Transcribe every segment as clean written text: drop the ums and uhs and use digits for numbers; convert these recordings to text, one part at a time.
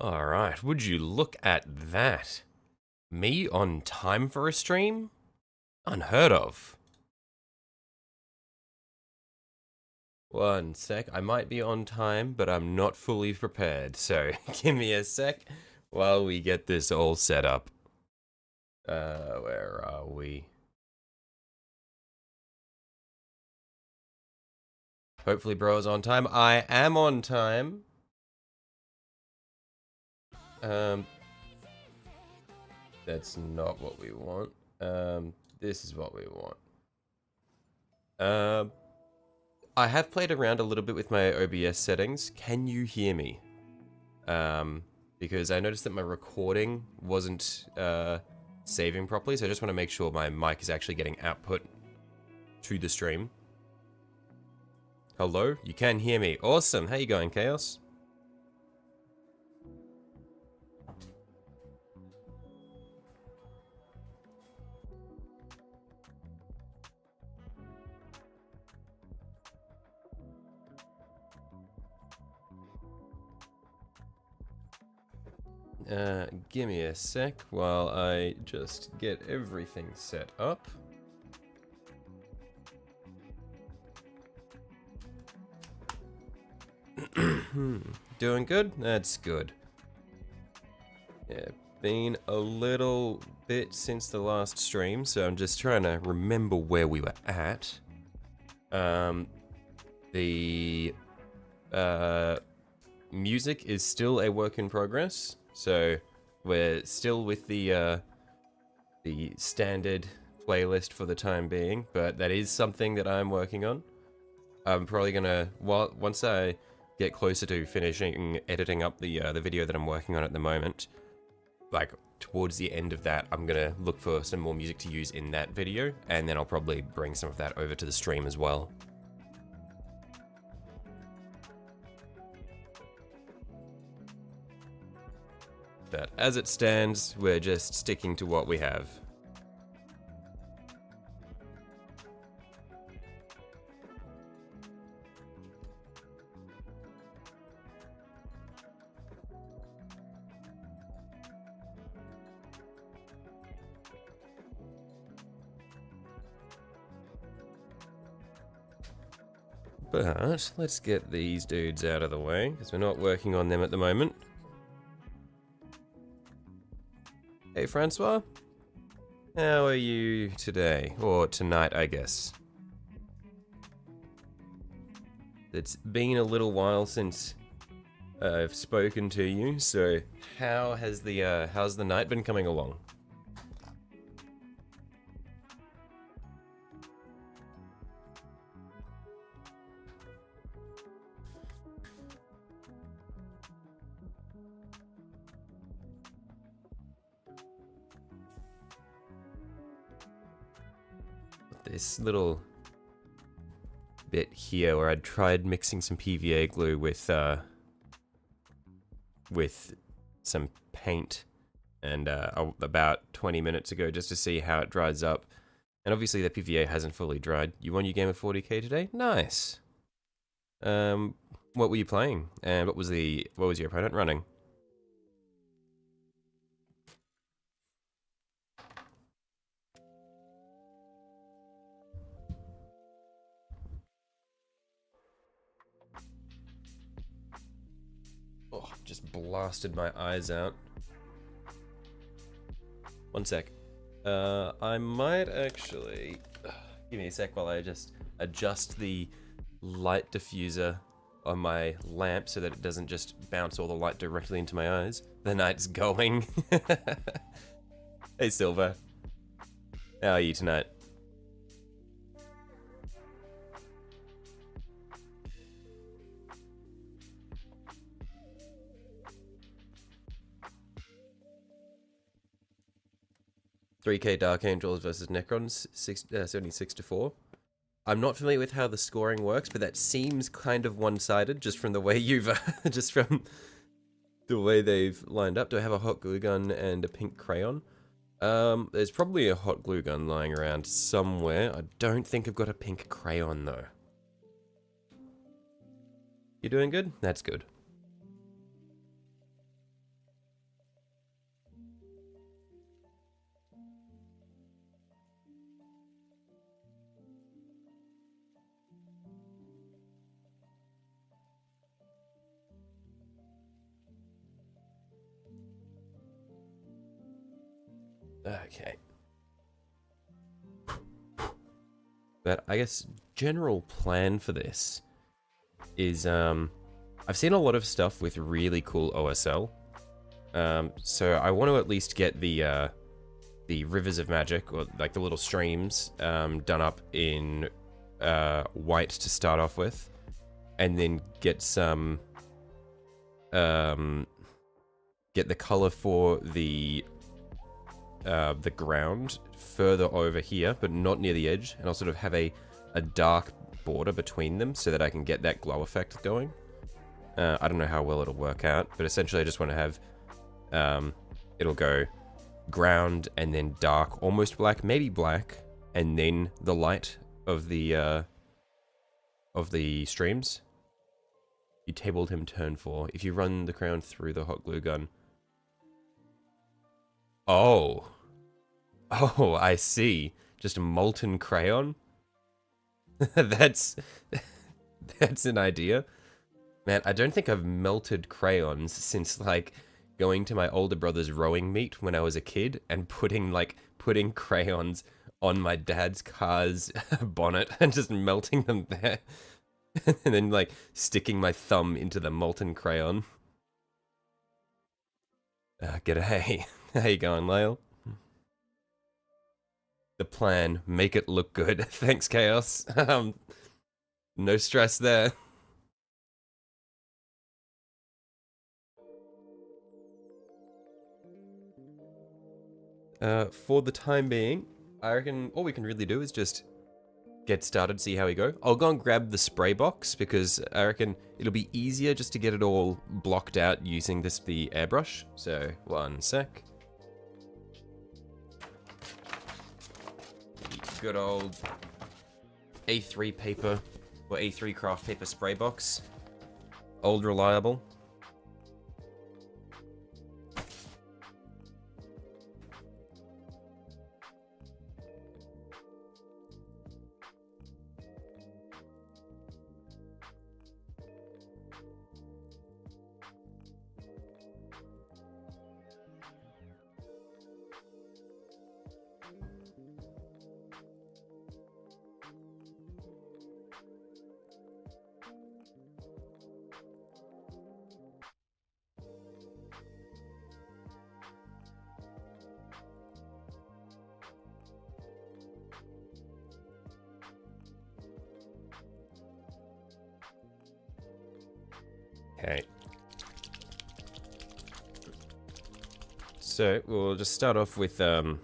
Alright, would you look at that? Me on time for a stream? Unheard of. One sec, I might be on time, but I'm not fully prepared, so give me a sec while we get this all set up. Where are we? Hopefully bro is on time. I am on time. That's not what we want. This is what we want. I have played around a little bit with my OBS settings. Can you hear me? Because I noticed that my recording wasn't saving properly, so I just want to make sure my mic is actually getting output to the stream. Hello? You can hear me. Awesome. How you going, Chaos? Give me a sec while I just get everything set up. Doing good? That's good. Yeah, been a little bit since the last stream, so I'm just trying to remember where we were at. The music is still a work in progress, so we're still with the standard playlist for the time being, but that is something that I'm working on. I'm probably gonna, once I get closer to finishing editing up the video that I'm working on at the moment, like towards the end of that, I'm gonna look for some more music to use in that video, and then I'll probably bring some of that over to the stream as well. But as it stands, we're just sticking to what we have. But let's get these dudes out of the way, because we're not working on them at the moment. Hey Francois, how are you today? Or tonight, I guess. It's been a little while since I've spoken to you, so how has how's the night been coming along? This little bit here where I tried mixing some PVA glue with some paint, and about 20 minutes ago, just to see how it dries up. And obviously the PVA hasn't fully dried. You won your game of 40k today? Nice. What were you playing? And what was your opponent running? Oh, just blasted my eyes out. One sec. I might actually... give me a sec while I just adjust the light diffuser on my lamp so that it doesn't just bounce all the light directly into my eyes. The night's going. Hey Silver. How are you tonight? $3K Dark Angels versus Necrons, 76 to 4. I'm not familiar with how the scoring works, but that seems kind of one-sided just from the way you've, just from the way they've lined up. Do I have a hot glue gun and a pink crayon? There's probably a hot glue gun lying around somewhere. I don't think I've got a pink crayon though. You doing good? That's good. Okay. But I guess general plan for this is I've seen a lot of stuff with really cool OSL. So I want to at least get the rivers of magic, or like the little streams, done up in white to start off with, and then get some get the color for the ground further over here, but not near the edge, and I'll sort of have a dark border between them so that I can get that glow effect going. I don't know how well it'll work out, but essentially I just want to have it'll go ground and then dark, almost black, maybe black, and then the light of the streams. You tabled him turn 4. If you run the crown through the hot glue gun. Oh. Oh, I see. Just a molten crayon? That's an idea. Man, I don't think I've melted crayons since, like, going to my older brother's rowing meet when I was a kid and putting crayons on my dad's car's bonnet and just melting them there. And then, like, sticking my thumb into the molten crayon. G'day. How you going, Lyle? The plan, make it look good. Thanks, Chaos. No stress there. For the time being, I reckon all we can really do is just get started, see how we go. I'll go and grab the spray box because I reckon it'll be easier just to get it all blocked out using the airbrush. So, one sec. Good old A3 paper, or A3 craft paper spray box. Old reliable. Okay. So we'll just start off with the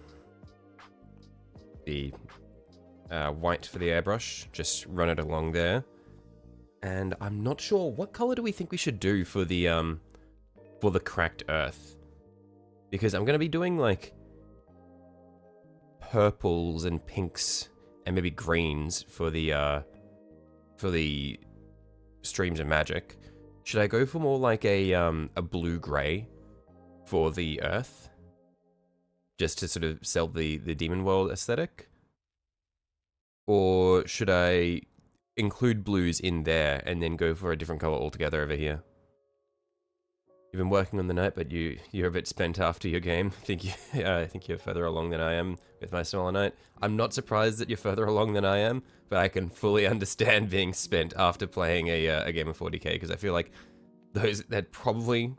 white for the airbrush. Just run it along there. And I'm not sure, what color do we think we should do for the cracked earth? Because I'm gonna be doing like purples and pinks and maybe greens for the streams of magic. Should I go for more like a blue-gray for the earth? Just to sort of sell the Demon World aesthetic? Or should I include blues in there and then go for a different color altogether over here? You've been working on the night, but you're a bit spent after your game. I think you're further along than I am with my smaller night. I'm not surprised that you're further along than I am, but I can fully understand being spent after playing a game of 40k, because I feel like that probably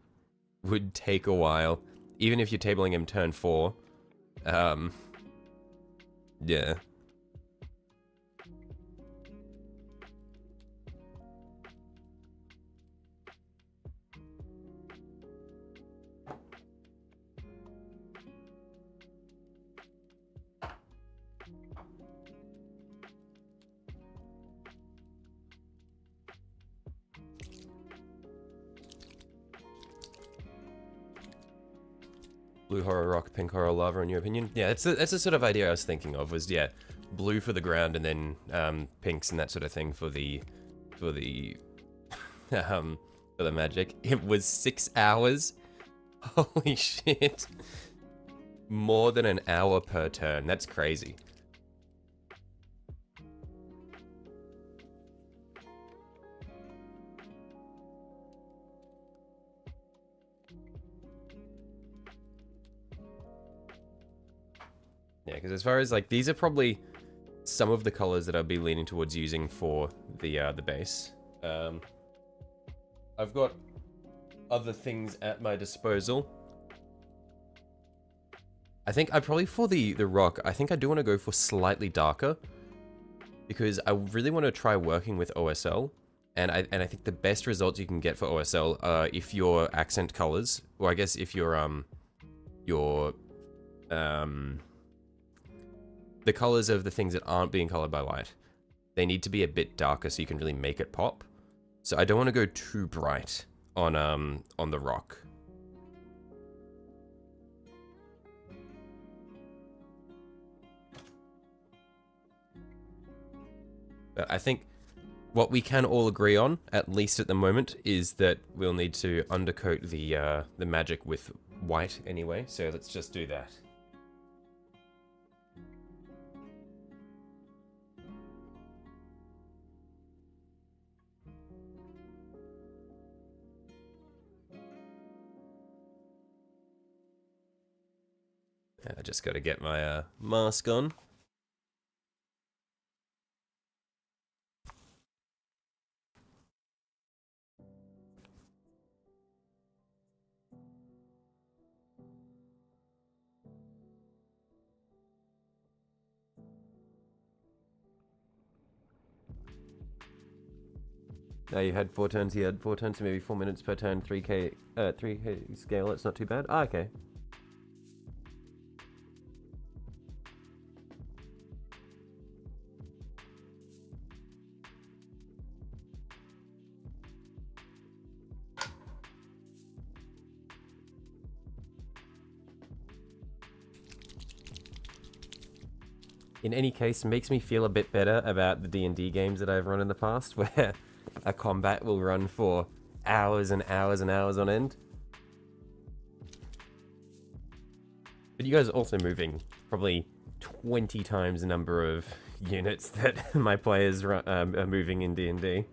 would take a while, even if you're tabling him turn 4. Yeah. Blue horror rock, pink horror lava, in your opinion? Yeah, that's the sort of idea I was thinking of, was, yeah, blue for the ground and then pinks and that sort of thing for the magic. It was 6 hours. Holy shit. More than an hour per turn. That's crazy. Yeah, because as far as like, these are probably some of the colors that I'll be leaning towards using for the base. I've got other things at my disposal. I think I probably, for the rock, I think I do want to go for slightly darker, because I really want to try working with OSL, and I think the best results you can get for OSL are if your accent colors, or I guess if your the colors of the things that aren't being colored by light, they need to be a bit darker so you can really make it pop. So I don't want to go too bright on the rock. But I think what we can all agree on, at least at the moment, is that we'll need to undercoat the magic with white anyway. So let's just do that. I just got to get my mask on. Now you had 4 turns, he had 4 turns, so maybe 4 minutes per turn, 3k scale, it's not too bad. Ah, okay. In any case, makes me feel a bit better about the D&D games that I've run in the past, where a combat will run for hours and hours and hours on end. But you guys are also moving probably 20 times the number of units that my players are moving in D&D.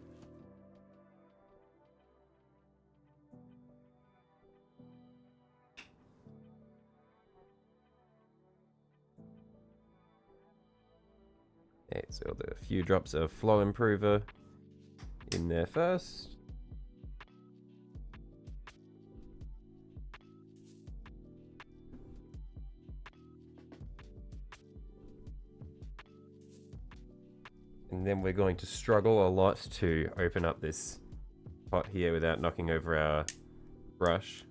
Okay, so I'll do a few drops of flow improver in there first. And then we're going to struggle a lot to open up this pot here without knocking over our brush.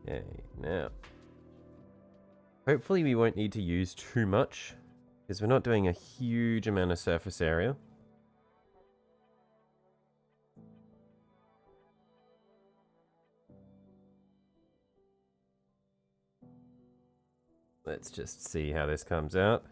Okay, now, hopefully we won't need to use too much, because we're not doing a huge amount of surface area. Let's just see how this comes out.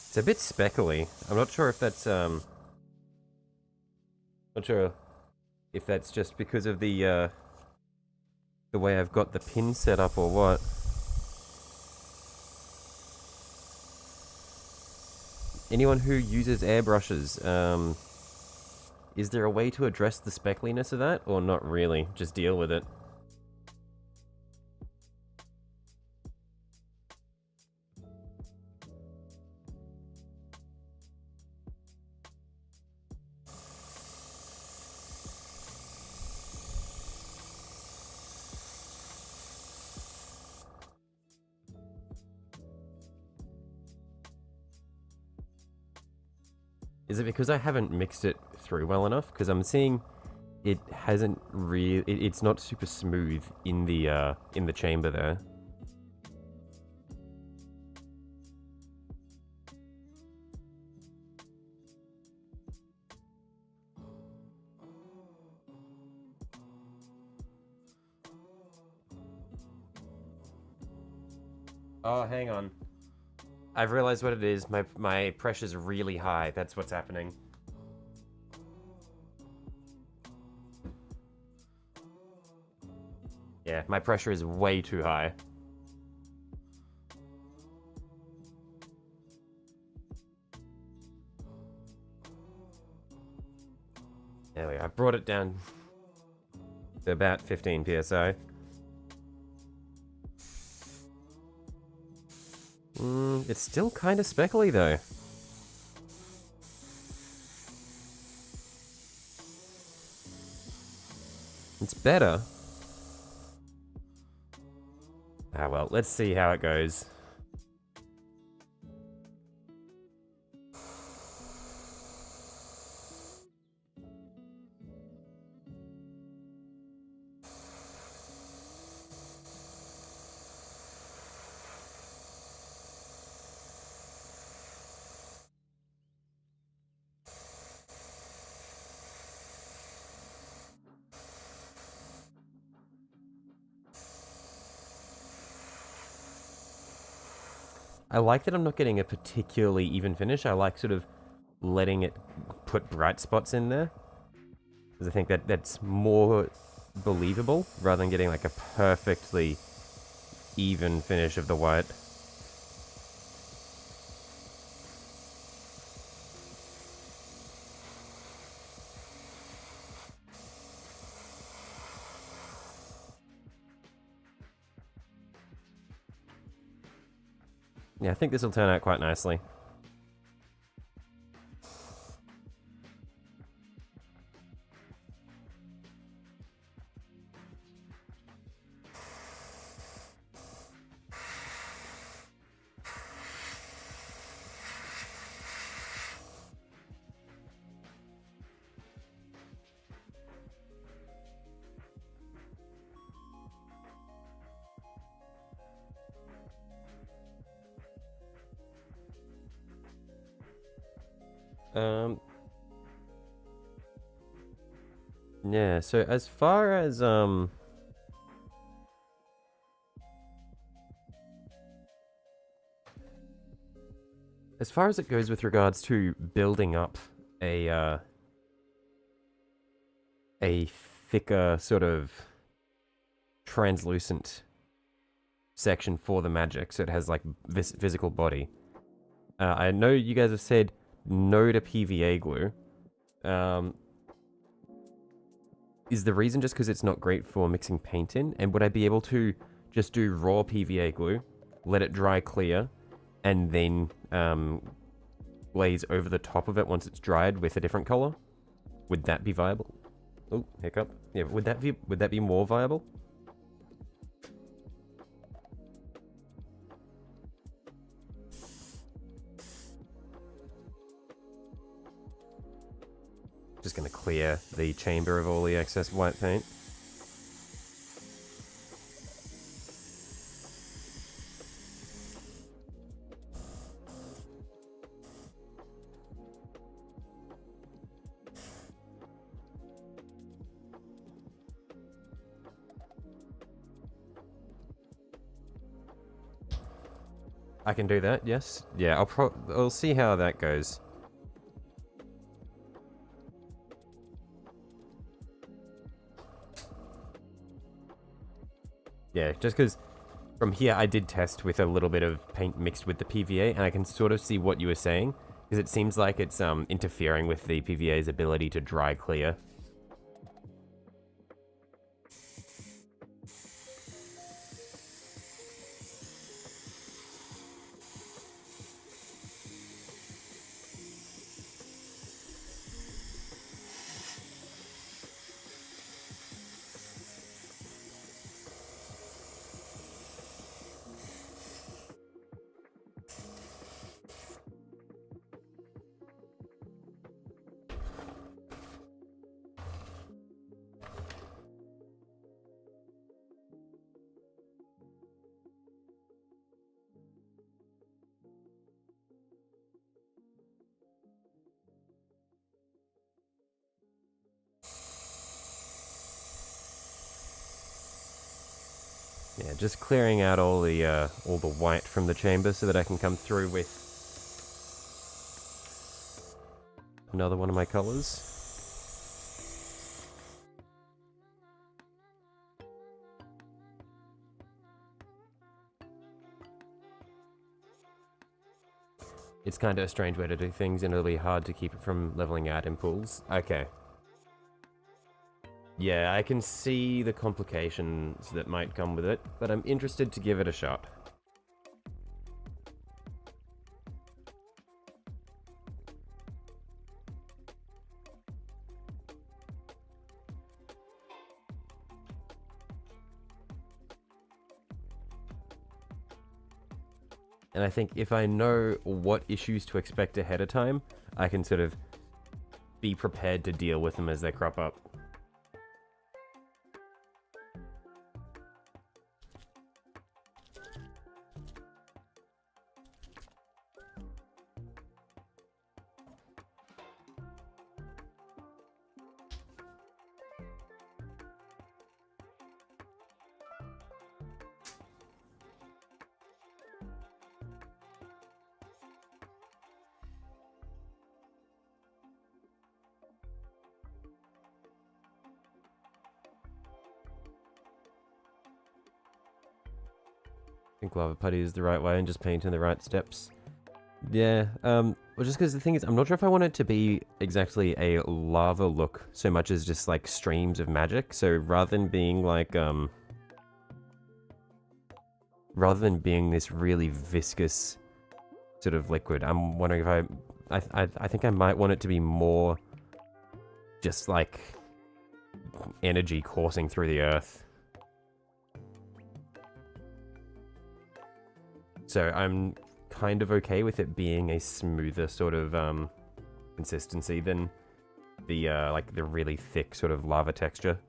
It's a bit speckly. I'm not sure if that's not sure if that's just because of the way I've got the pin set up or what. Anyone who uses airbrushes, is there a way to address the speckliness of that, or not really? Just deal with it. Is it because I haven't mixed it through well enough? Because I'm seeing it hasn't really... It's not super smooth in the chamber there. Oh, hang on. I've realized what it is. My pressure's really high. That's what's happening. Yeah, my pressure is way too high. There we go. I've brought it down to about 15 psi. It's still kind of speckly though. It's better. Ah well, let's see how it goes. I like that I'm not getting a particularly even finish. I like sort of letting it put bright spots in there. Because I think that's more believable rather than getting like a perfectly even finish of the white. Yeah, I think this will turn out quite nicely. Yeah, so as far as it goes with regards to building up a thicker sort of translucent section for the magic, so it has like this physical body. I know you guys have said no to PVA glue. Is the reason just because it's not great for mixing paint in? And would I be able to just do raw PVA glue, let it dry clear, and then glaze over the top of it once it's dried with a different color? Would that be viable? Oh, hiccup. Yeah, would that be more viable? Just gonna clear the chamber of all the excess white paint. I can do that, yes. Yeah, I'll see how that goes. Yeah, just because from here I did test with a little bit of paint mixed with the PVA, and I can sort of see what you were saying, because it seems like it's interfering with the PVA's ability to dry clear. Yeah, just clearing out all the white from the chamber so that I can come through with another one of my colors. It's kind of a strange way to do things, and it'll be hard to keep it from leveling out in pools. Okay. Yeah, I can see the complications that might come with it, but I'm interested to give it a shot. And I think if I know what issues to expect ahead of time, I can sort of be prepared to deal with them as they crop up. I think lava putty is the right way and just paint in the right steps. Yeah, well, just because the thing is, I'm not sure if I want it to be exactly a lava look so much as just like streams of magic. So rather than being like, rather than being this really viscous sort of liquid, I'm wondering if I think I might want it to be more just like energy coursing through the earth. So I'm kind of okay with it being a smoother sort of consistency than the like the really thick sort of lava texture.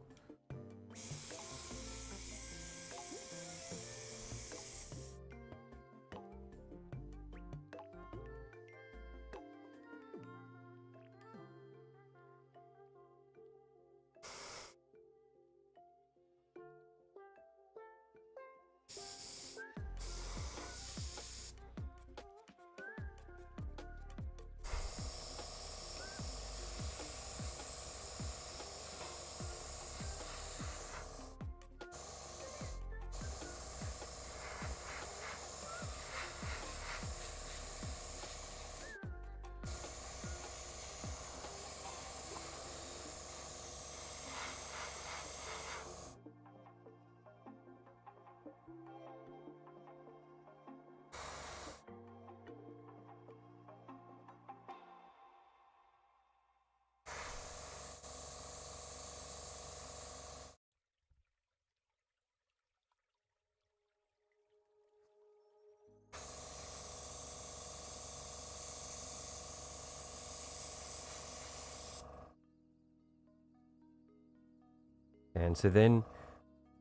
And so then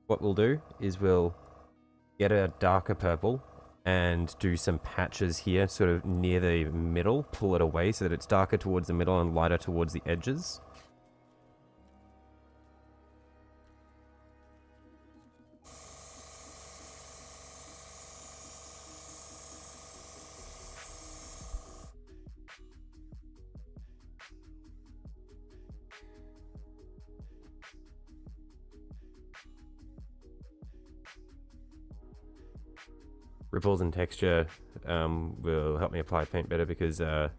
what we'll do is we'll get a darker purple and do some patches here, sort of near the middle, pull it away so that it's darker towards the middle and lighter towards the edges. Ripples and texture will help me apply paint better because I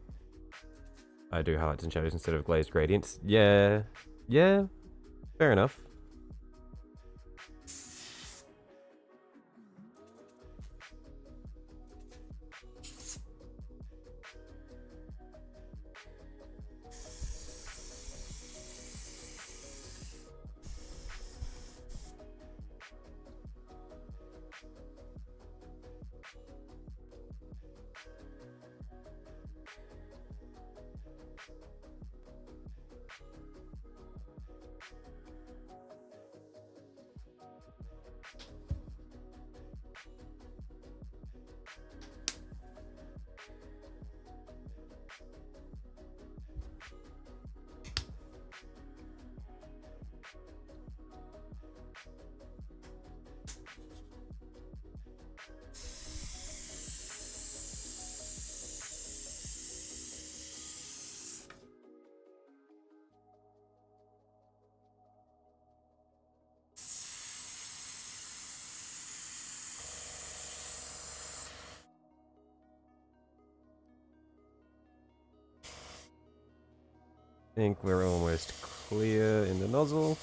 do highlights and shadows instead of glazed gradients. Yeah, yeah, fair enough. I think we're almost clear in the nozzle.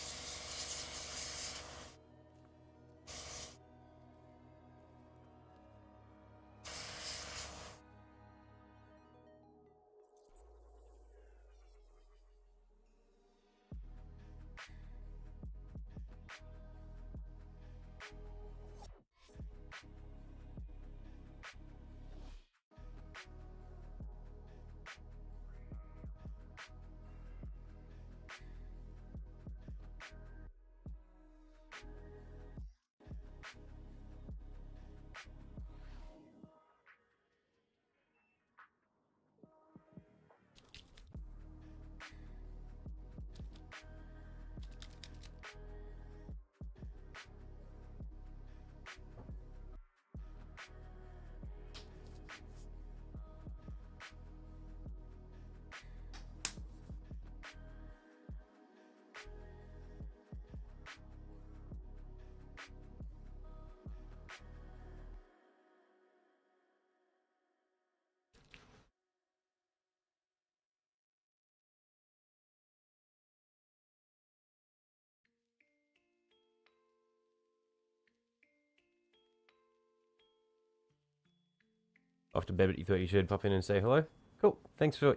Off to bed, but you thought you should pop in and say hello? Cool. Thanks for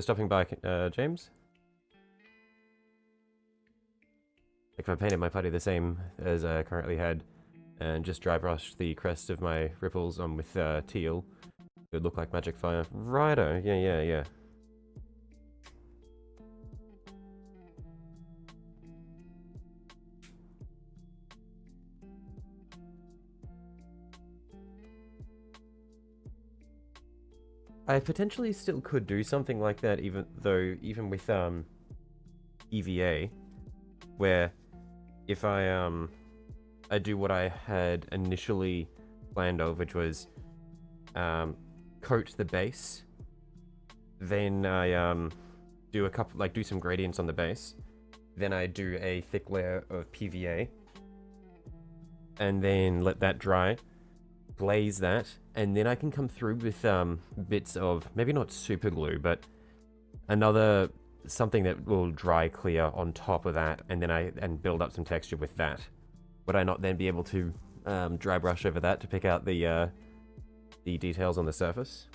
stopping by, James. If I painted my putty the same as I currently had, and just dry brushed the crest of my ripples on with teal, it would look like magic fire. Righto, yeah. I potentially still could do something like that, even with EVA, where if I do what I had initially planned of, which was coat the base, then I do some gradients on the base, then I do a thick layer of PVA, and then let that dry, glaze that, and then I can come through with bits of, maybe not super glue, but something that will dry clear on top of that, and then build up some texture with that. Would I not then be able to dry brush over that to pick out the details on the surface?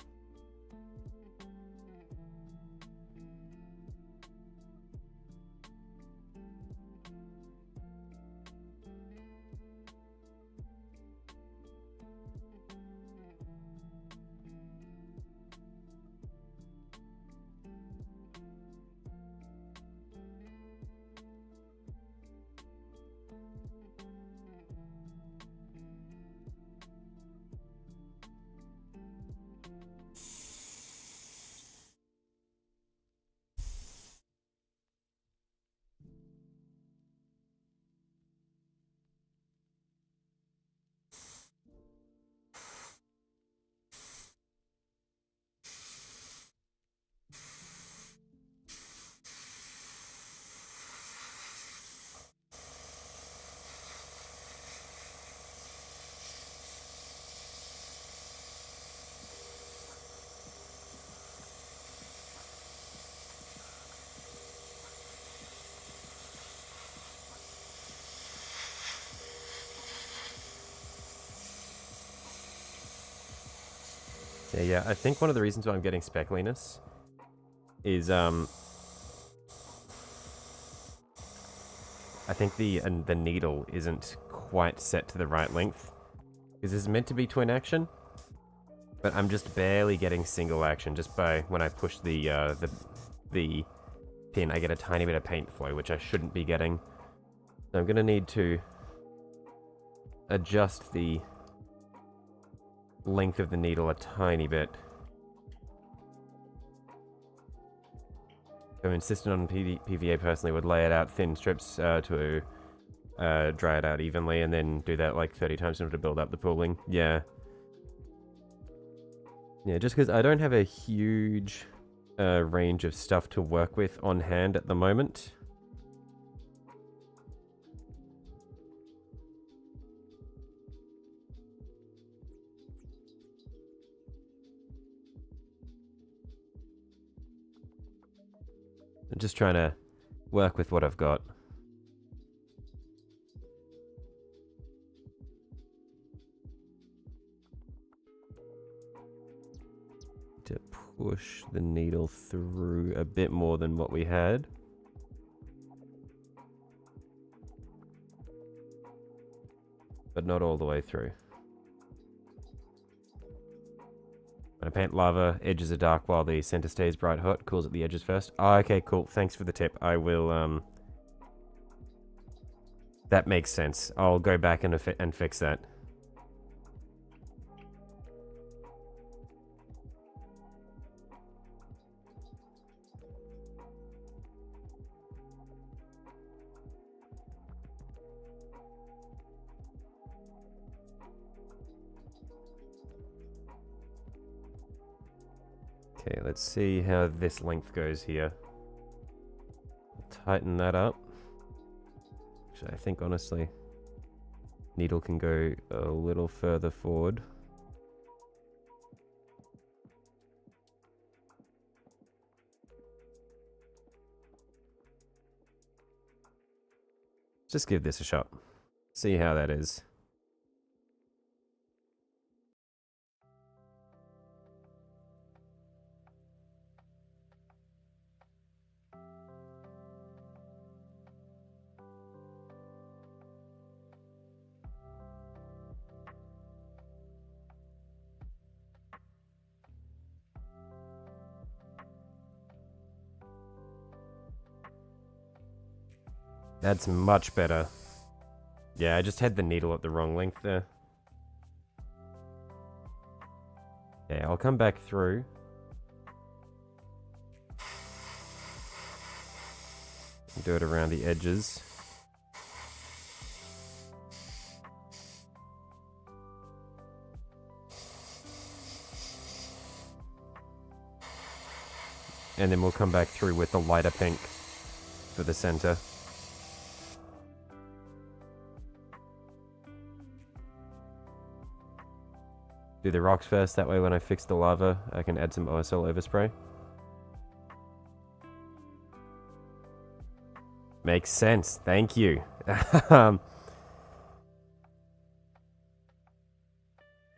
Yeah, I think one of the reasons why I'm getting speckliness is I think the needle isn't quite set to the right length, because this is meant to be twin action, but I'm just barely getting single action just by when I push the pin. I get a tiny bit of paint flow, which I shouldn't be getting. So I'm gonna need to adjust the length of the needle a tiny bit. I'm insistent on PVA personally would lay it out thin strips to dry it out evenly, and then do that like 30 times in order to build up the pooling. Yeah. Yeah, just because I don't have a huge range of stuff to work with on hand at the moment. I'm just trying to work with what I've got. To push the needle through a bit more than what we had. But not all the way through. When I paint lava, edges are dark while the center stays bright hot. Cools at the edges first. Oh, okay, cool. Thanks for the tip. I will, that makes sense. I'll go back and fix that. Okay, let's see how this length goes here. Tighten that up. Actually, I think honestly, needle can go a little further forward. Just give this a shot. See how that is. That's much better. Yeah, I just had the needle at the wrong length there. Okay, I'll come back through. Do it around the edges. And then we'll come back through with the lighter pink for the center. Do the rocks first, that way when I fix the lava, I can add some OSL overspray. Makes sense, thank you.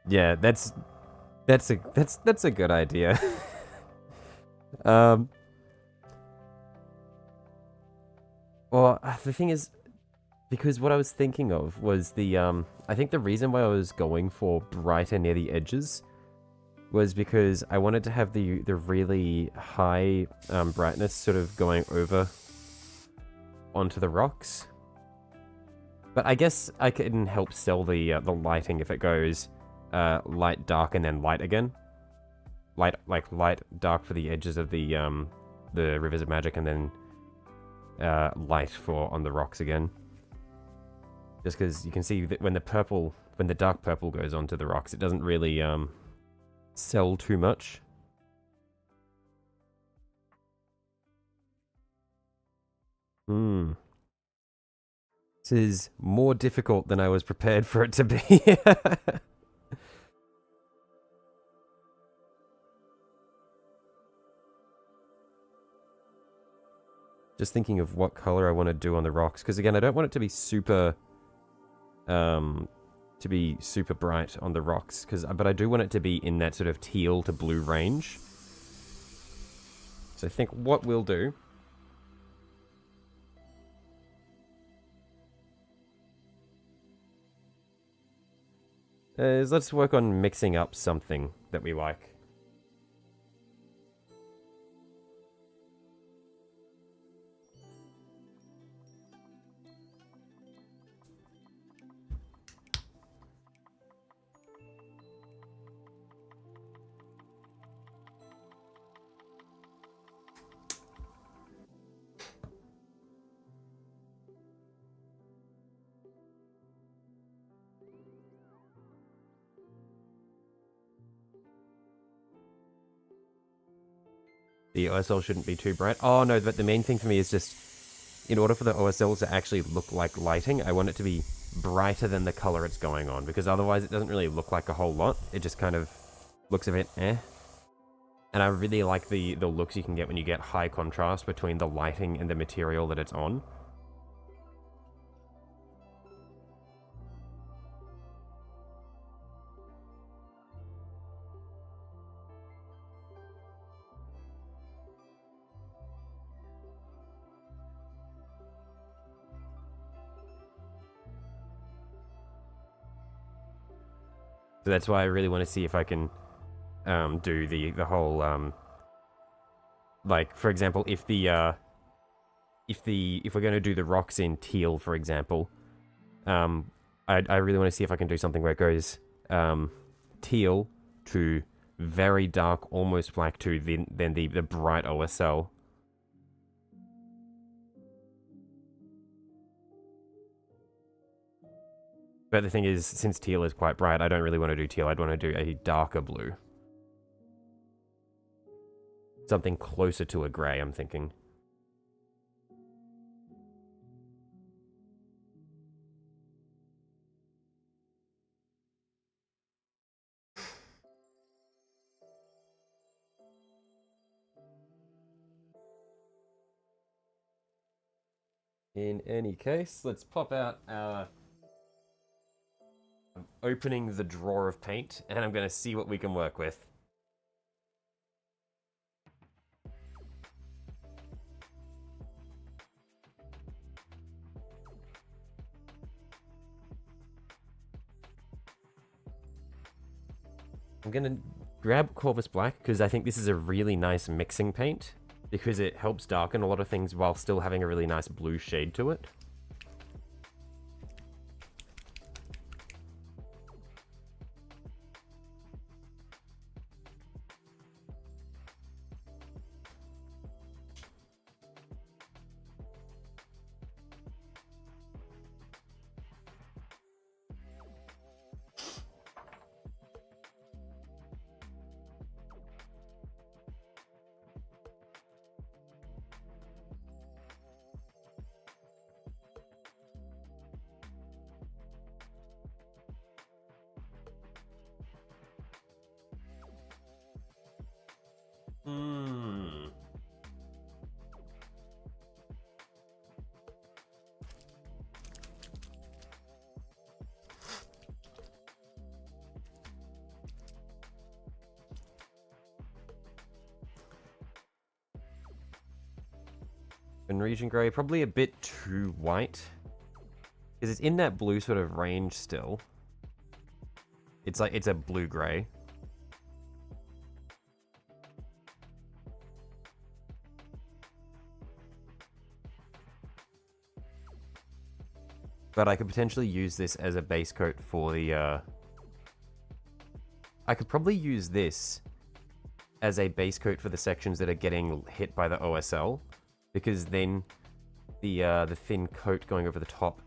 Yeah, that's a good idea. Well, the thing is, because what I was thinking of was the, I think the reason why I was going for brighter near the edges was because I wanted to have the really high brightness sort of going over onto the rocks. But I guess I can help sell the lighting if it goes light, dark, and then light again. Light, dark for the edges of the Rivers of Magic, and then light for on the rocks again. Just because you can see that when the dark purple goes onto the rocks, it doesn't really sell too much. This is more difficult than I was prepared for it to be. Just thinking of what color I want to do on the rocks, because again, I don't want it to be super bright on the rocks, but I do want it to be in that sort of teal to blue range. So I think what we'll do is let's work on mixing up something that we like. The OSL shouldn't be too bright. Oh no, but the main thing for me is just, in order for the OSL to actually look like lighting, I want it to be brighter than the color it's going on, because otherwise it doesn't really look like a whole lot. It just kind of looks a bit eh. And I really like the looks you can get when you get high contrast between the lighting and the material that it's on. So that's why I really want to see if I can do the whole like, for example, if we're going to do the rocks in teal, for example, I really want to see if I can do something where it goes teal to very dark, almost black, to then the bright OSL. But the thing is, since teal is quite bright, I don't really want to do teal. I'd want to do a darker blue. Something closer to a grey, I'm thinking. In any case, let's pop out our... I'm opening the drawer of paint, and I'm going to see what we can work with. I'm going to grab Corvus Black, because I think this is a really nice mixing paint, because it helps darken a lot of things while still having a really nice blue shade to it. Region Grey, probably a bit too white. Because it's in that blue sort of range still. It's like, it's a blue-grey. But I could potentially use this as a base coat for the, I could probably use this as a base coat for the sections that are getting hit by the OSL. Because then the thin coat going over the top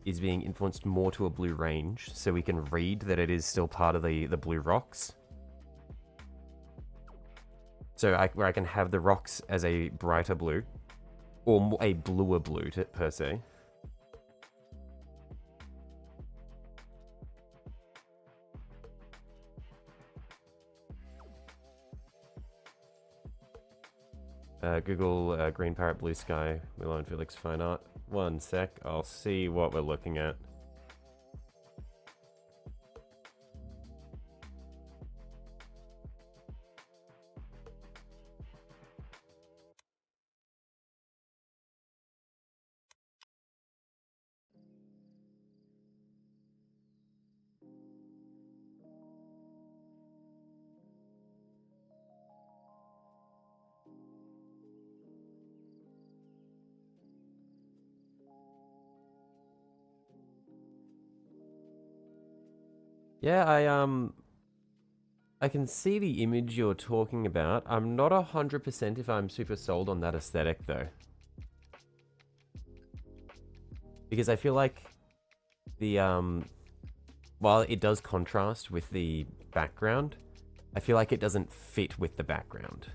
is being influenced more to a blue range, so we can read that it is still part of the blue rocks. So where I can have the rocks as a brighter blue, or a bluer blue per se. Google Green Parrot Blue Sky, Willow and Felix Fine Art. One sec, I'll see what we're looking at. Yeah, I can see the image you're talking about. I'm not 100% if I'm super sold on that aesthetic, though. Because I feel like the, while it does contrast with the background, I feel like it doesn't fit with the background.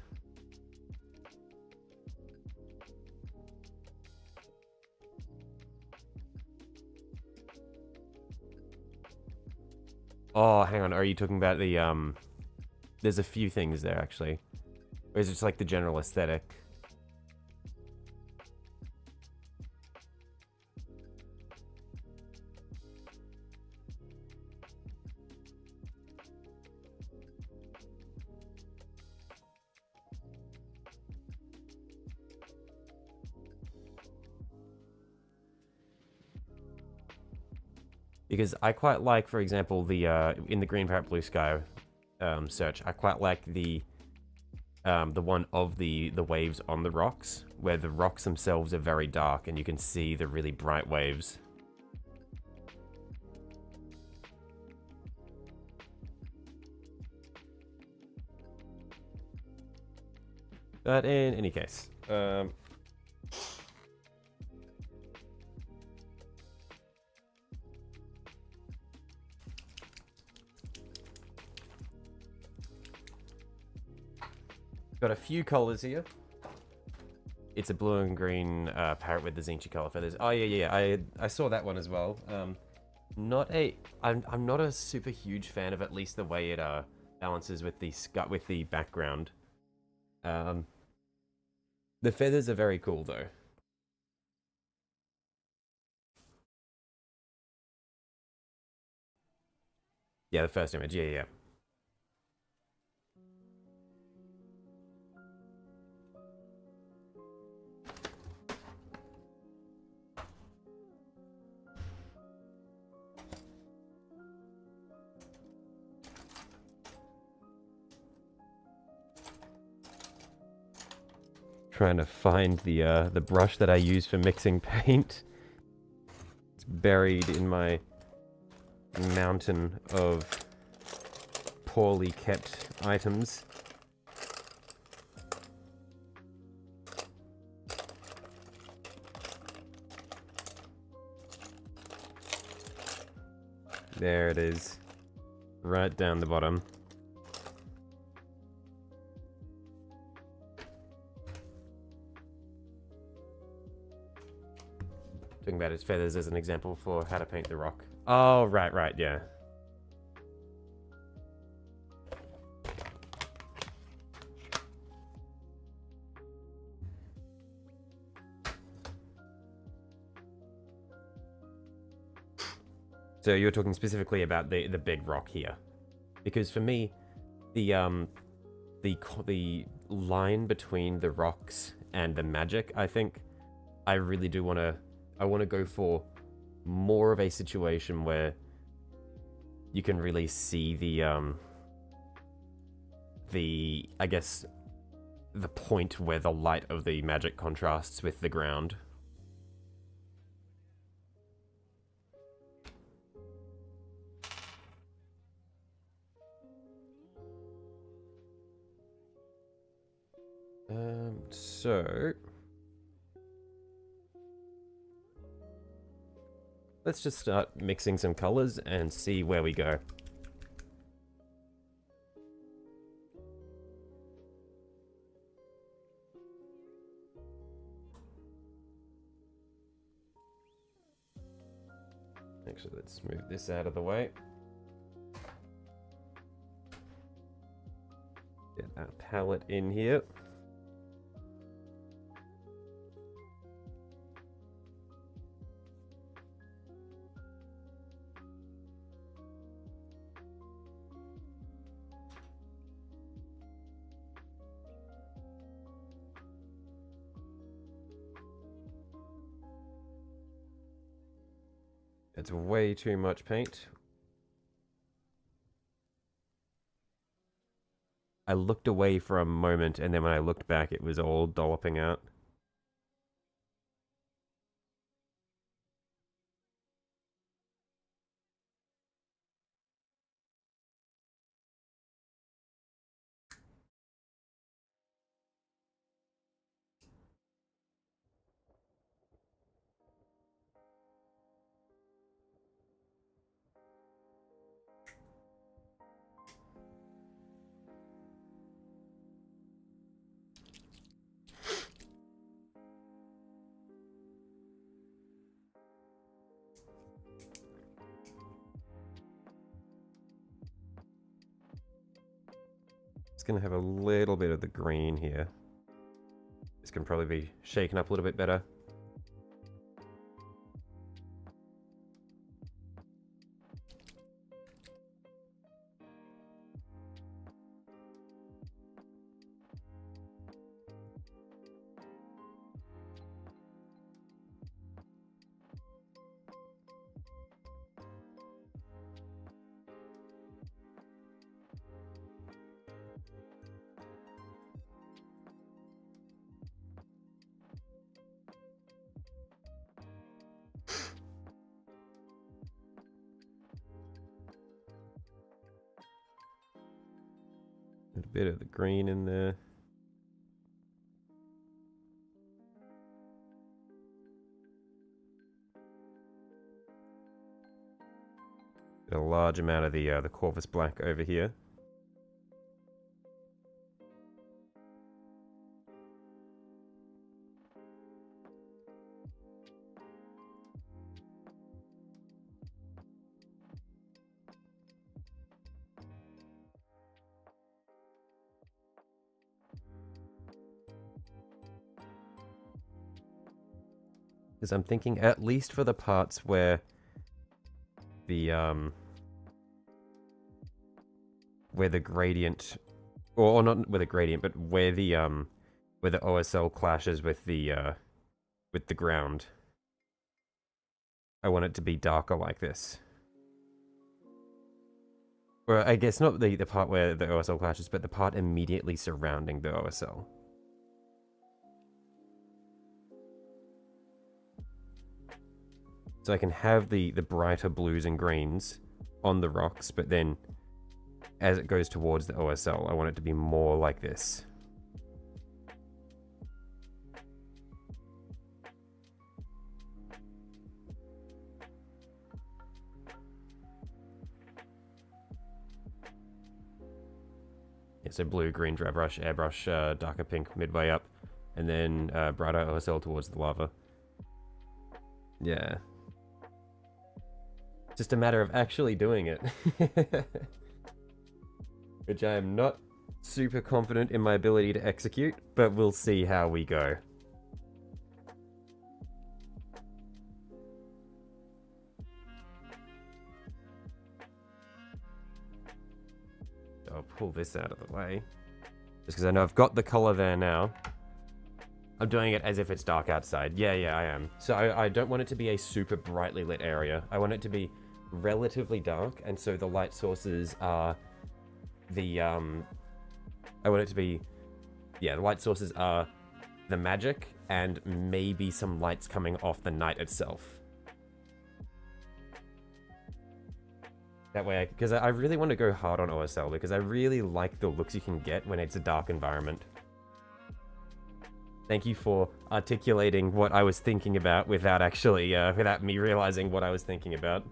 Oh, hang on. Are you talking about the There's a few things there actually. Or is it just like the general aesthetic? Because I quite like, for example, the in the Green Parrot Blue Sky search, I quite like the one of the waves on the rocks, where the rocks themselves are very dark and you can see the really bright waves. But in any case, got a few colors here. It's a blue and green parrot with the Zinchi color feathers. Oh yeah. I saw that one as well. I'm not a super huge fan of at least the way it balances with the background. The feathers are very cool though. Yeah, the first image. Yeah. Trying to find the brush that I use for mixing paint. It's buried in my mountain of poorly kept items. There it is. Right down the bottom. Talking about its feathers as an example for how to paint the rock. Oh, right, yeah. So you're talking specifically about the big rock here, because for me, the line between the rocks and the magic, I think, I really do want to. I want to go for more of a situation where you can really see the I guess the point where the light of the magic contrasts with the ground. So let's just start mixing some colors and see where we go. Actually, let's move this out of the way. Get our palette in here. It's way too much paint. I looked away for a moment, and then when I looked back, it was all dolloping out. going to have a little bit of the green here. This can probably be shaken up a little bit better. A bit of the green in there. A large amount of the Corvus Black over here. Because I'm thinking, at least for the parts where the gradient, or not where the gradient, but where the OSL clashes with the ground, I want it to be darker like this. Or I guess not the part where the OSL clashes, but the part immediately surrounding the OSL. So I can have the brighter blues and greens on the rocks, but then as it goes towards the OSL, I want it to be more like this. Yeah, so blue, green, dry brush, airbrush, darker pink midway up, and then brighter OSL towards the lava. Yeah. Just a matter of actually doing it. Which I am not super confident in my ability to execute, but we'll see how we go. I'll pull this out of the way. Just because I know I've got the color there now. I'm doing it as if it's dark outside. Yeah, I am. So I don't want it to be a super brightly lit area. I want it to be relatively dark, and so the light sources are the I want it to be, yeah, the light sources are the magic and maybe some lights coming off the night itself. That way, because I really want to go hard on OSL, because I really like the looks you can get when it's a dark environment. Thank you for articulating what I was thinking about without actually, without me realizing what I was thinking about.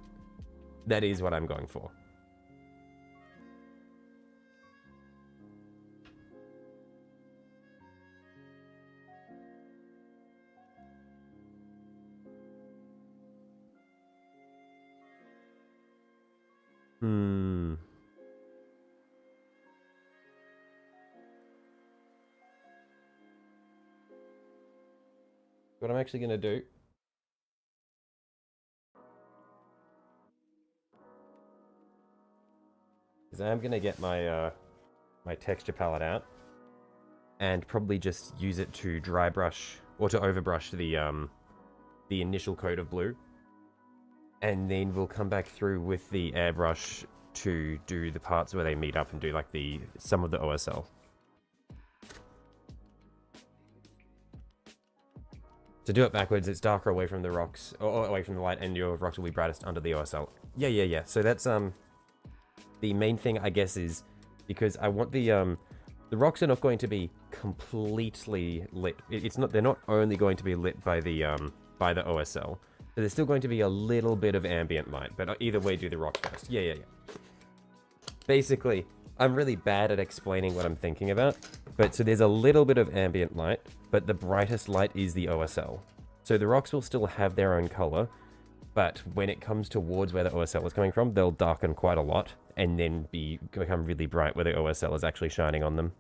That is what I'm going for. What I'm actually going to do is I'm going to get my my texture palette out and probably just use it to dry brush or to overbrush the initial coat of blue, and then we'll come back through with the airbrush to do the parts where they meet up and do like some of the OSL. To do it backwards, it's darker away from the rocks, or away from the light, and your rocks will be brightest under the OSL. Yeah. So that's the main thing, I guess, is because I want the rocks are not going to be completely lit. It's not. They're not only going to be lit by the OSL. So there's still going to be a little bit of ambient light, but either way, do the rock first. Yeah. Basically, I'm really bad at explaining what I'm thinking about, but so there's a little bit of ambient light, but the brightest light is the OSL. So the rocks will still have their own color, but when it comes towards where the OSL is coming from, they'll darken quite a lot, and then become really bright where the OSL is actually shining on them.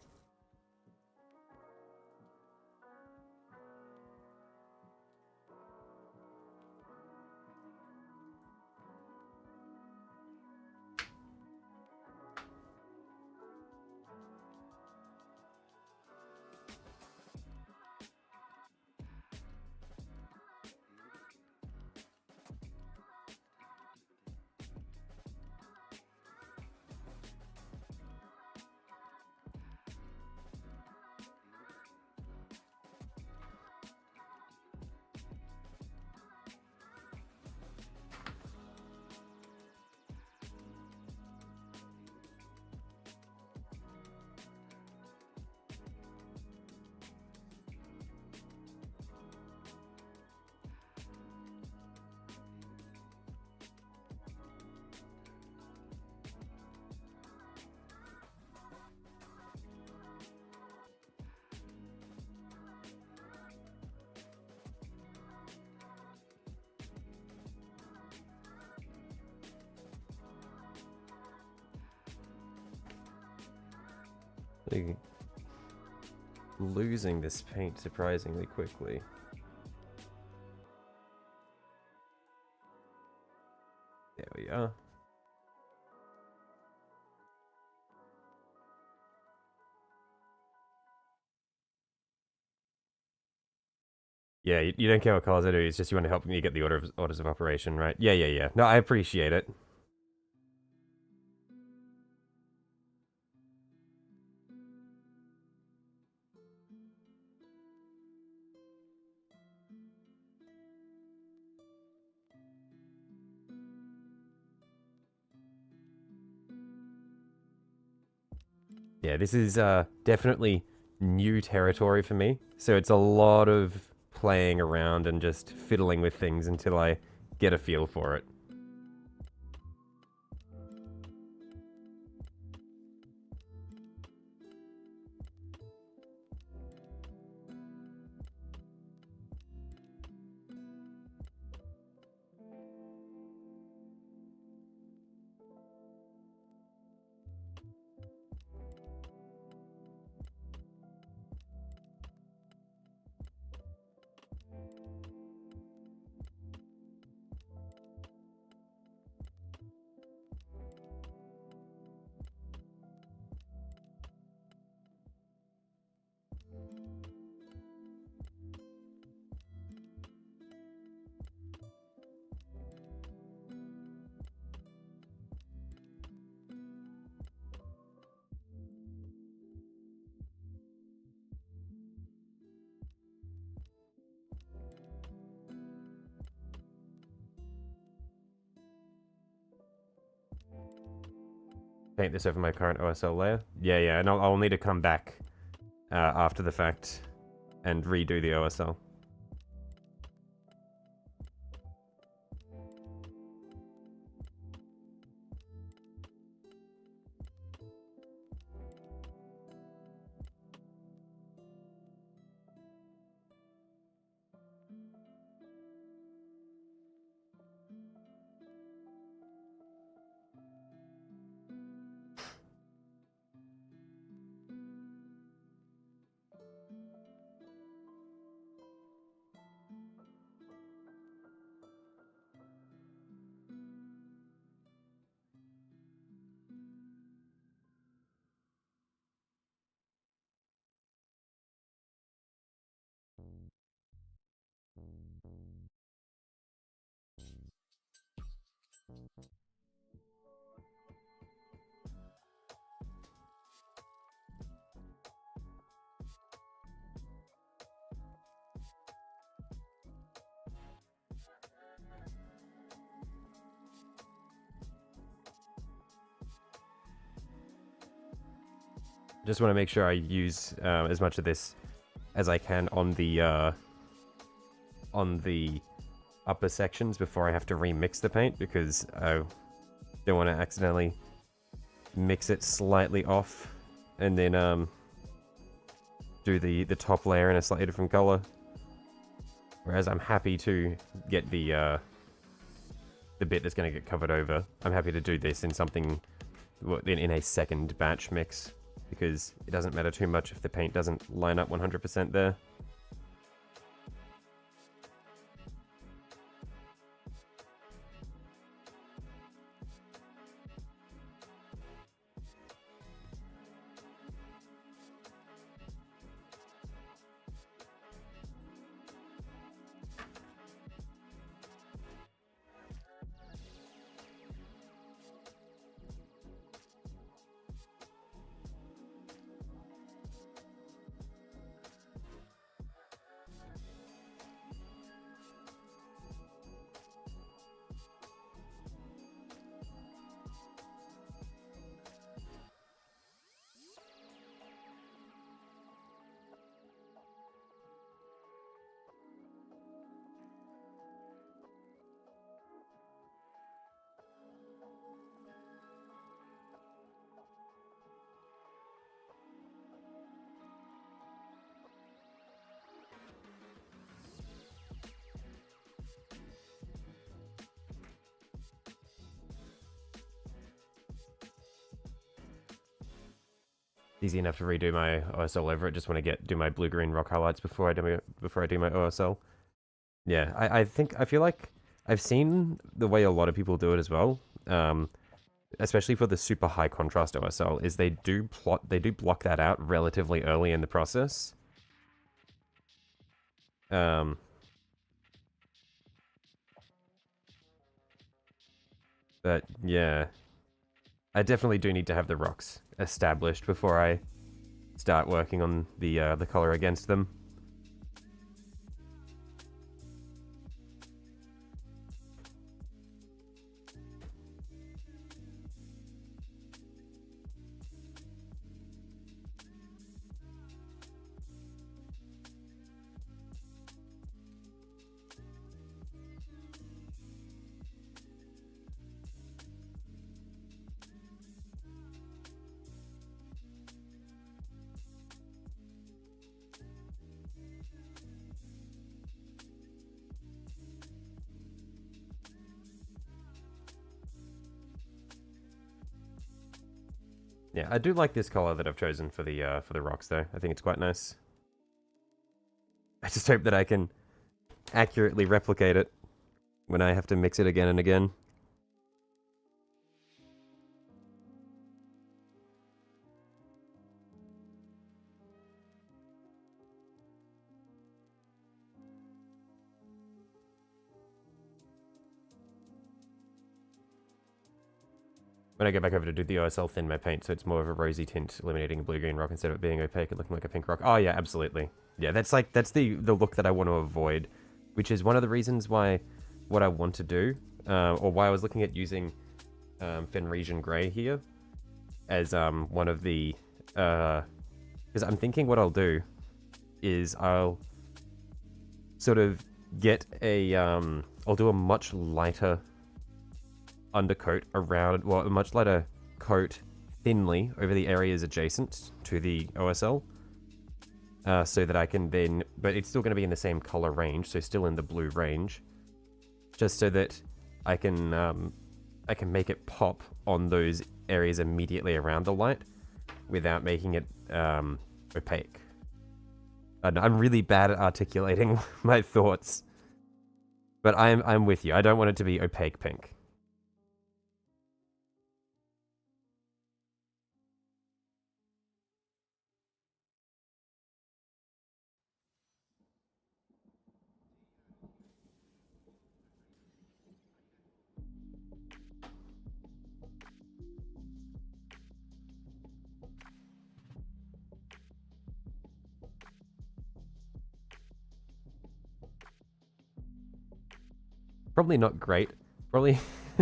Losing this paint surprisingly quickly. There we are. Yeah, you don't care what colors I do, it's just you want to help me get the orders of operation, right? Yeah. No, I appreciate it. Yeah, this is definitely new territory for me. So it's a lot of playing around and just fiddling with things until I get a feel for it. Paint this over my current OSL layer. Yeah, and I'll need to come back after the fact and redo the OSL. Just want to make sure I use as much of this as I can on the upper sections before I have to remix the paint, because I don't want to accidentally mix it slightly off and then do the top layer in a slightly different color. Whereas I'm happy to get the bit that's going to get covered over. I'm happy to do this in something in a second batch mix, because it doesn't matter too much if the paint doesn't line up 100% there. Easy enough to redo my OSL over it. Just want to do my blue-green rock highlights before I do my OSL. Yeah, I feel like I've seen the way a lot of people do it as well. Especially for the super high contrast OSL, is they do block that out relatively early in the process. But yeah, I definitely do need to have the rocks established before I start working on the color against them. Yeah, I do like this color that I've chosen for the rocks, though. I think it's quite nice. I just hope that I can accurately replicate it when I have to mix it again and again. When I go back over to do the OSL, thin my paint so it's more of a rosy tint, eliminating a blue-green rock instead of it being opaque and looking like a pink rock. Oh yeah, absolutely. Yeah, that's the look that I want to avoid, which is one of the reasons why what I want to do, or why I was looking at using Fenrisian Grey here as one of the, because I'm thinking what I'll do is I'll sort of get a, I'll do a much lighter undercoat around, well, a much lighter coat thinly over the areas adjacent to the OSL, so that I can then, but it's still going to be in the same color range, so still in the blue range, just so that I can make it pop on those areas immediately around the light without making it opaque. I'm really bad at articulating my thoughts, but I'm with you. I don't want it to be opaque pink. Probably not great. Probably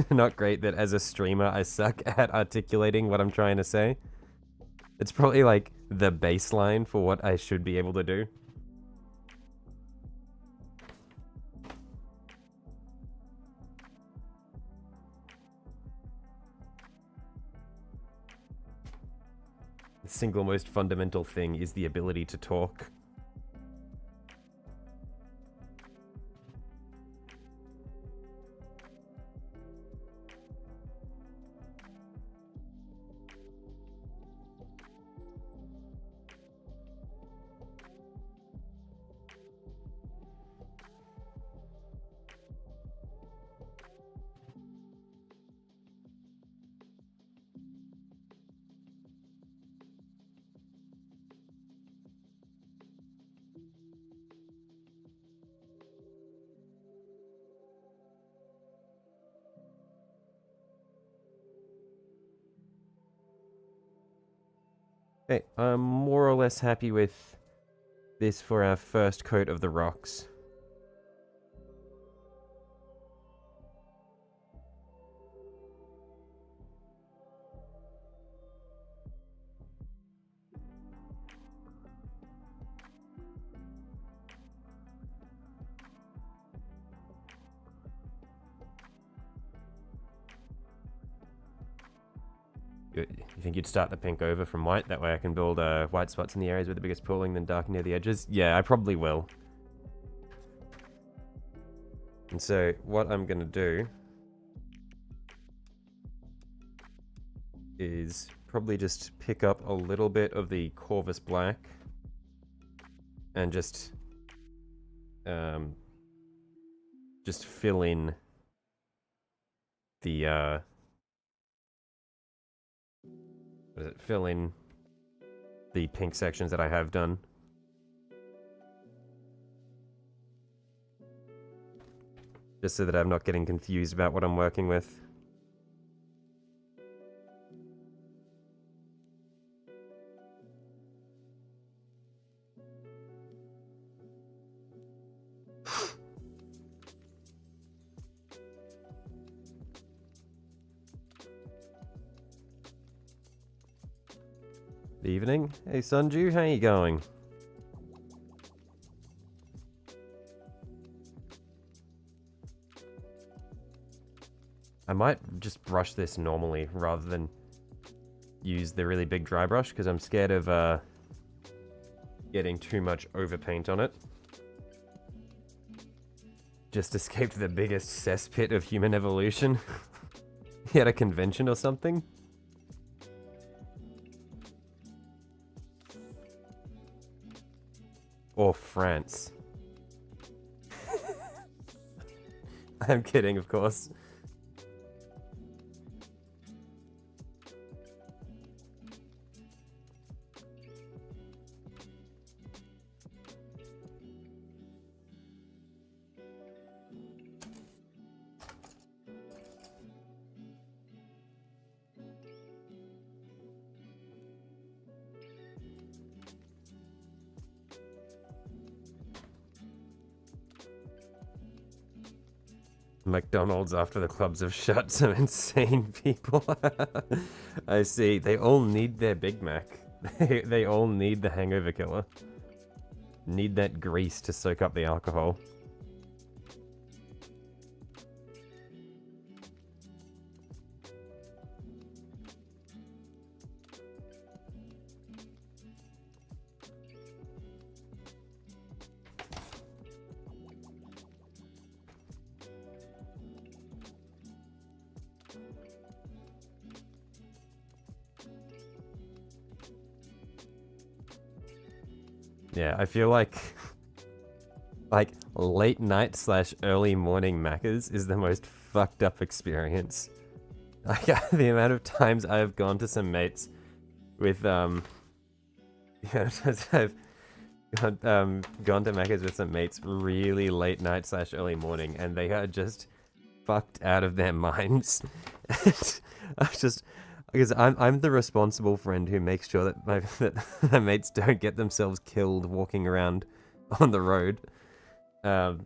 not great that as a streamer I suck at articulating what I'm trying to say. It's probably like the baseline for what I should be able to do. The single most fundamental thing is the ability to talk. Okay, I'm more or less happy with this for our first coat of the rocks. You think you'd start the pink over from white? That way I can build white spots in the areas with the biggest pooling, then dark near the edges? Yeah, I probably will. And so, what I'm going to do is probably just pick up a little bit of the Corvus Black and just fill in the fill in the pink sections that I have done. Just so that I'm not getting confused about what I'm working with. Evening. Hey Sunju, how you going? I might just brush this normally rather than use the really big dry brush because I'm scared of getting too much overpaint on it. Just escaped the biggest cesspit of human evolution. He had a convention or something? Or France. I'm kidding, of course. McDonald's after the clubs have shut, some insane people. I see. They all need their Big Mac. They all need the hangover killer. Need that grease to soak up the alcohol. Yeah, I feel like late night / early morning Macca's is the most fucked up experience. Like the amount of times I've gone to some mates with I've gone to Macca's with some mates really late night / early morning, and they are just fucked out of their minds. Because I'm the responsible friend who makes sure that my mates don't get themselves killed walking around on the road. I'm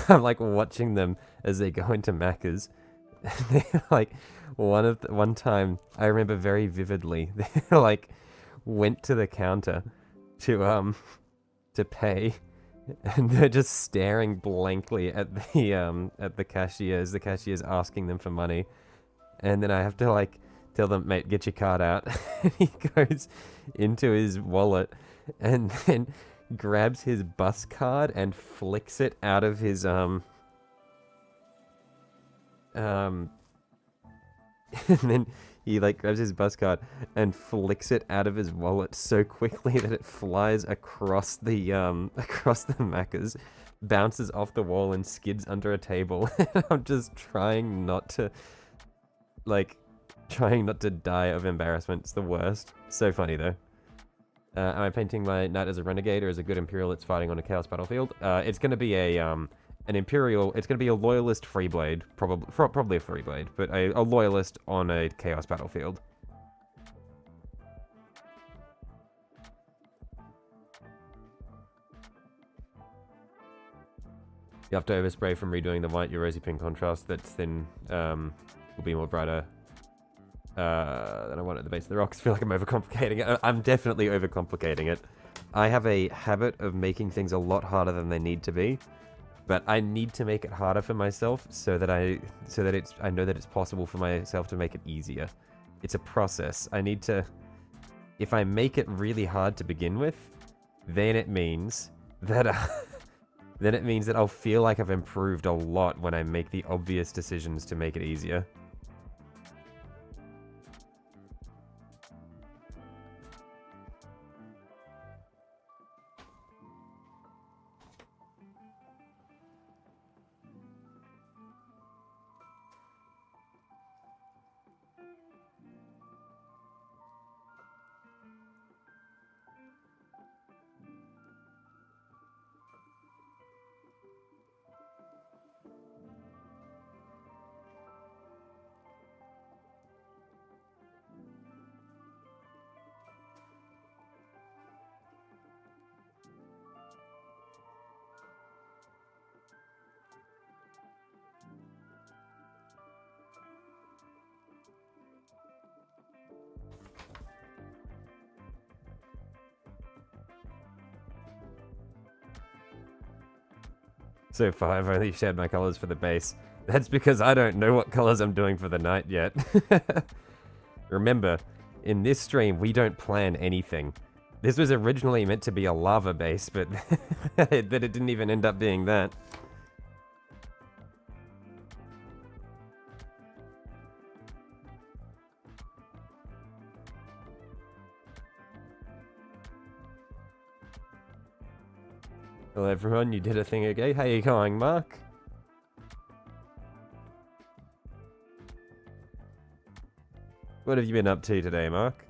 like watching them as they go into Macca's. Like one time I remember very vividly. They like went to the counter to pay, and they're just staring blankly at the cashiers. The cashier's asking them for money, and then I have to like tell them, mate, get your card out. And he goes into his wallet and then grabs his bus card and flicks it out of his and then he like grabs his bus card and flicks it out of his wallet so quickly that it flies across the Macca's, bounces off the wall and skids under a table. I'm just trying not to die of embarrassment. It's the worst. So funny though. Am I painting my knight as a renegade or as a good imperial that's fighting on a chaos battlefield? It's going to be an imperial. It's going to be a loyalist freeblade, probably a freeblade, but a loyalist on a chaos battlefield. You have to overspray from redoing the white, your rosy pink contrast that's thin will be more brighter than I want at the base of the rocks. I feel like I'm overcomplicating it. I'm definitely overcomplicating it. I have a habit of making things a lot harder than they need to be, but I need to make it harder for myself so that I know that it's possible for myself to make it easier. It's a process. I need to... If I make it really hard to begin with, then it means that I'll feel like I've improved a lot when I make the obvious decisions to make it easier. So far, I've only shared my colors for the base. That's because I don't know what colors I'm doing for the night yet. Remember, in this stream, we don't plan anything. This was originally meant to be a lava base, but that it didn't even end up being that. Hello everyone, you did a thing again. How you going, Mark? What have you been up to today, Mark?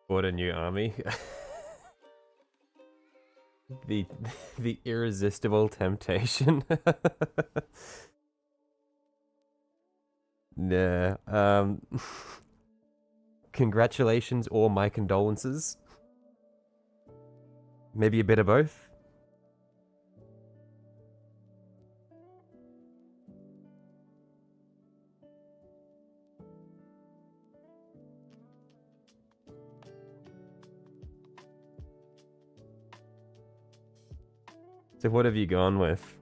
Bought a new army. the irresistible temptation. Nah. Congratulations or my condolences. Maybe a bit of both. So what have you gone with?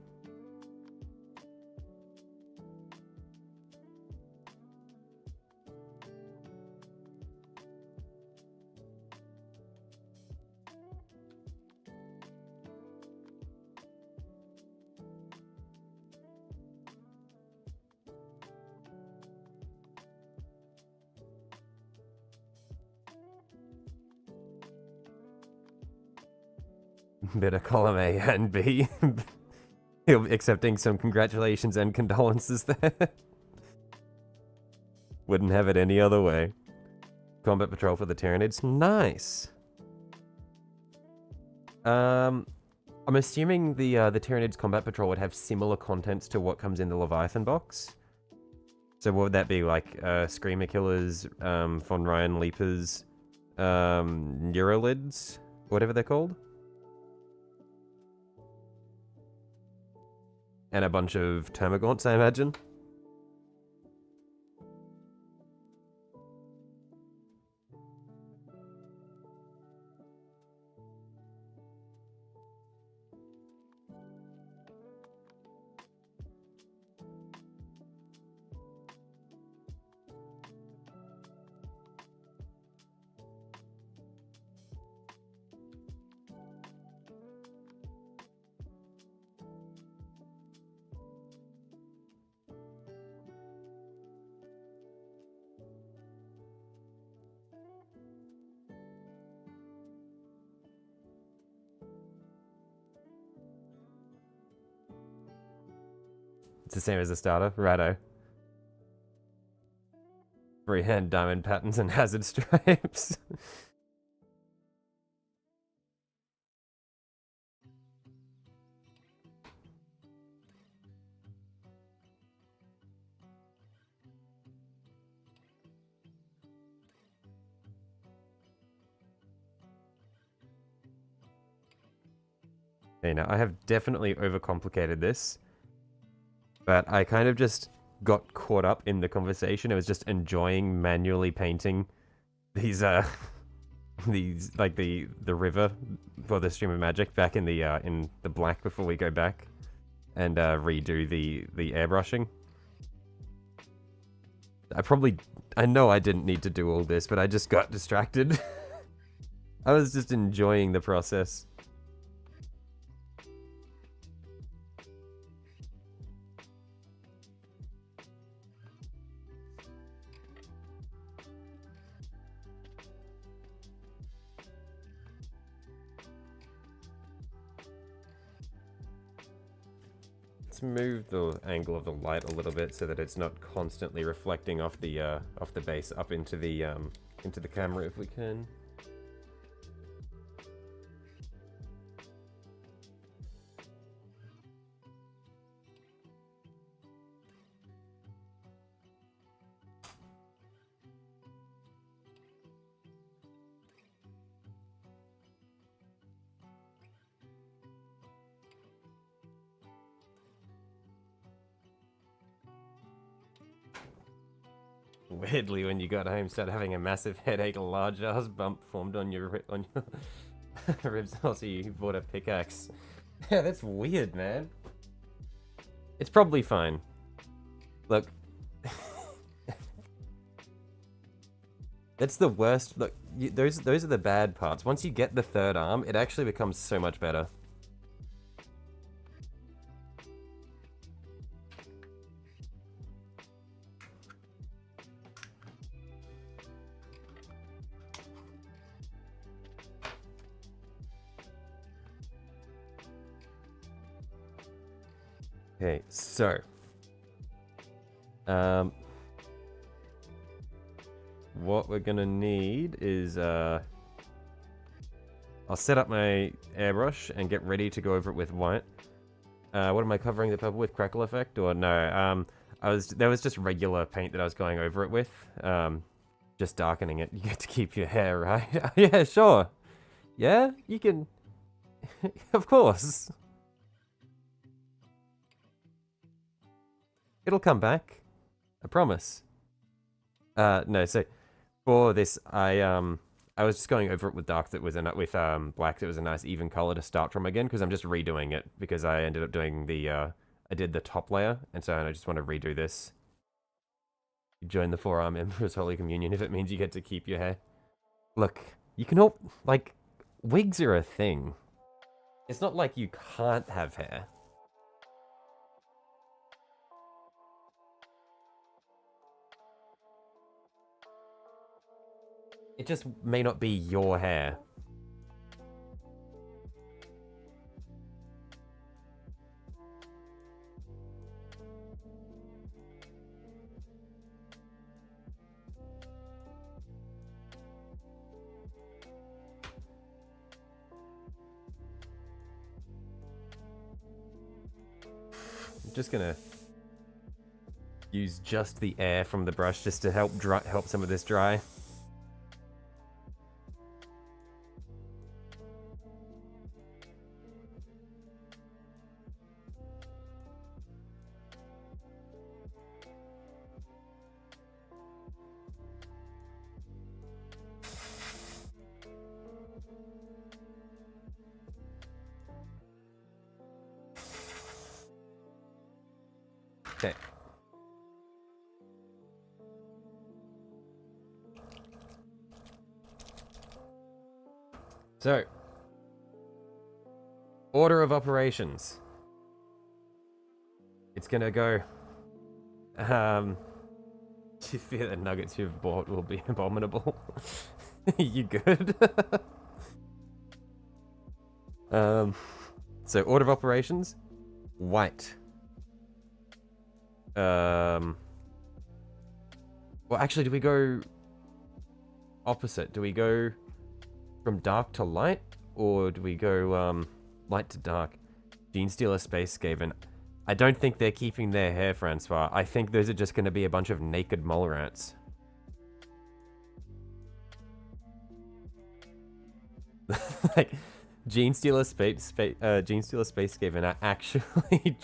Bit of column A and B. Accepting some congratulations and condolences there. Wouldn't have it any other way. Combat patrol for the Tyranids. Nice. I'm assuming the Tyranids combat patrol would have similar contents to what comes in the Leviathan box. So what would that be like? Screamer Killers, Von Ryan Leapers, Neuralids, whatever they're called. And a bunch of Termagants, I imagine. It's the same as the starter. Righto. Freehand diamond patterns and hazard stripes. Okay, now I have definitely overcomplicated this, but I kind of just got caught up in the conversation. I was just enjoying manually painting these these, like, the river for the stream of magic back in the black before we go back and redo the airbrushing. I know I didn't need to do all this, but I just got distracted. I was just enjoying the process. Let's move the angle of the light a little bit so that it's not constantly reflecting off the base up into the camera if we can. Weirdly, when you got home, started having a massive headache, a large ass bump formed on your ribs. Also, you bought a pickaxe. Yeah, that's weird, man. It's probably fine. Look, that's the worst. Look, those are the bad parts. Once you get the third arm, it actually becomes so much better. Okay, so what we're gonna need is I'll set up my airbrush and get ready to go over it with white. What am I covering the purple with? Crackle effect or no? There was just regular paint that I was going over it with. Just darkening it. You get to keep your hair, right? Yeah, sure. Yeah, you can. Of course. It'll come back. I promise. No, so for this, I was just going over it with dark that was black that was a nice even color to start from again, because I'm just redoing it because I ended up doing I did the top layer, and so I just want to redo this. You join the forearm Emperor's Holy Communion if it means you get to keep your hair. Look, you can all, like, wigs are a thing. It's not like you can't have hair. It just may not be your hair. I'm just gonna use just the air from the brush just to help some of this dry. Okay. So, order of operations. It's gonna go. Do you fear the nuggets you've bought will be abominable? You good? So order of operations, white. Well, actually, do we go opposite? Do we go from dark to light? Or do we go, light to dark? Gene Stealer Space Skaven. I don't think they're keeping their hair, Francois. I think those are just going to be a bunch of naked mole rats. Like, Gene Stealer Space Skaven are actually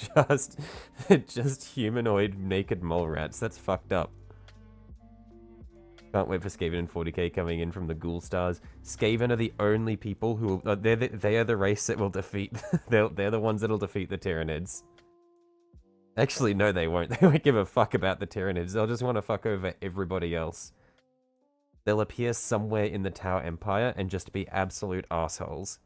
just humanoid naked mole rats. That's fucked up. Can't wait for Skaven and 40k coming in from the Ghoul Stars. Skaven are the only people who they are the race that will defeat. they're the ones that'll defeat the Tyranids. Actually, no, they won't. They won't give a fuck about the Tyranids. They'll just want to fuck over everybody else. They'll appear somewhere in the Tau Empire and just be absolute assholes.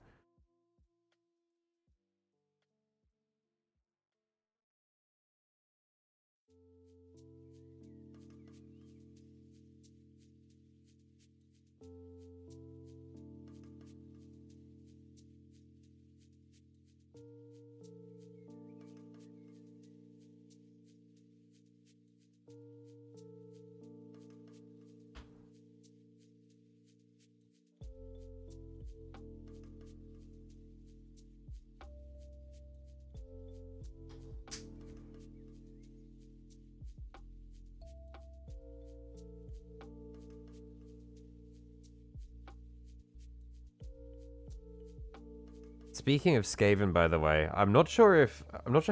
Speaking of Skaven, by the way, I'm not sure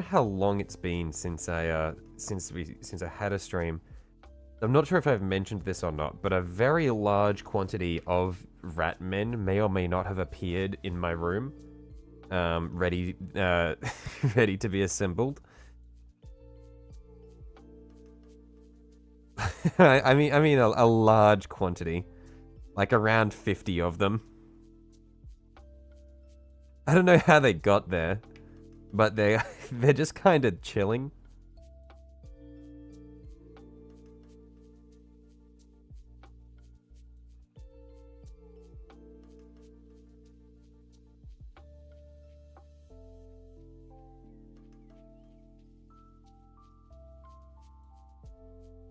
how long it's been since I had a stream. I'm not sure if I've mentioned this or not, but a very large quantity of rat men may or may not have appeared in my room, ready ready to be assembled. I mean a large quantity, like around 50 of them. I don't know how they got there, but they're just kind of chilling.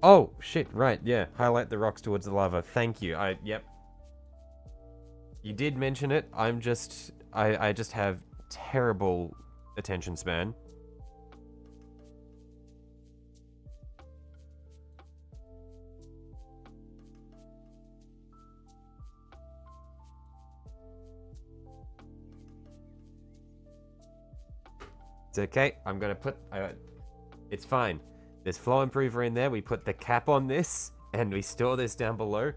Oh, shit, right, yeah. Highlight the rocks towards the lava. Thank you. Yep. You did mention it. I just have terrible attention span. It's okay. I'm gonna put... it's fine. There's flow improver in there. We put the cap on this, and we store this down below.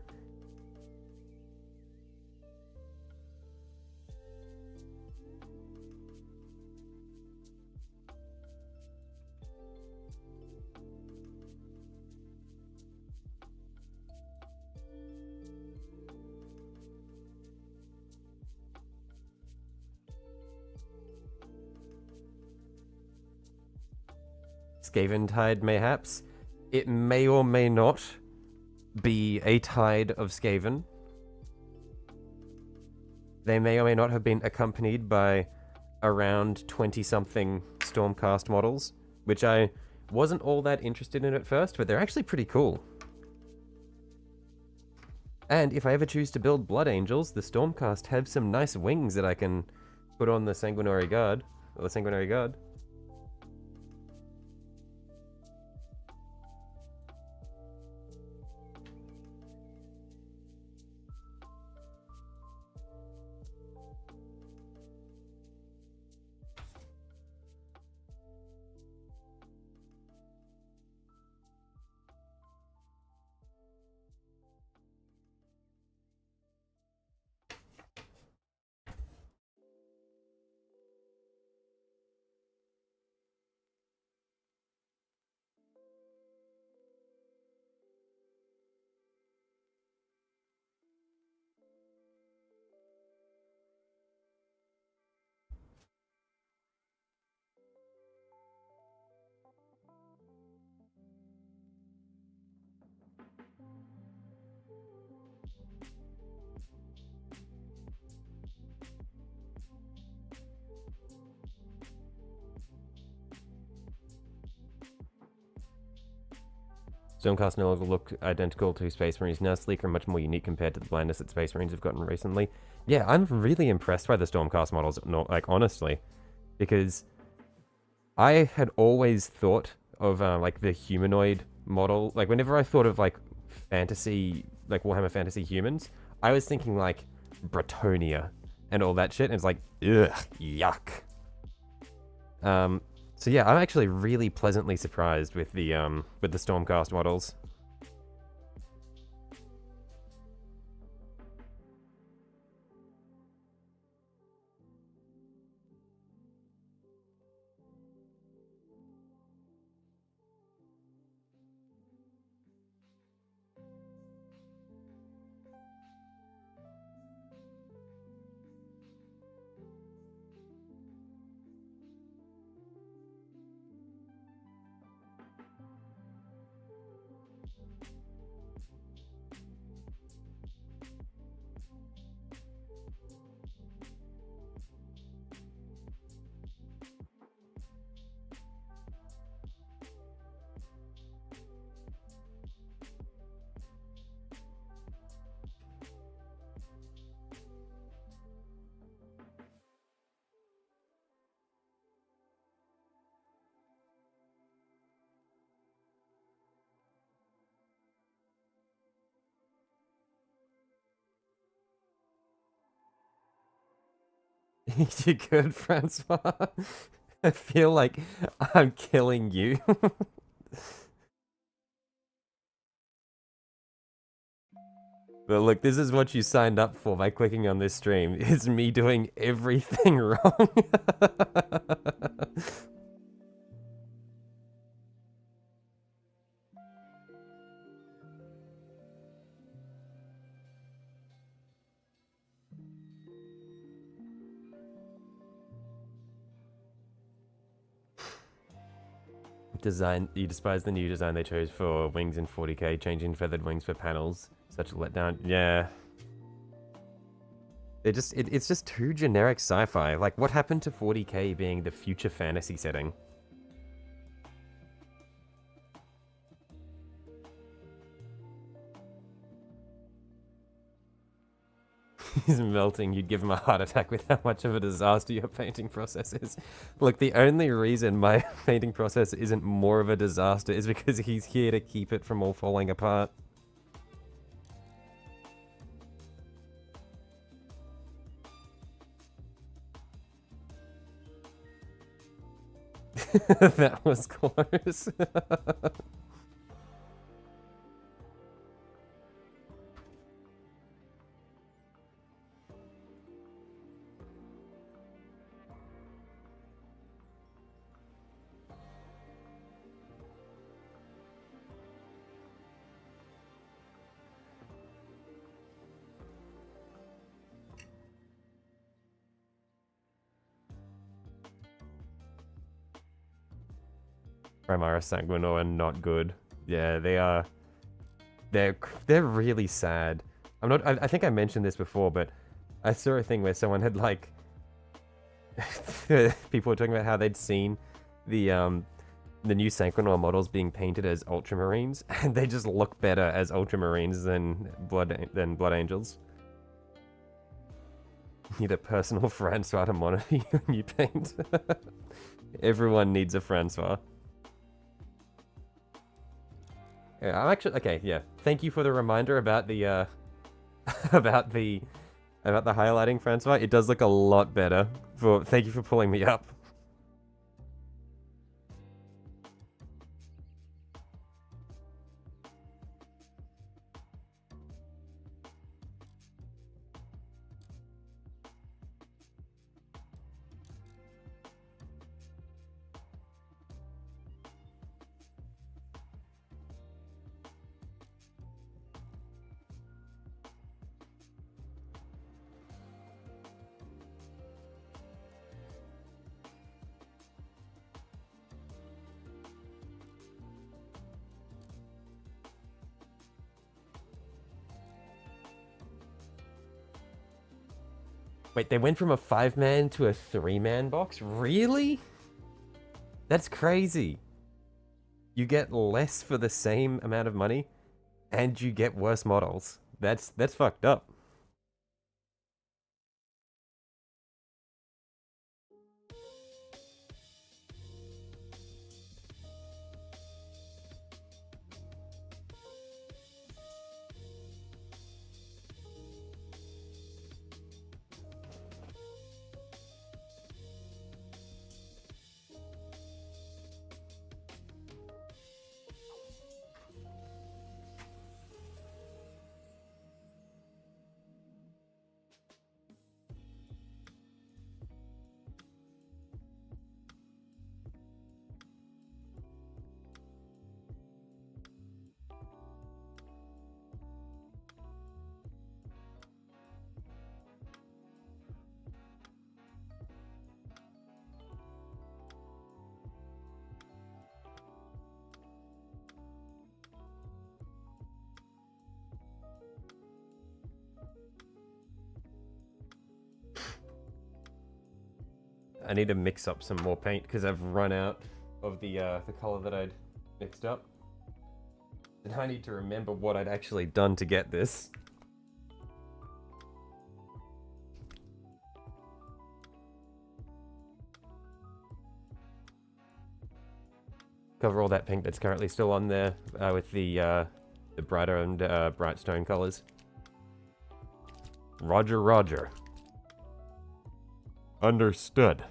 Skaven tide, mayhaps. It may or may not be a tide of Skaven. They may or may not have been accompanied by around 20-something Stormcast models, which I wasn't all that interested in at first, but they're actually pretty cool. And if I ever choose to build Blood Angels, the Stormcast have some nice wings that I can put on the Sanguinary Guard, or the Sanguinary Guard. Stormcast no longer look identical to Space Marines, now sleeker and much more unique compared to the blandness that Space Marines have gotten recently. Yeah, I'm really impressed by the Stormcast models, like, honestly. Because I had always thought of, like, the humanoid model. Like, whenever I thought of, like, fantasy, like, Warhammer Fantasy humans, I was thinking, like, Bretonia and all that shit. And it's like, ugh, yuck. So yeah, I'm actually really pleasantly surprised with the Stormcast models. You good, Francois? I feel like I'm killing you. But look, this is what you signed up for by clicking on this stream. It's me doing everything wrong. Design, you despise the new design they chose for wings in 40k, changing feathered wings for panels. Such a letdown. Yeah. It's just too generic sci-fi. Like, what happened to 40k being the future fantasy setting? He's melting. You'd give him a heart attack with how much of a disaster your painting process is. Look, the only reason my painting process isn't more of a disaster is because he's here to keep it from all falling apart. That was close. Primaris Sanguinor are not good. Yeah, they are. They're really sad. I think I mentioned this before, but I saw a thing where someone had, like, people were talking about how they'd seen the new Sanguinor models being painted as Ultramarines, and they just look better as Ultramarines than Blood Angels. Need a personal Francois to monitor you when you paint. Everyone needs a Francois. Yeah, I'm actually okay. Yeah, thank you for the reminder about the about the highlighting, Francois. It does look a lot better. Thank you for pulling me up. Wait, they went from a 5-man to a 3-man box? Really? That's crazy. You get less for the same amount of money, and you get worse models. That's fucked up. I need to mix up some more paint because I've run out of the color that I'd mixed up. And I need to remember what I'd actually done to get this. Cover all that pink that's currently still on there with the brighter and bright stone colors. Roger, roger. Understood.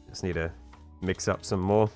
Just need to mix up some more.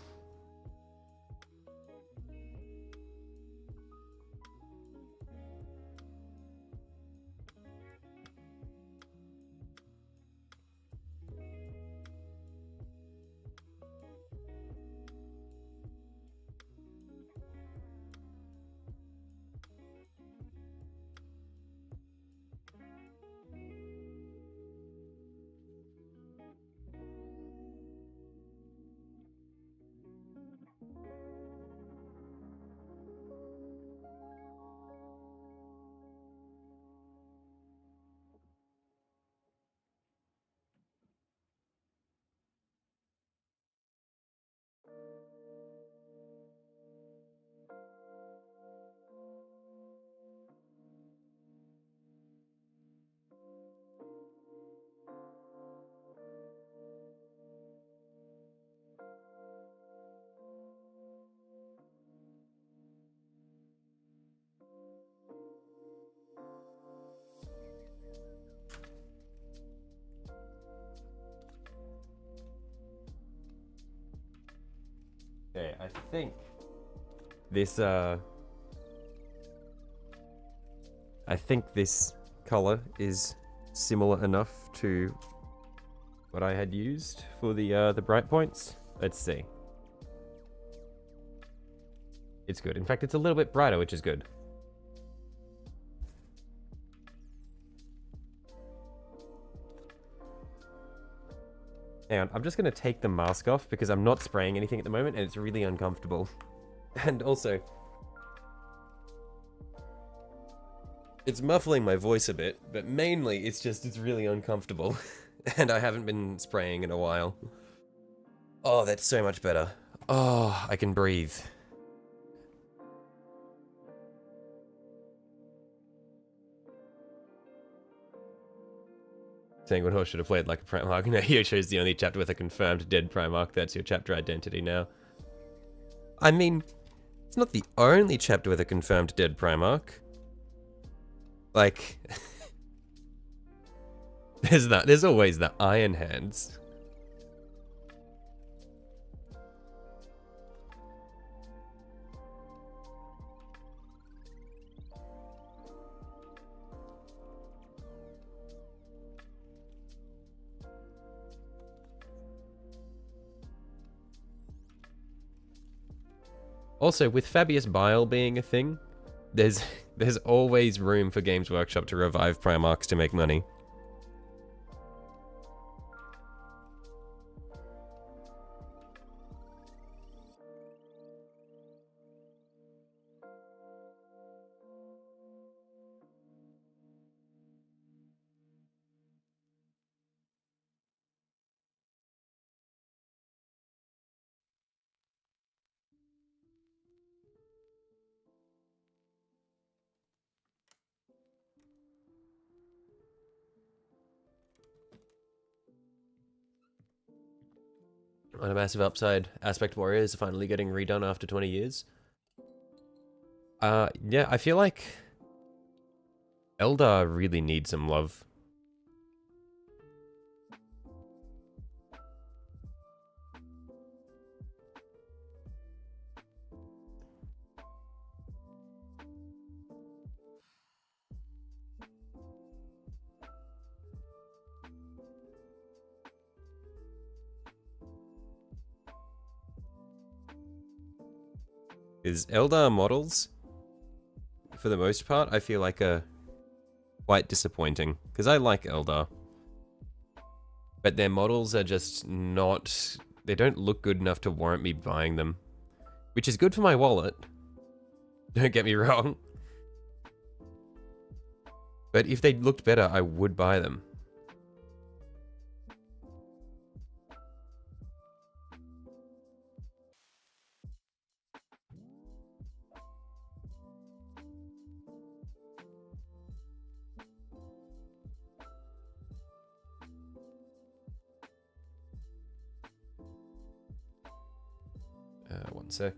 Okay, I think this color is similar enough to what I had used for the bright points. Let's see. It's good. In fact, it's a little bit brighter, which is good. Hang on, I'm just gonna take the mask off because I'm not spraying anything at the moment and it's really uncomfortable. And also, it's muffling my voice a bit, but mainly it's really uncomfortable. And I haven't been spraying in a while. Oh, that's so much better. Oh, I can breathe. Saying what horse should have played like a Primarch. No, here shows the only chapter with a confirmed dead Primarch. That's your chapter identity now. I mean, it's not the only chapter with a confirmed dead Primarch. Like, there's always the Iron Hands. Also, with Fabius Bile being a thing, there's always room for Games Workshop to revive Primarchs to make money. On a massive upside, Aspect Warriors are finally getting redone after 20 years. Yeah, I feel like Eldar really need some love. Is Eldar models, for the most part, I feel like are quite disappointing. Because I like Eldar. But their models are just not... They don't look good enough to warrant me buying them. Which is good for my wallet. Don't get me wrong. But if they looked better, I would buy them. One sec.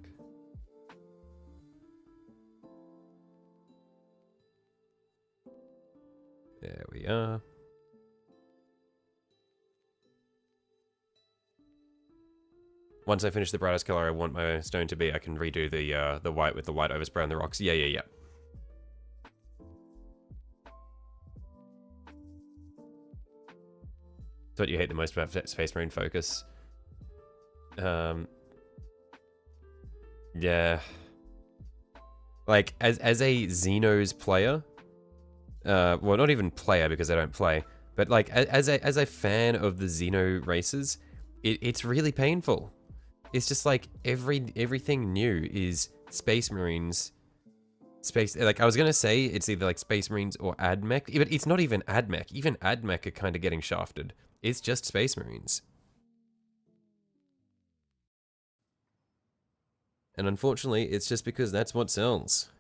There we are. Once I finish the brightest color I want my stone to be, I can redo the white with the white overspray on the rocks. Yeah. That's what you hate the most about Space Marine Focus. Yeah. Like, as a Xenos player, well, not even player because I don't play, but like, as a fan of the Xeno races, it's really painful. It's just like, everything new is Space Marines. Like, I was gonna say, it's either like Space Marines or AdMech, but it's not even AdMech. Even AdMech are kind of getting shafted. It's just Space Marines. And unfortunately, it's just because that's what sells.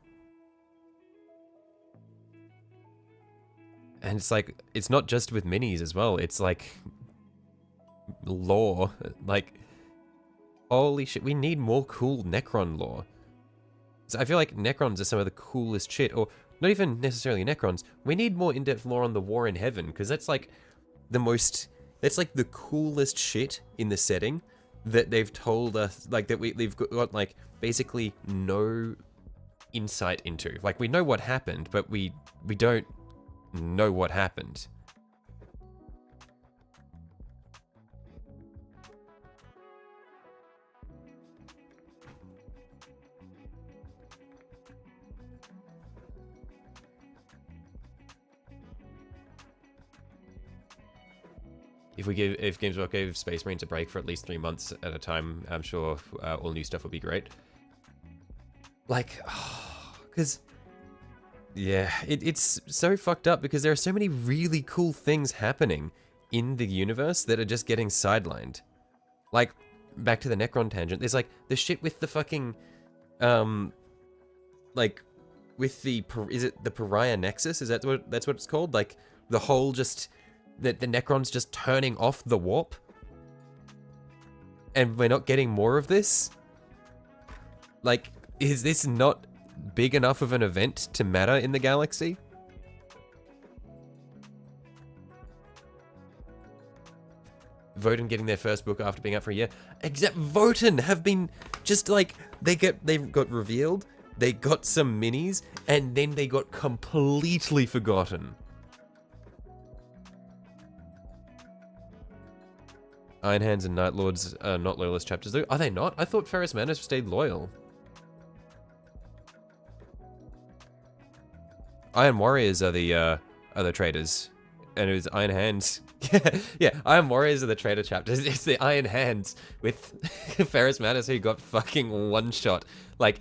And it's like, it's not just with minis as well. It's like, lore. Like, holy shit, we need more cool Necron lore. So I feel like Necrons are some of the coolest shit, or not even necessarily Necrons. We need more in-depth lore on the War in Heaven, because that's like the most, that's like the coolest shit in the setting that they've told us, like, that we've got, like, basically no insight into. Like, we know what happened, but we don't know what happened. If Games Workshop gave Space Marines a break for at least 3 months at a time, I'm sure all new stuff would be great. Like, because, yeah, it's so fucked up because there are so many really cool things happening in the universe that are just getting sidelined. Like, back to the Necron tangent, there's like the shit with the fucking, like, with the, is it the Pariah Nexus? Is that that's what it's called? Like, the whole just... the Necron's just turning off the warp? And we're not getting more of this? Like, is this not big enough of an event to matter in the galaxy? Votan getting their first book after being out for a year. Except Votan have been just like, they got revealed, they got some minis, and then they got completely forgotten. Iron Hands and Night Lords are not loyalist chapters though. Are they not? I thought Ferrous Manor stayed loyal. Iron Warriors are the traders. And it was Iron Hands. Yeah, Iron Warriors are the trader chapters. It's the Iron Hands with Ferrous Manor who got fucking one-shot. Like,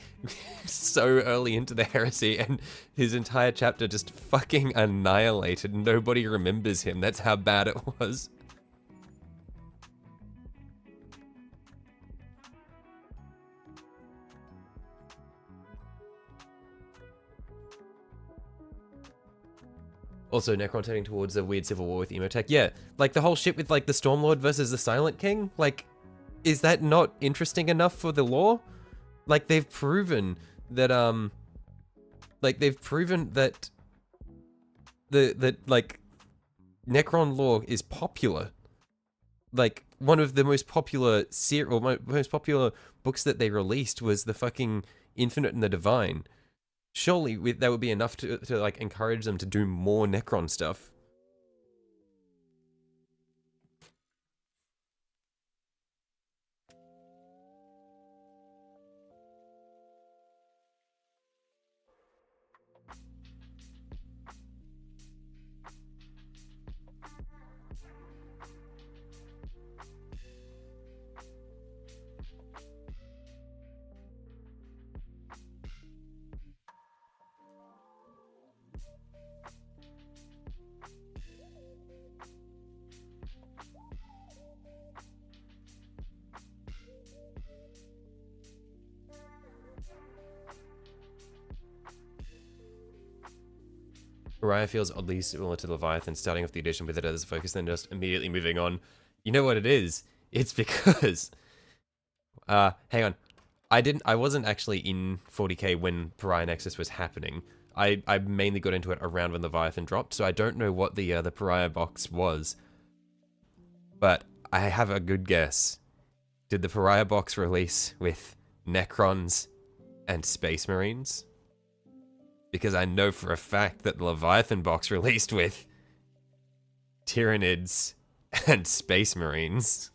so early into the heresy, and his entire chapter just fucking annihilated. Nobody remembers him. That's how bad it was. Also, Necron turning towards a weird civil war with Emotech. Yeah, like the whole shit with like the Stormlord versus the Silent King. Like, is that not interesting enough for the lore? Like, they've proven that, like, Necron lore is popular. Like, one of the most popular most popular books that they released was the fucking Infinite and the Divine. Surely that would be enough to like encourage them to do more Necron stuff. Pariah feels oddly similar to Leviathan, starting off the edition with it as a focus, then just immediately moving on. You know what it is? It's because... hang on. I wasn't actually in 40k when Pariah Nexus was happening. I mainly got into it around when Leviathan dropped, so I don't know what the Pariah box was. But I have a good guess. Did the Pariah box release with Necrons and Space Marines? Because I know for a fact that the Leviathan box released with Tyranids and Space Marines.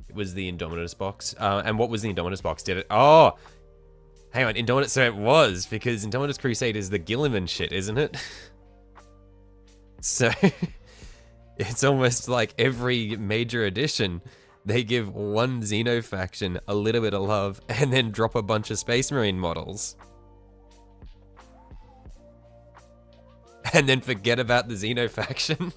It was the Indominus box. And what was the Indominus box? Did it? Oh! Hang on, Indominus, so it was, because Indominus Crusade is the Gilliman shit, isn't it? So, it's almost like every major edition, they give one Xeno faction a little bit of love, and then drop a bunch of Space Marine models. And then forget about the Xeno faction.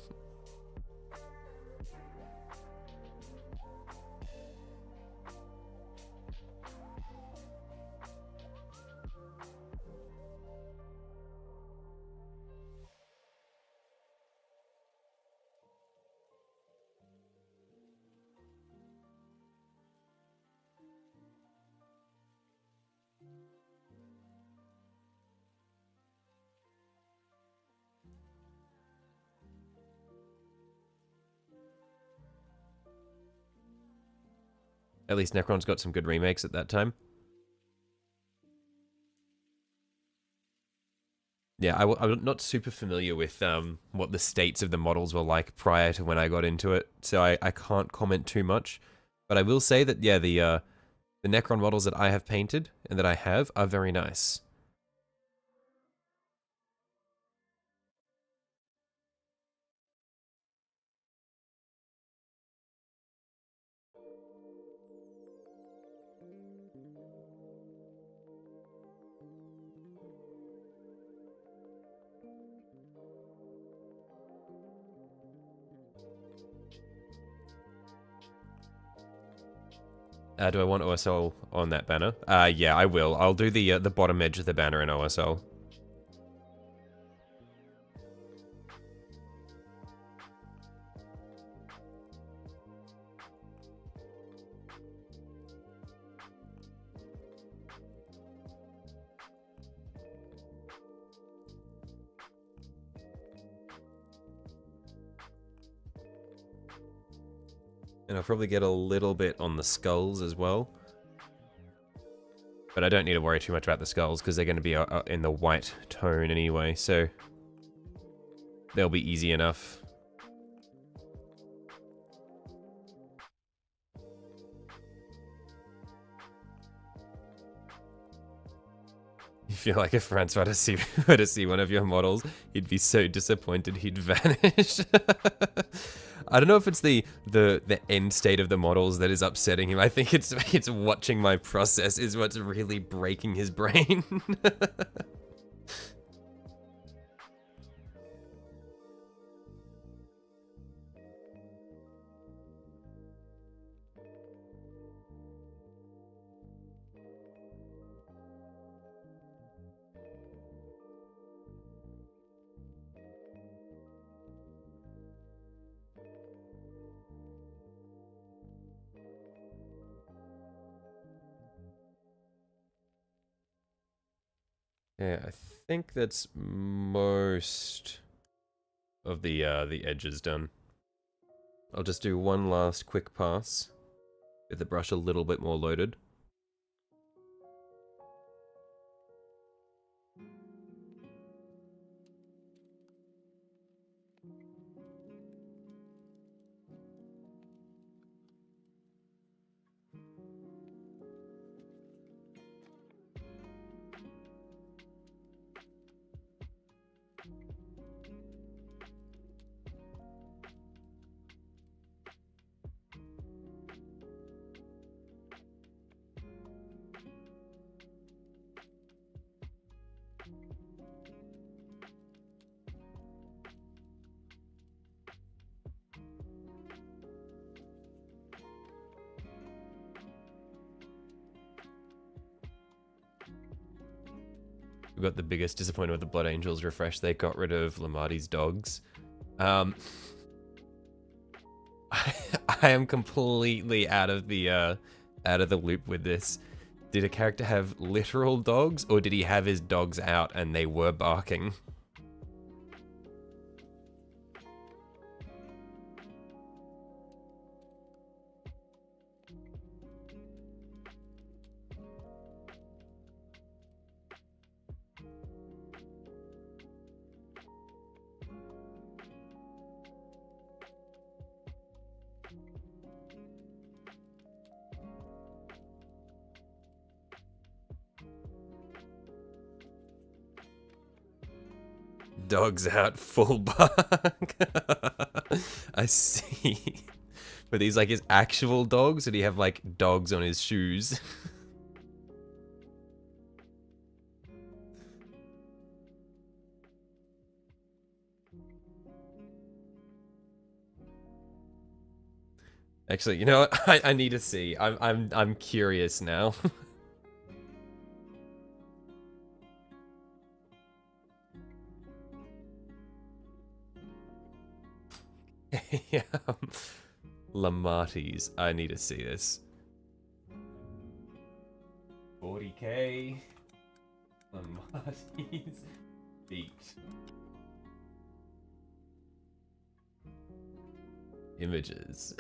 At least Necron's got some good remakes at that time. Yeah, I'm not super familiar with what the states of the models were like prior to when I got into it, so I can't comment too much. But I will say that, yeah, the Necron models that I have painted and that I have are very nice. Do I want OSL on that banner? Yeah, I will. I'll do the bottom edge of the banner in OSL. And I'll probably get a little bit on the skulls as well. But I don't need to worry too much about the skulls because they're going to be in the white tone anyway, so they'll be easy enough. You feel like if Francois were to see one of your models, he'd be so disappointed he'd vanish. I don't know if it's the end state of the models that is upsetting him. I think it's watching my process is what's really breaking his brain. Yeah, I think that's most of the edges done. I'll just do one last quick pass with the brush a little bit more loaded. We got the biggest disappointment with the Blood Angels refresh. They got rid of Lamarty's dogs. I am completely out of the loop with this. Did a character have literal dogs, or did he have his dogs out and they were barking? Dogs out, full bark. I see. But these like his actual dogs, or do he have like dogs on his shoes? Actually, you know what? I need to see. I'm curious now. Yeah. Lamarty's. I need to see this. 40k. Lamarty's feet. Images.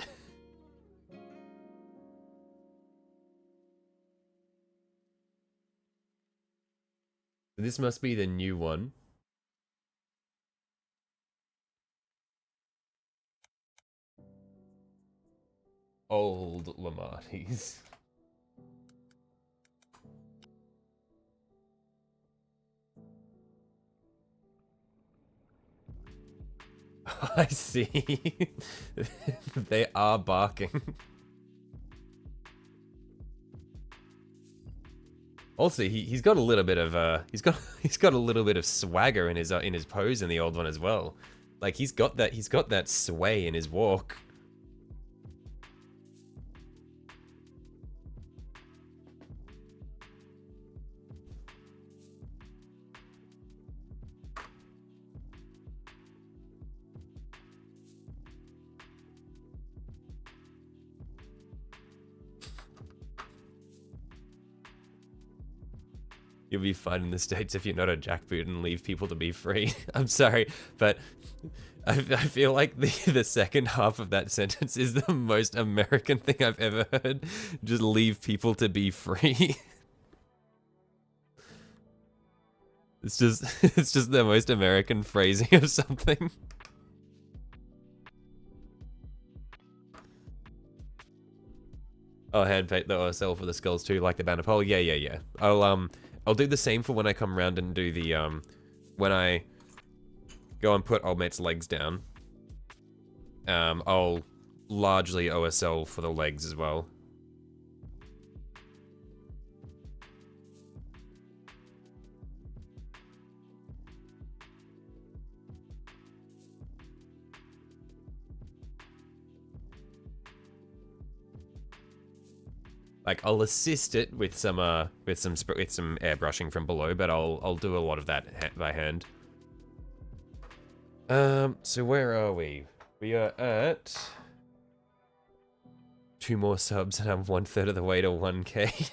This must be the new one. Old Lamarty's. I see. They are barking. Also, he's got a little bit of he's got a little bit of swagger in his pose in the old one as well. Like he's got that sway in his walk. You'll be fine in the States if you're not a jackboot and leave people to be free. I'm sorry, but I feel like the second half of that sentence is the most American thing I've ever heard. Just leave people to be free. It's just the most American phrasing of something. Oh, hand paint the OSL for the skulls too, like the banner pole. Yeah. I'll do the same for when I come around and do the when I go and put old mate's legs down. I'll largely OSL for the legs as well. Like, I'll assist it with some airbrushing from below, but I'll do a lot of that by hand. So where are we? We are at 2 more subs and I'm 1/3 of the way to 1K.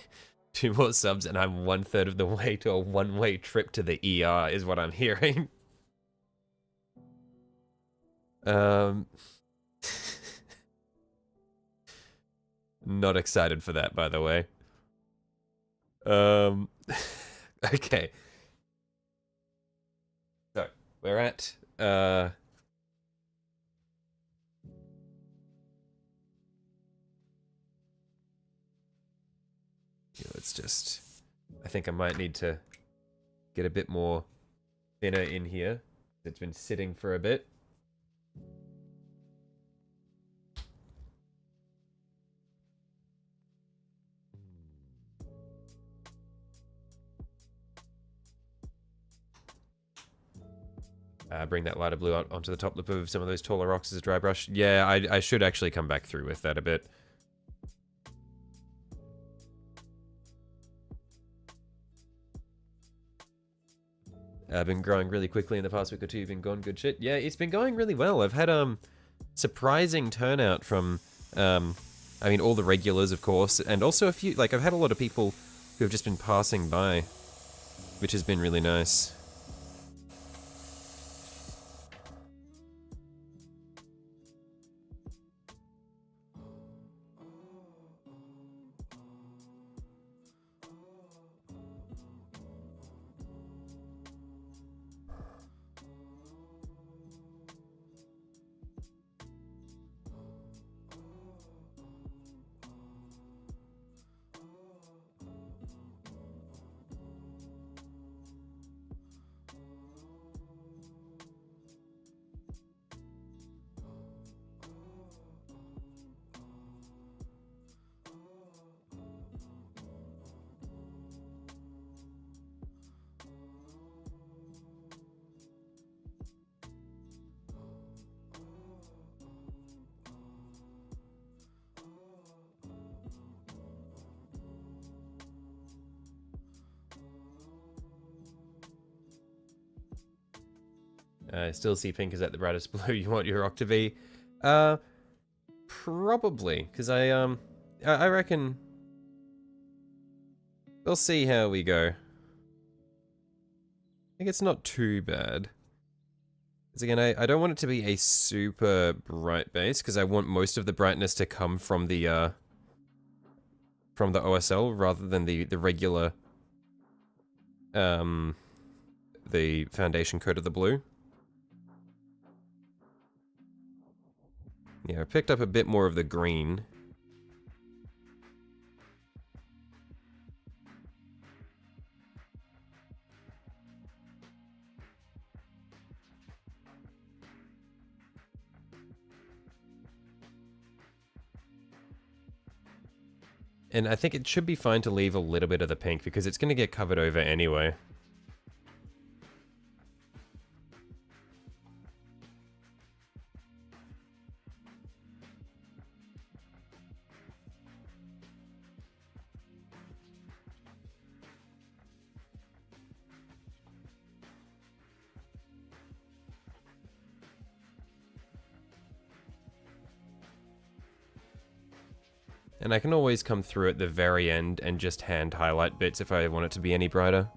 2 more subs and I'm 1/3 of the way to a one-way trip to the ER is what I'm hearing. Not excited for that, by the way. Okay. So, we're at, let's just... I think I might need to get a bit more thinner in here. It's been sitting for a bit. Bring that lighter blue out onto the top lip of some of those taller rocks as a dry brush. Yeah, I should actually come back through with that a bit. I've been growing really quickly in the past week or two. You've been going good shit. Yeah, it's been going really well. I've had surprising turnout from I mean all the regulars of course, and also a few like I've had a lot of people who have just been passing by, which has been really nice. I still see pink is at the brightest blue. You want your rock to be? Probably, because I reckon we'll see how we go. I think it's not too bad. Because again, I don't want it to be a super bright base, because I want most of the brightness to come from the OSL rather than the regular the foundation coat of the blue. Yeah, I picked up a bit more of the green. And I think it should be fine to leave a little bit of the pink because it's going to get covered over anyway. And I can always come through at the very end and just hand highlight bits if I want it to be any brighter.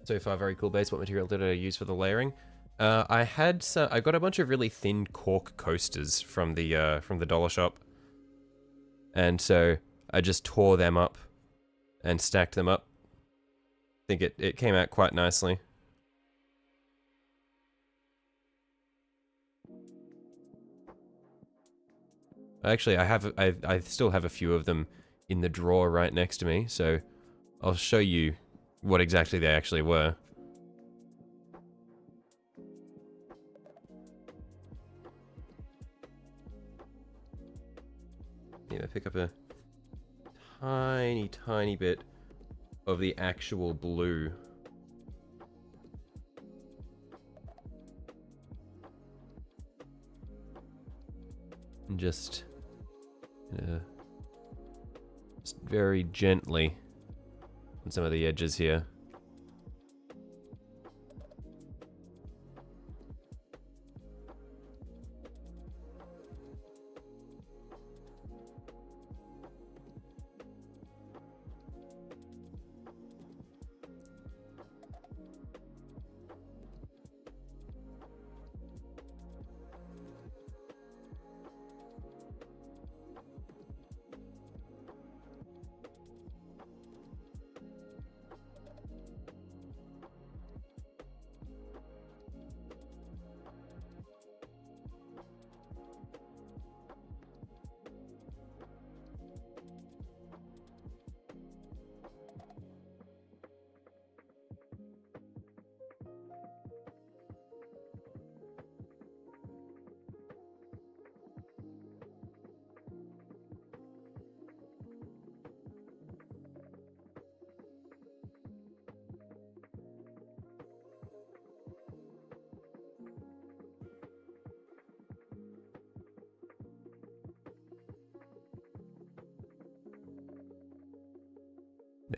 So far, very cool base. What material did I use for the layering? I got a bunch of really thin cork coasters from the dollar shop. And so I just tore them up and stacked them up. I think it came out quite nicely. Actually, I still have a few of them in the drawer right next to me, so I'll show you what exactly they actually were. Yeah, I pick up a tiny bit of the actual blue. And just very gently on some of the edges here.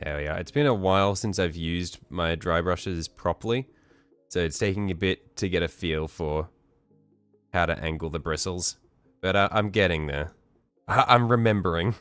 There we are. It's been a while since I've used my dry brushes properly, so it's taking a bit to get a feel for how to angle the bristles. But I'm getting there. I'm remembering.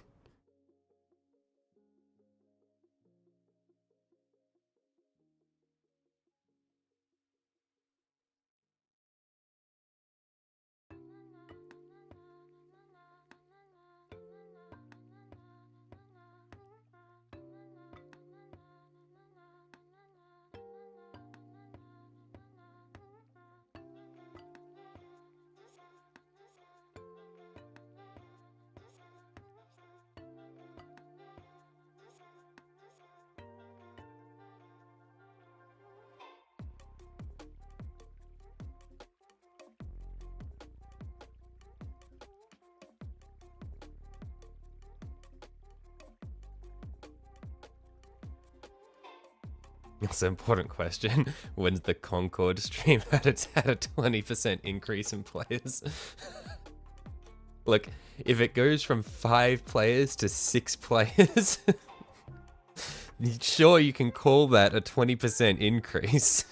That's an important question. When's the Concord stream had a 20% increase in players? Look, if it goes from 5 players to 6 players, sure you can call that a 20% increase.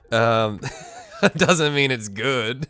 Doesn't mean it's good.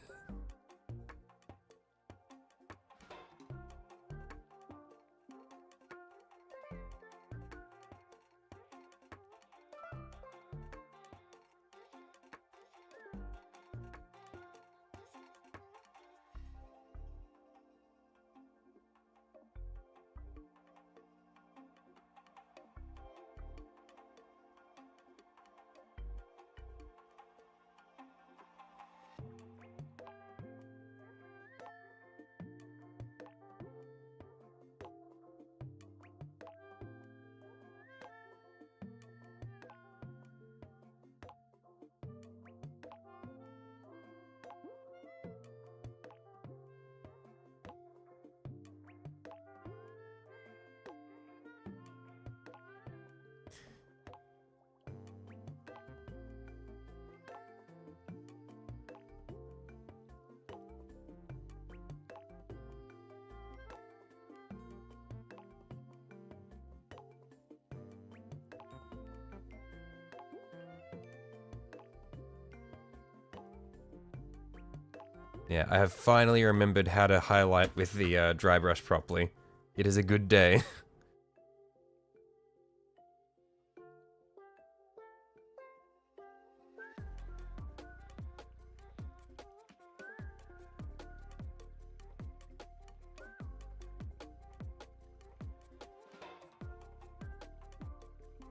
Yeah, I have finally remembered how to highlight with the dry brush properly. It is a good day.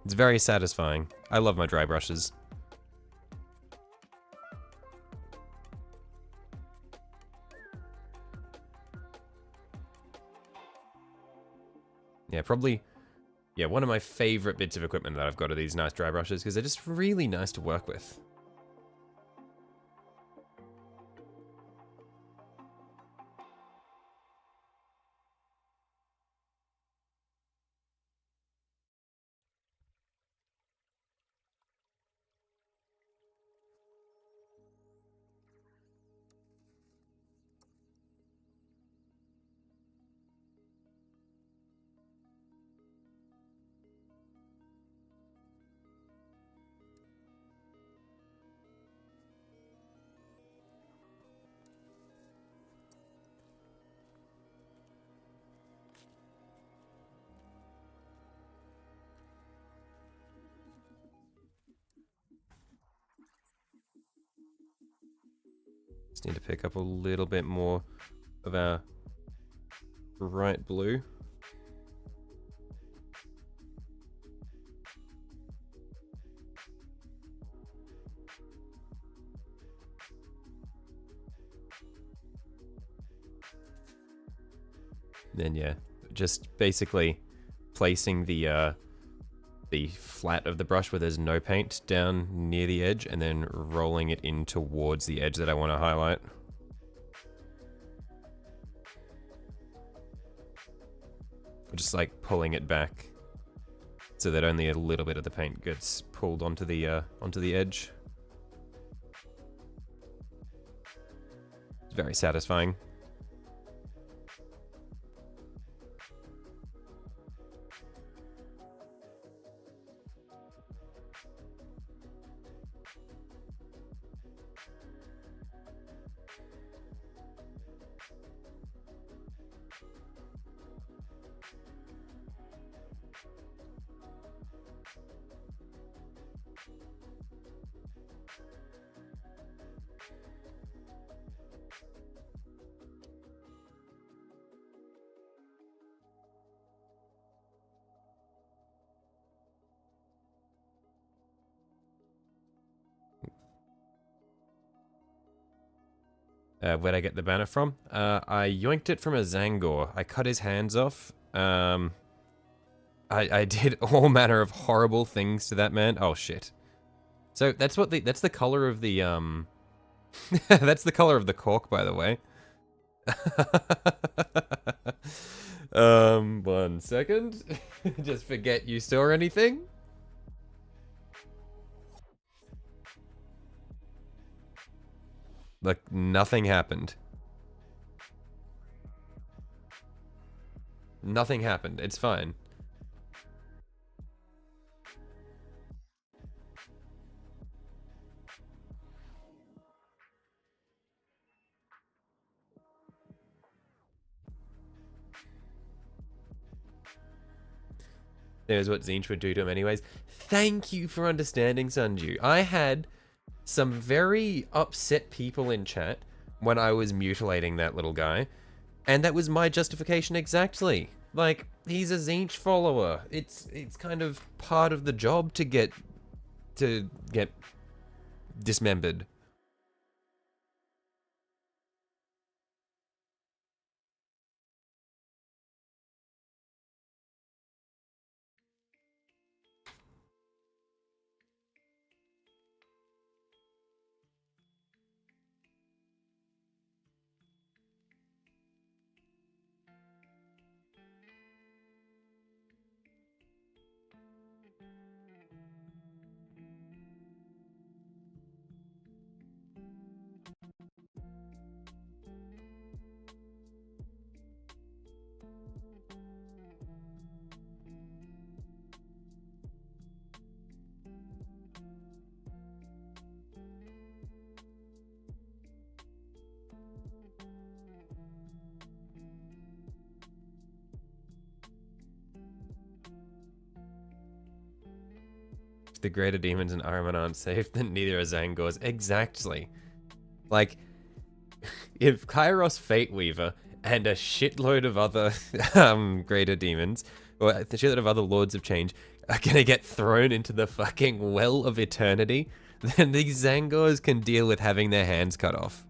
It's very satisfying. I love my dry brushes. probably, yeah, one of my favorite bits of equipment that I've got are these nice dry brushes because they're just really nice to work with. Just need to pick up a little bit more of our bright blue. Then yeah, just basically placing the flat of the brush where there's no paint down near the edge and then rolling it in towards the edge that I want to highlight. Just like pulling it back so that only a little bit of the paint gets pulled onto the edge. It's very satisfying. Where'd I get the banner from? I yoinked it from a Zangor. I cut his hands off. I did all manner of horrible things to that man. Oh shit. So that's the color of the that's the color of the cork, by the way. 1 second. Just forget you saw anything. Like, nothing happened. Nothing happened. It's fine. There's what Zinch would do to him anyways. Thank you for understanding, Sunju. I had some very upset people in chat when I was mutilating that little guy, and that was my justification exactly. Like, he's a Zinch follower. It's kind of part of the job to get dismembered. If the greater demons and Ahriman aren't safe, then neither are Zangors. Exactly. Like, if Kairos Fate Weaver and a shitload of other greater demons, or a shitload of other Lords of Change, are gonna get thrown into the fucking well of eternity, then these Zangors can deal with having their hands cut off.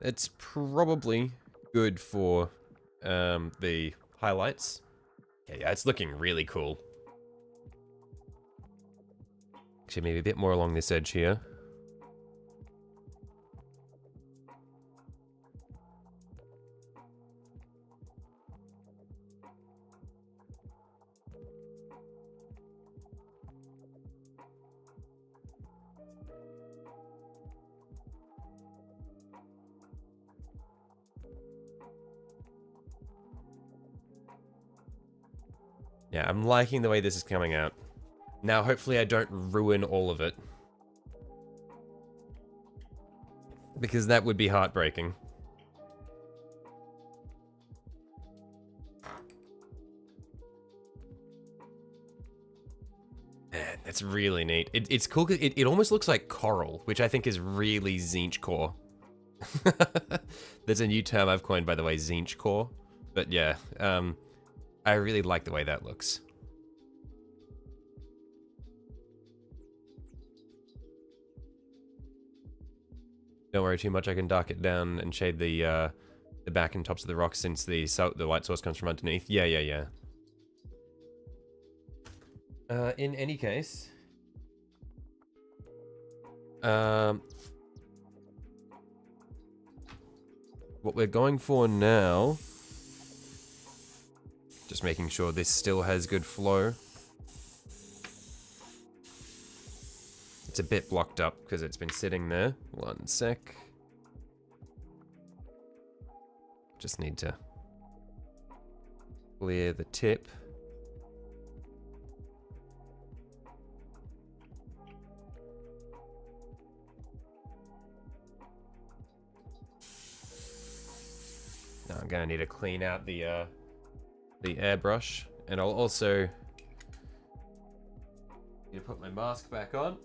It's probably good for the highlights. Okay, yeah, it's looking really cool. Actually, maybe a bit more along this edge here. Yeah, I'm liking the way this is coming out. Now, hopefully I don't ruin all of it. Because that would be heartbreaking. Man, that's really neat. It's cool. It almost looks like coral, which I think is really Zinch core. There's a new term I've coined, by the way, Zinch core. But yeah, I really like the way that looks. Don't worry too much. I can dark it down and shade the back and tops of the rocks since the light source comes from underneath. Yeah. In any case, what we're going for now, just making sure this still has good flow. It's a bit blocked up because it's been sitting there. One sec. Just need to clear the tip. Now I'm gonna need to clean out the airbrush, and I'll also need to put my mask back on.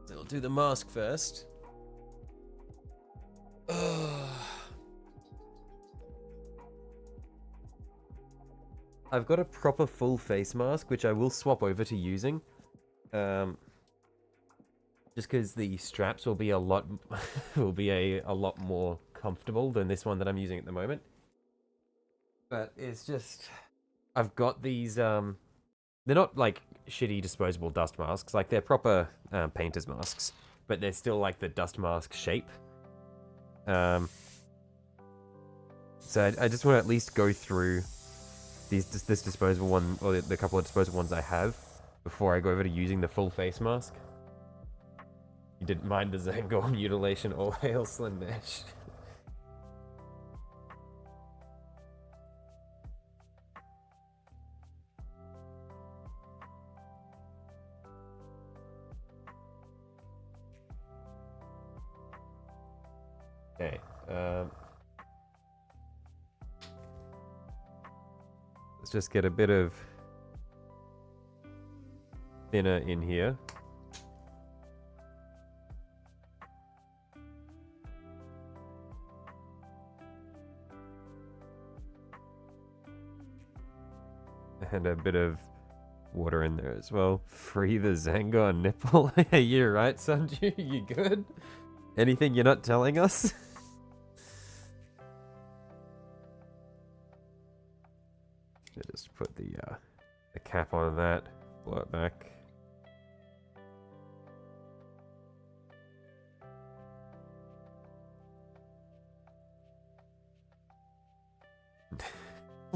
So I'll do the mask first. I've got a proper full face mask, which I will swap over to using. Just because the straps will be a lot a lot more comfortable than this one that I'm using at the moment. But it's just, I've got these they're not like shitty disposable dust masks, like they're proper painter's masks, but they're still like the dust mask shape. So I just want to at least go through this disposable one, or the couple of disposable ones I have, before I go over to using the full face mask. You didn't mind the Zangor mutilation, all hail Slim Mesh. Okay, let's just get a bit of thinner in here. And a bit of water in there as well. Free the Zangor nipple. Hey, you right, Sanju? You good? Anything you're not telling us? Just put the cap on that. Blow it back.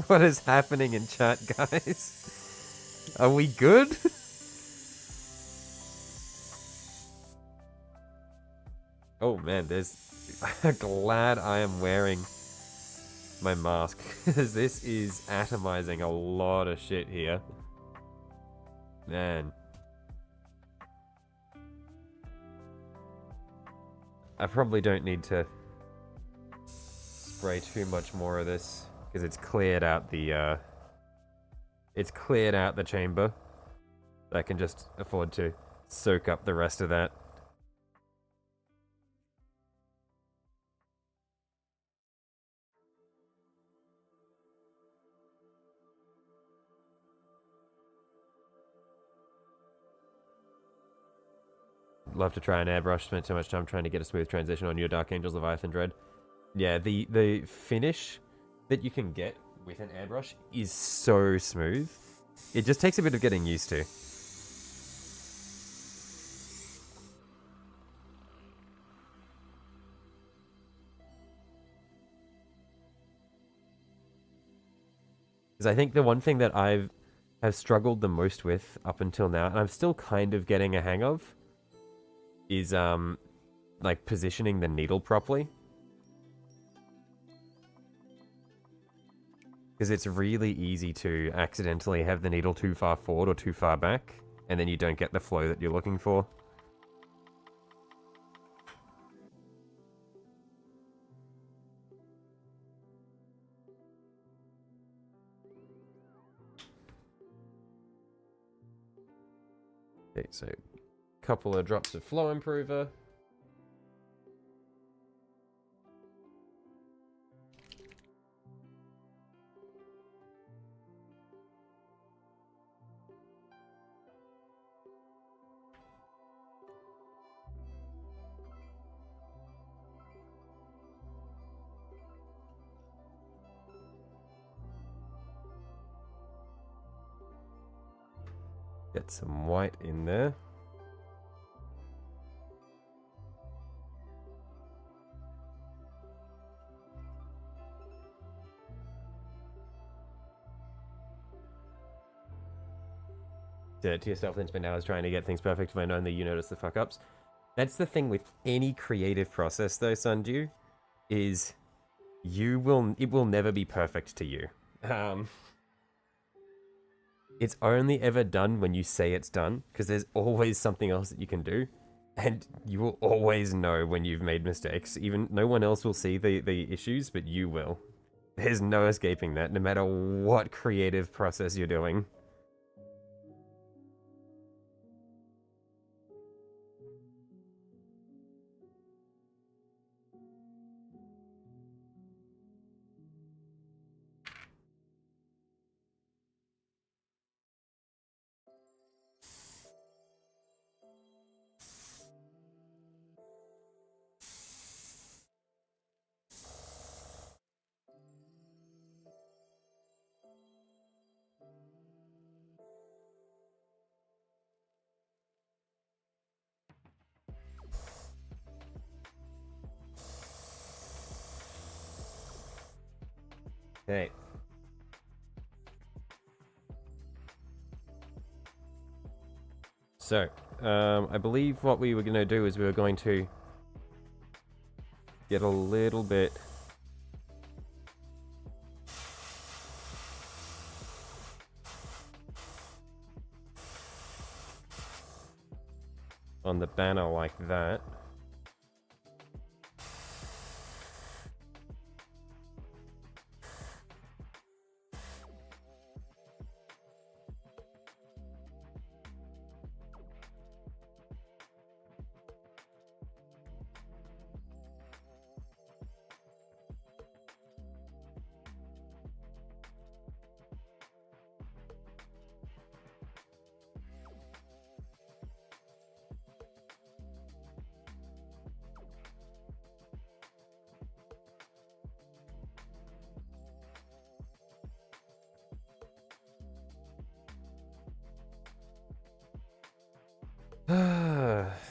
What is happening in chat, guys? Are we good? Oh man, there's... glad I am wearing my mask, because this is atomizing a lot of shit here. Man. I probably don't need to spray too much more of this, because it's cleared out the chamber. I can just afford to soak up the rest of that. love to try an airbrush. Spent so much time trying to get a smooth transition on your Dark Angels Leviathan Dread. Yeah, the finish that you can get with an airbrush is so smooth. It just takes a bit of getting used to. Because I think the one thing that have struggled the most with up until now, and I'm still kind of getting a hang of, is like positioning the needle properly. Because it's really easy to accidentally have the needle too far forward or too far back, and then you don't get the flow that you're looking for. Okay, so a couple of drops of flow improver. Get some white in there. To yourself, then spend hours trying to get things perfect when only you notice the fuck ups. That's the thing with any creative process though, Sundew, is it will never be perfect to you. It's only ever done when you say it's done, because there's always something else that you can do, and you will always know when you've made mistakes. Even no one else will see the issues, but you will. There's no escaping that, no matter what creative process you're doing. Okay. So, I believe what we were going to do is we were going to get a little bit on the banner like that.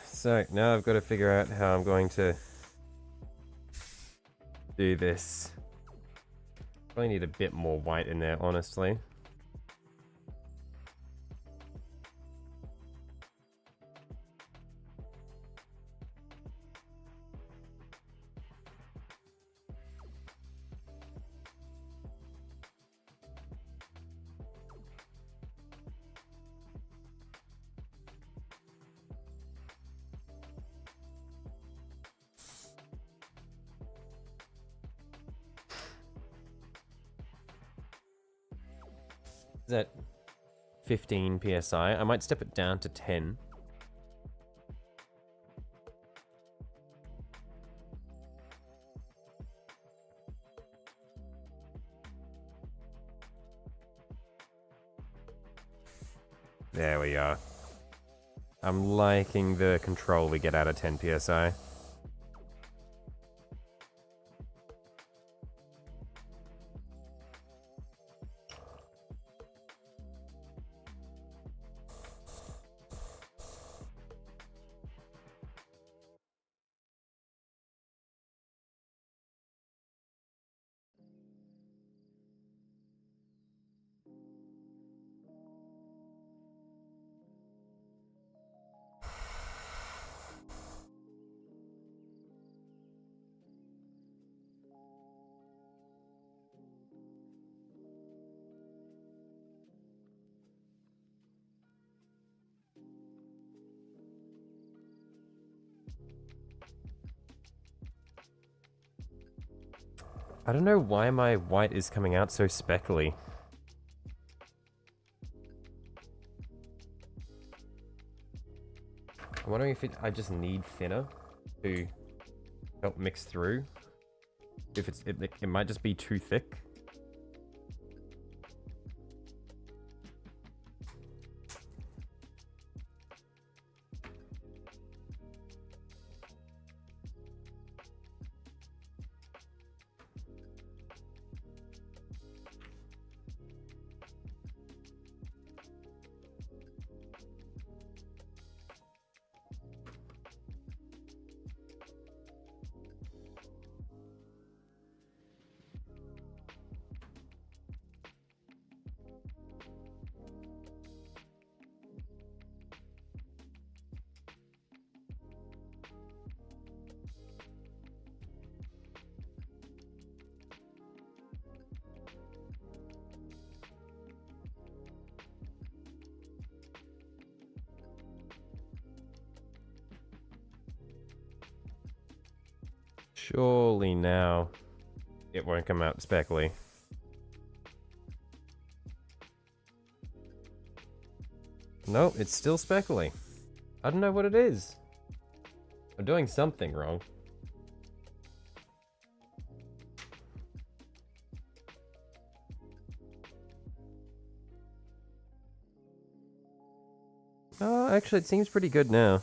So, now I've got to figure out how I'm going to do this. Probably need a bit more white in there, honestly. Is that 15 psi? I might step it down to 10. There we are. I'm liking the control we get out of 10 psi. I don't know why my white is coming out so speckly. I'm wondering if I just need thinner to help mix through. If it might just be too thick. Surely now it won't come out speckly. Nope, it's still speckly. I don't know what it is. I'm doing something wrong. Oh, actually, it seems pretty good now.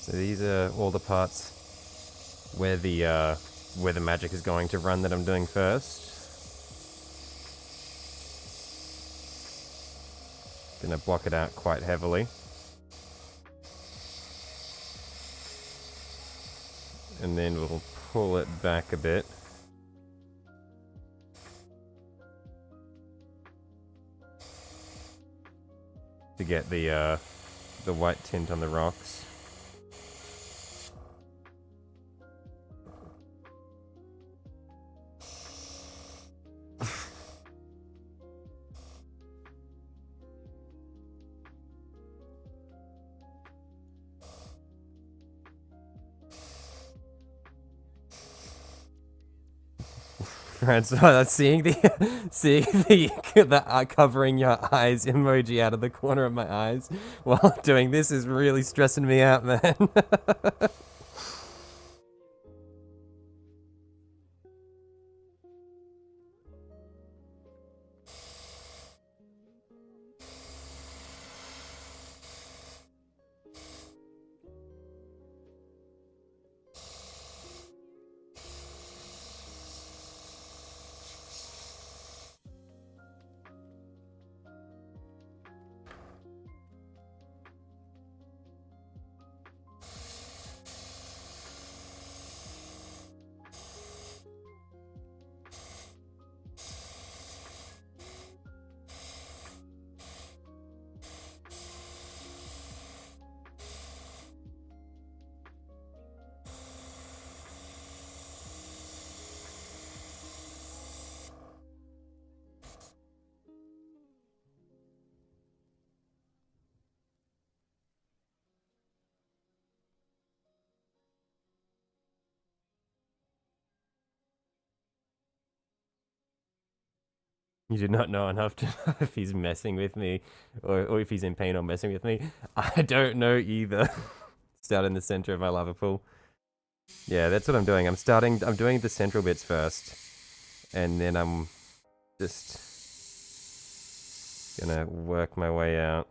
So these are all the parts where the magic is going to run that I'm doing first. Gonna block it out quite heavily. And then we'll pull it back a bit. To get the white tint on the rocks. Right, so that's seeing the covering your eyes emoji out of the corner of my eyes while doing this is really stressing me out, man. You do not know enough to know if he's messing with me or if he's in pain or messing with me. I don't know either. Start in the center of my lava pool. Yeah, that's what I'm doing. I'm doing the central bits first. And then I'm just gonna work my way out.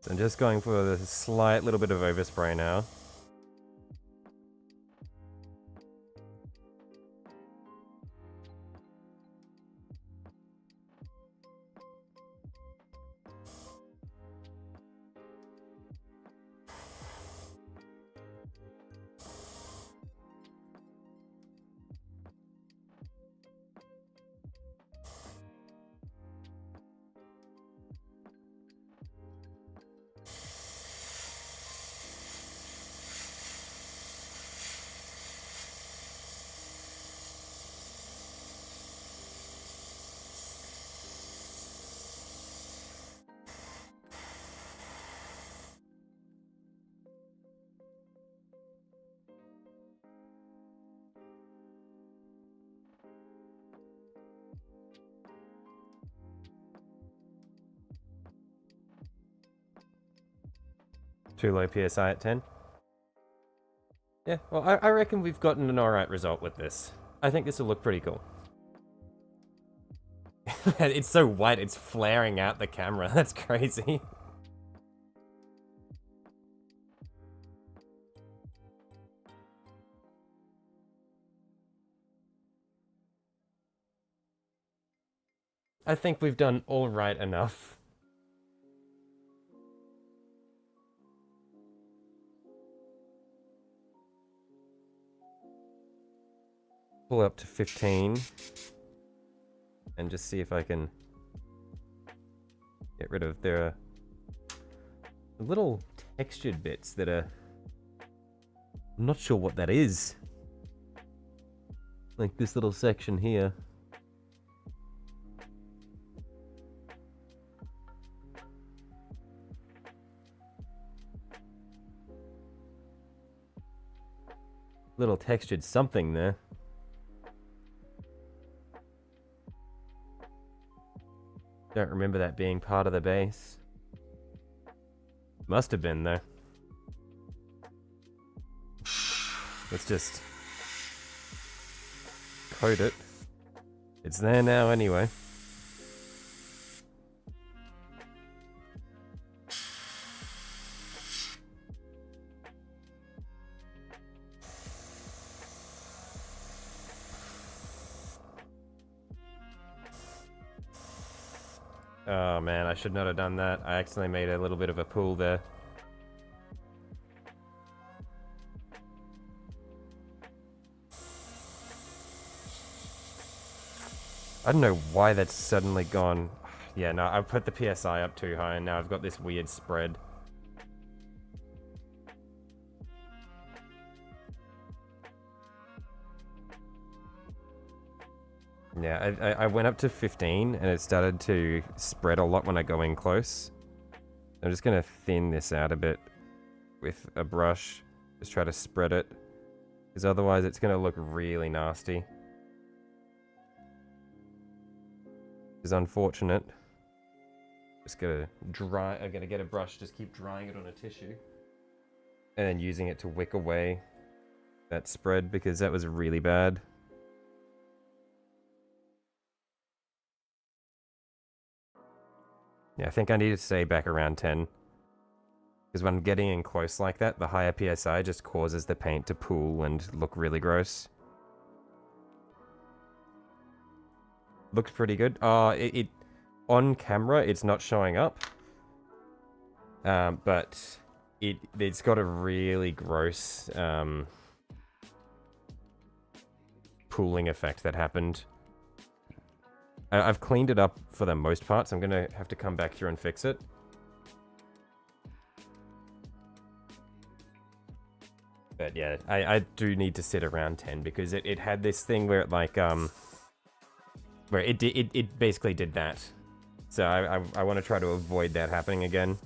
So I'm just going for a slight little bit of overspray now. Too low PSI at 10. Yeah, well, I reckon we've gotten an alright result with this. I think this will look pretty cool. It's so white, it's flaring out the camera. That's crazy. I think we've done alright enough. Pull up to 15 and just see if I can get rid of their little textured bits that are... I'm not sure what that is. Like this little section here. Little textured something there. Don't remember that being part of the base. Must have been, though. Let's just code it. It's there now anyway. Oh man, I should not have done that. I accidentally made a little bit of a pool there. I don't know why that's suddenly gone. Yeah, no, I put the PSI up too high and now I've got this weird spread. Yeah, I went up to 15 and it started to spread a lot when I go in close. I'm just going to thin this out a bit with a brush. Just try to spread it. Because otherwise it's going to look really nasty. It's unfortunate. Just going to get a brush, just keep drying it on a tissue. And then using it to wick away that spread because that was really bad. Yeah, I think I need to stay back around 10. Because when I'm getting in close like that, the higher PSI just causes the paint to pool and look really gross. Looks pretty good. On camera, it's not showing up. But it's got a really gross pooling effect that happened. I've cleaned it up for the most part, so I'm gonna have to come back through and fix it. But yeah, I do need to sit around 10 because it had this thing where it like, where it basically did that. So I want to try to avoid that happening again.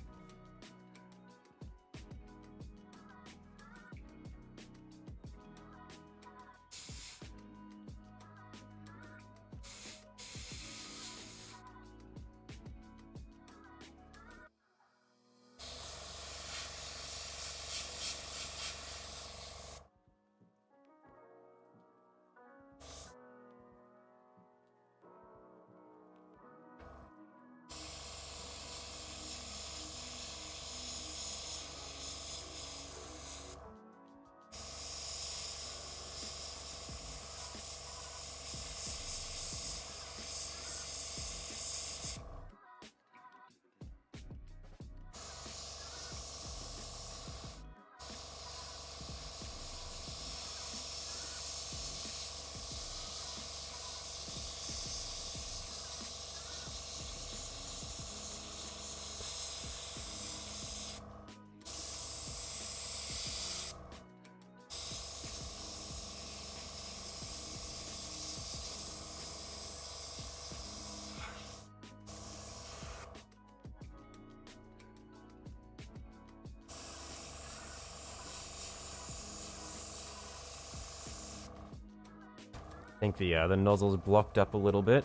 I think the nozzle's blocked up a little bit.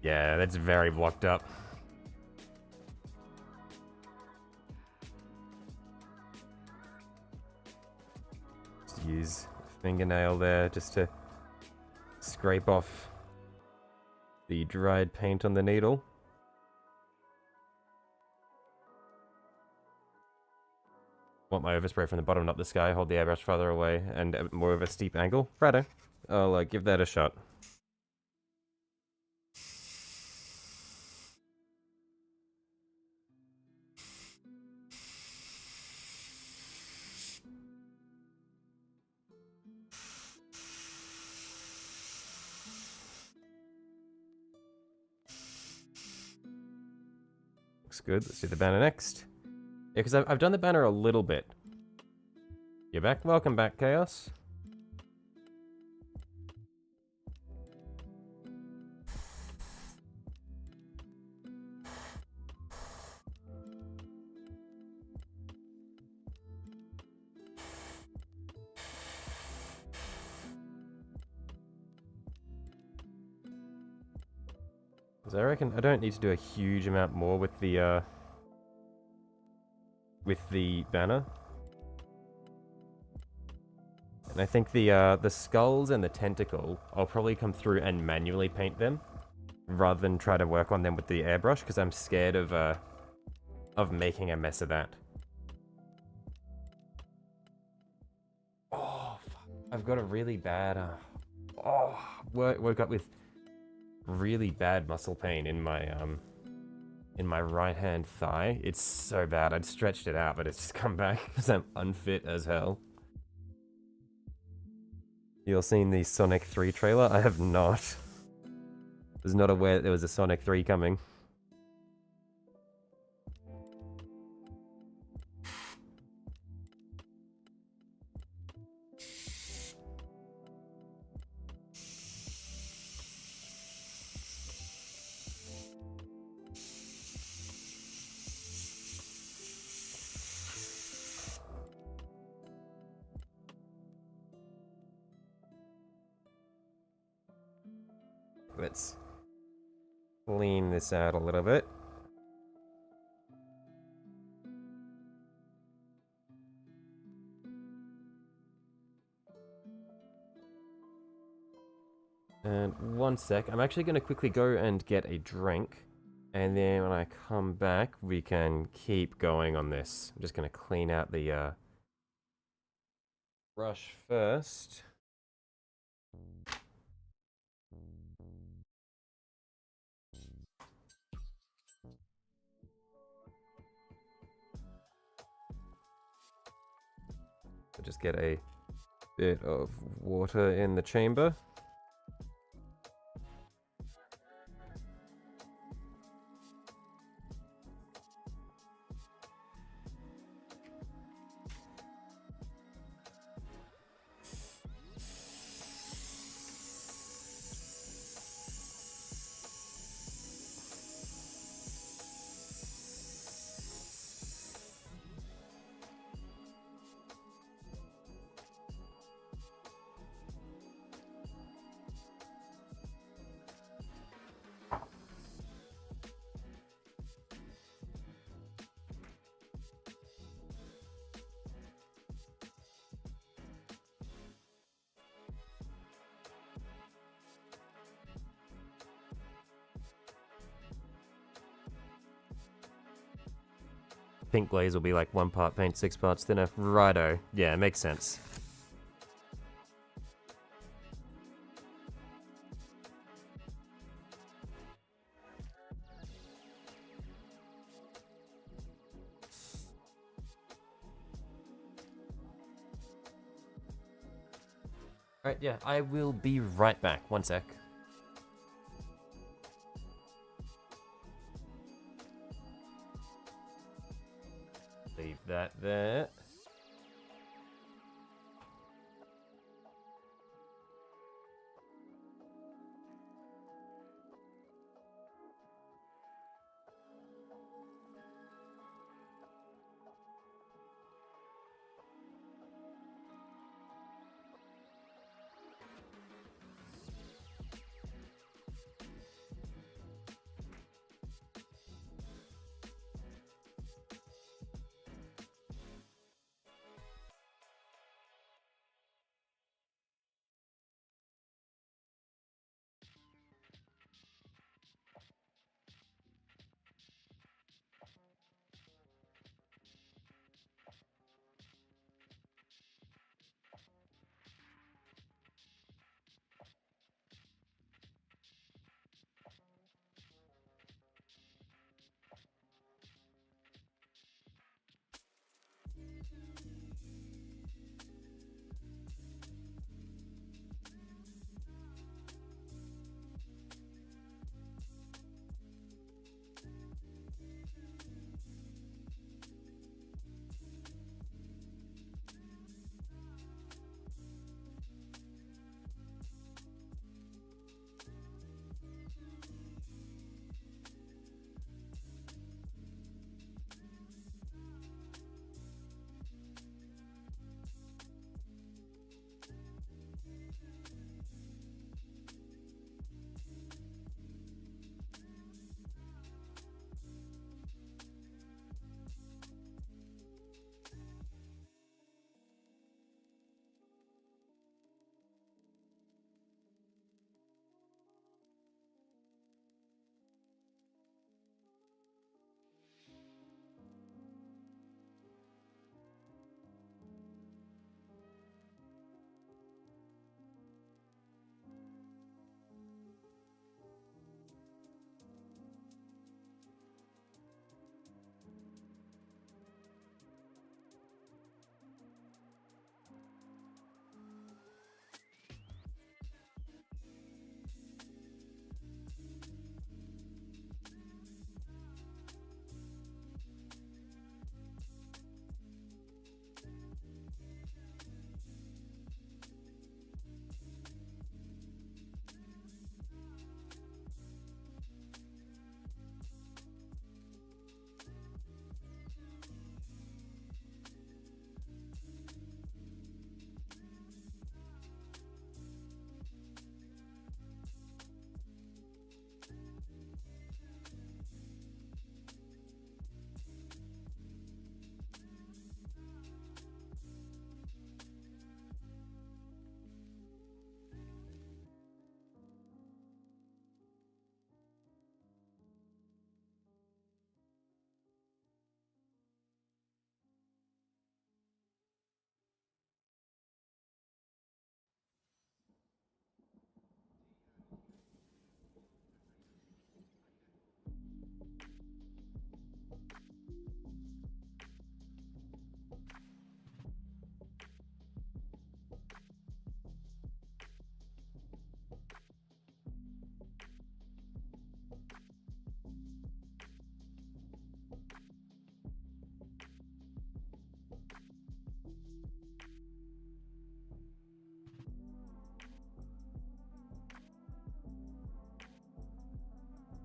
Yeah, that's very blocked up. Just use a fingernail there just to scrape off the dried paint on the needle. Want my overspray from the bottom, not the sky. Hold the airbrush farther away and at more of a steep angle. Righto. I'll give that a shot. Looks good. Let's do the banner next. Yeah, because I've done the banner a little bit. You're back? Welcome back, Chaos. Because I reckon I don't need to do a huge amount more with the banner. And I think the skulls and the tentacle, I'll probably come through and manually paint them, rather than try to work on them with the airbrush, because I'm scared of making a mess of that. Oh, fuck. I've got a really bad, woke up with really bad muscle pain in my right hand thigh. It's so bad. I'd stretched it out, but it's just come back because I'm unfit as hell. You all seen the Sonic 3 trailer? I have not. Was not aware there was a Sonic 3 coming. Let's clean this out a little bit. And one sec, I'm actually going to quickly go and get a drink. And then when I come back, we can keep going on this. I'm just going to clean out the brush first. So just get a bit of water in the chamber. pink glaze will be like 1 part paint, 6 parts thinner. Righto. Yeah, it makes sense. Right, yeah, I will be right back. 1 sec. Leave that there.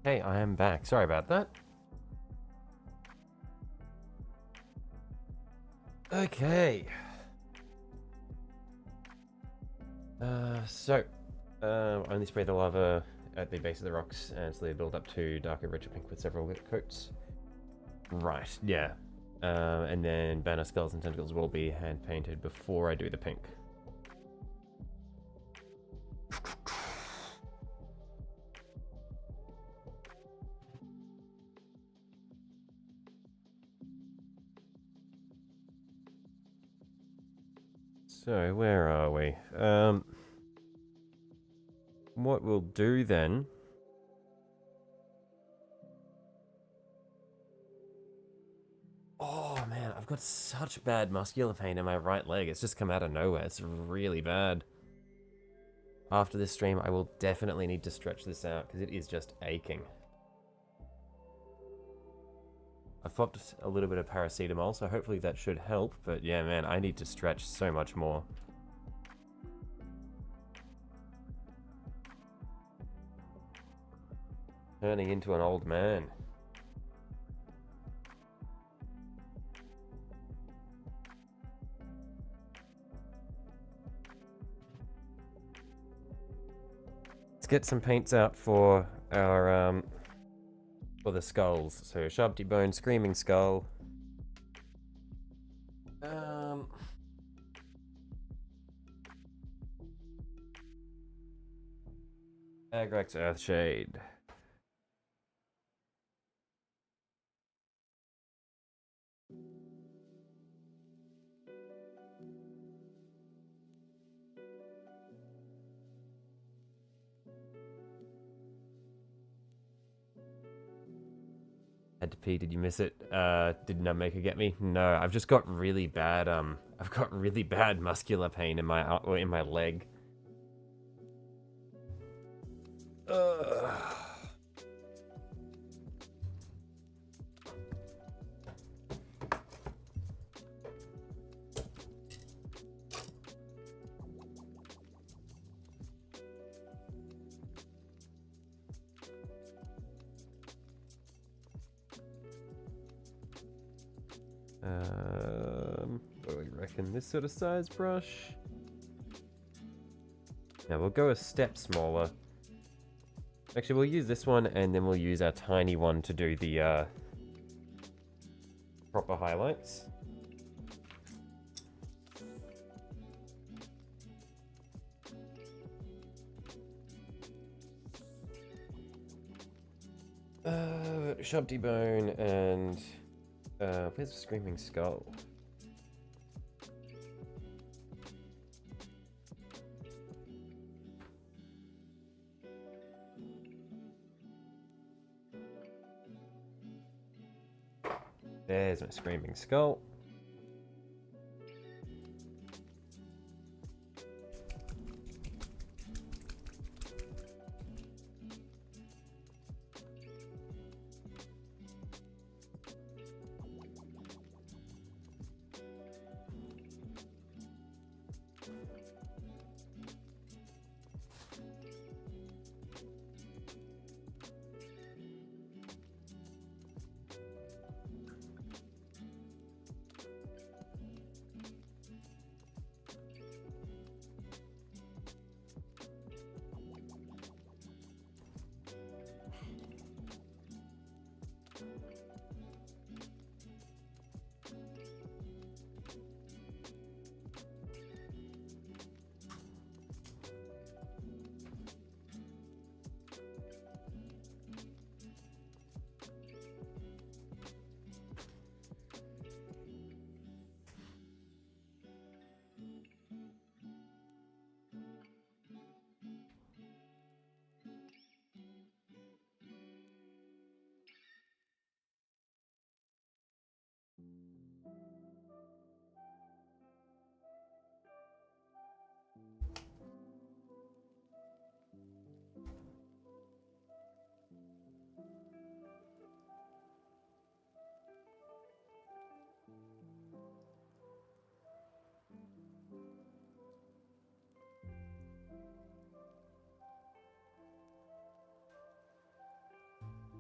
Hey, I am back. Sorry about that. Okay. Only spray the lava at the base of the rocks and slowly build up to darker, richer pink with several lit coats. Right, yeah. And then banner skulls and tentacles will be hand painted before I do the pink. So, where are we? What we'll do then... Oh man, I've got such bad muscular pain in my right leg. It's just come out of nowhere. It's really bad. After this stream, I will definitely need to stretch this out because it is just aching. I've popped a little bit of paracetamol, so hopefully that should help. But yeah, man, I need to stretch so much more. Turning into an old man. Let's get some paints out for our for the skulls. So Sharpty Bone, Screaming Skull. Agrax Earthshade. Had to pee, did you miss it? Did Nutmaker get me? No, I've just got really bad, I've got really bad muscular pain in my leg. What do we reckon? This sort of size brush? Now we'll go a step smaller. Actually, we'll use this one, and then we'll use our tiny one to do the proper highlights. Sharpty Bone and where's the Screaming Skull? There's my Screaming Skull.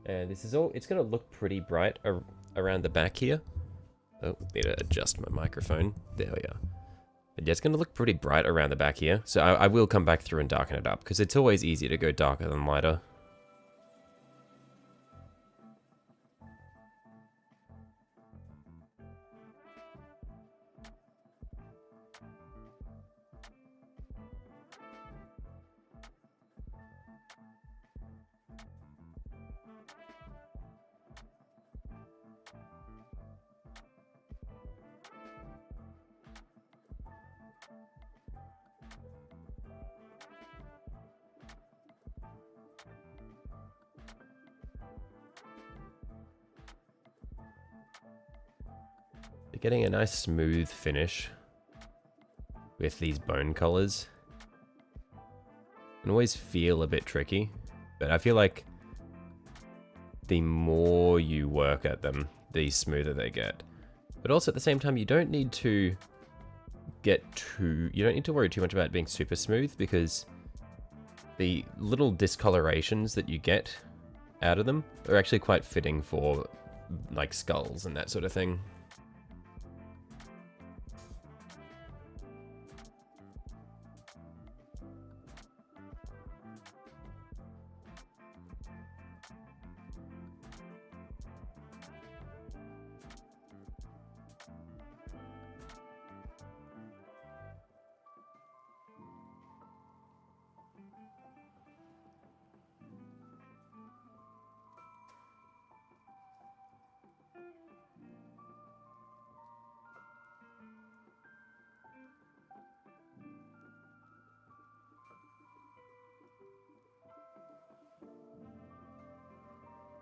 And this is all, it's going to look pretty bright around the back here. Oh, need to adjust my microphone. There we are. But yeah, it's going to look pretty bright around the back here. So I will come back through and darken it up, because it's always easier to go darker than lighter. They're getting a nice smooth finish with these bone colors. Can always feel a bit tricky, but I feel like the more you work at them, the smoother they get. But also at the same time, you don't need to worry too much about being super smooth, because the little discolorations that you get out of them are actually quite fitting for like skulls and that sort of thing.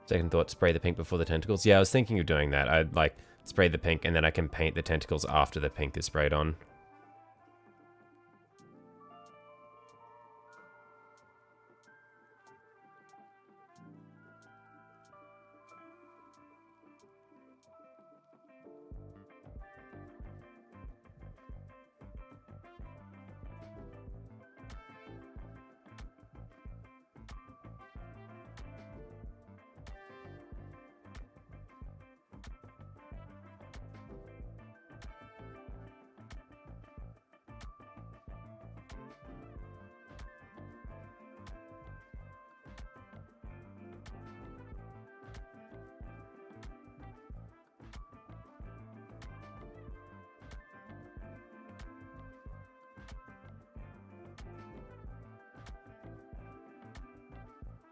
Second thought, spray the pink before the tentacles. Yeah, I was thinking of doing that. I'd like spray the pink and then I can paint the tentacles after the pink is sprayed on.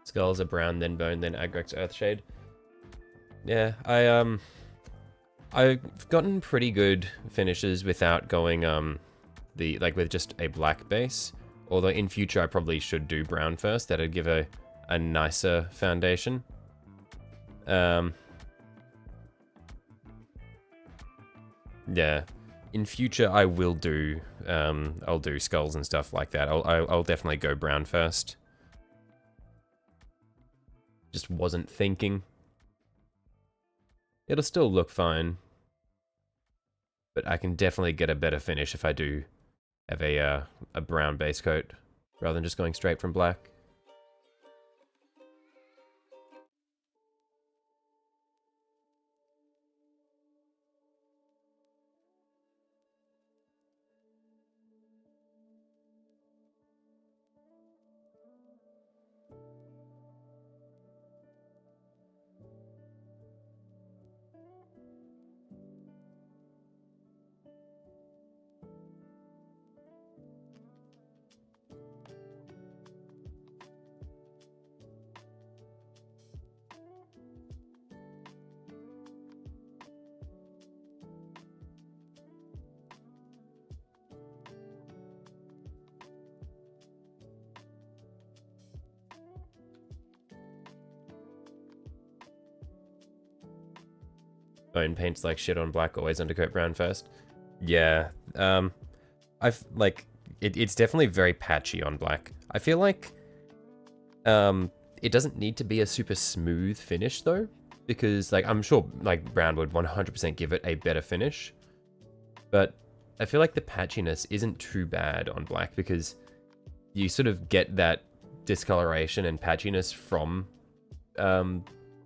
Skulls are brown, then bone, then Agrex Earthshade. Yeah, I've gotten pretty good finishes without going with just a black base. Although in future I probably should do brown first. That'd give a nicer foundation. Yeah. In future I will do I'll do skulls and stuff like that. I'll definitely go brown first. Just wasn't thinking. It'll still look fine, but I can definitely get a better finish if I do have a brown base coat rather than just going straight from black. Bone paints like shit on black, always undercoat brown first. Yeah, it's definitely very patchy on black. I feel like it doesn't need to be a super smooth finish though, because like I'm sure like brown would 100% give it a better finish, but I feel like the patchiness isn't too bad on black because you sort of get that discoloration and patchiness from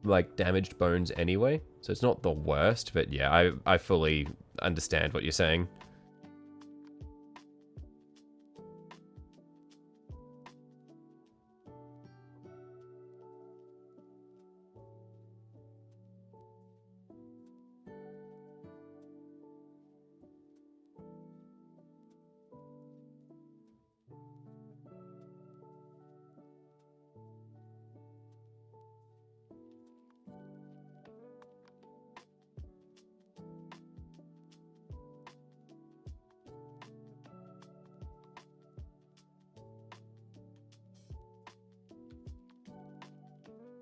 like damaged bones anyway. So it's not the worst, but yeah, I fully understand what you're saying.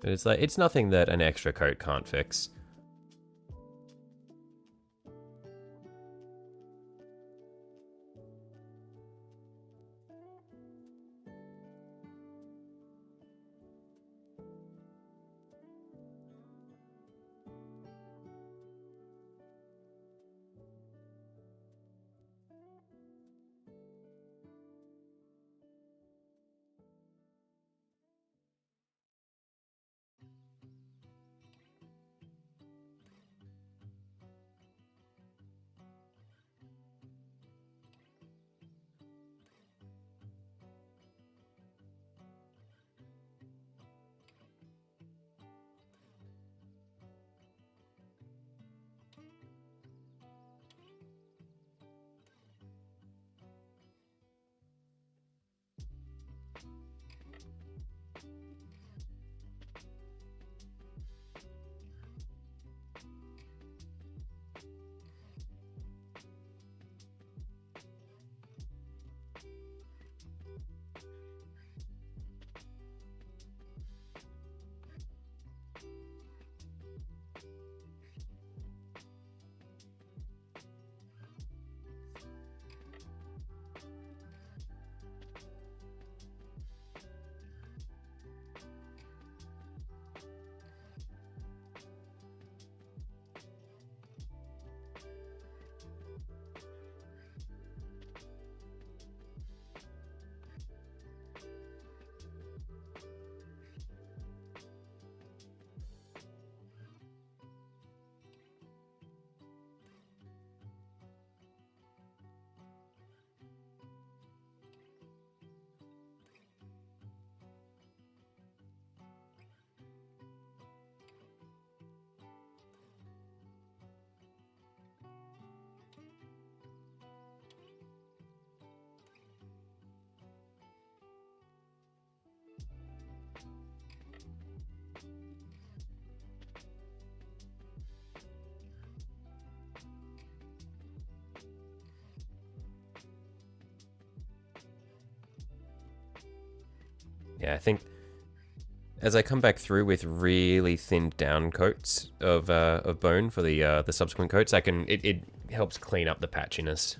But it's like, it's nothing that an extra coat can't fix. Yeah, I think as I come back through with really thinned down coats of bone for the subsequent coats, it helps clean up the patchiness.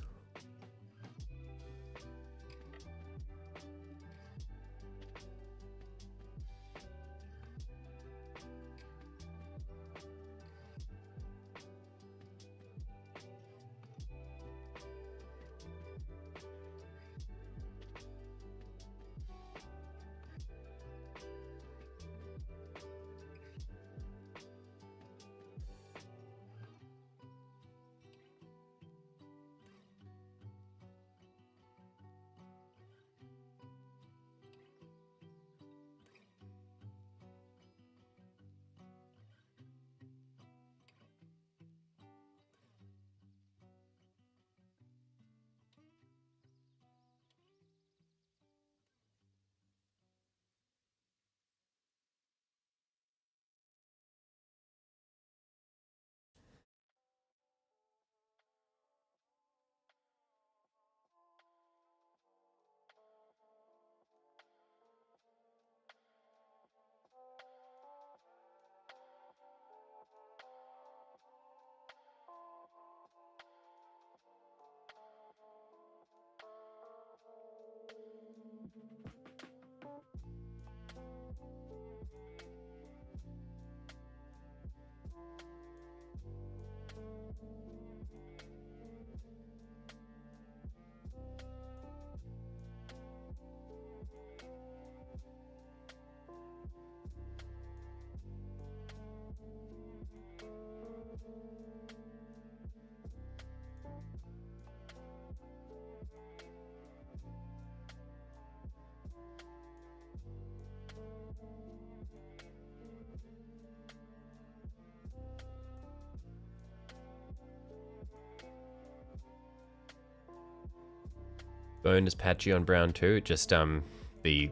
Bone is patchy on brown too. Just the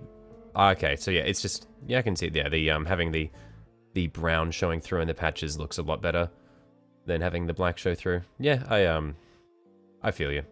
okay, so yeah, it's just yeah, I can see it there. The having the brown showing through in the patches looks a lot better than having the black show through. Yeah, I feel you.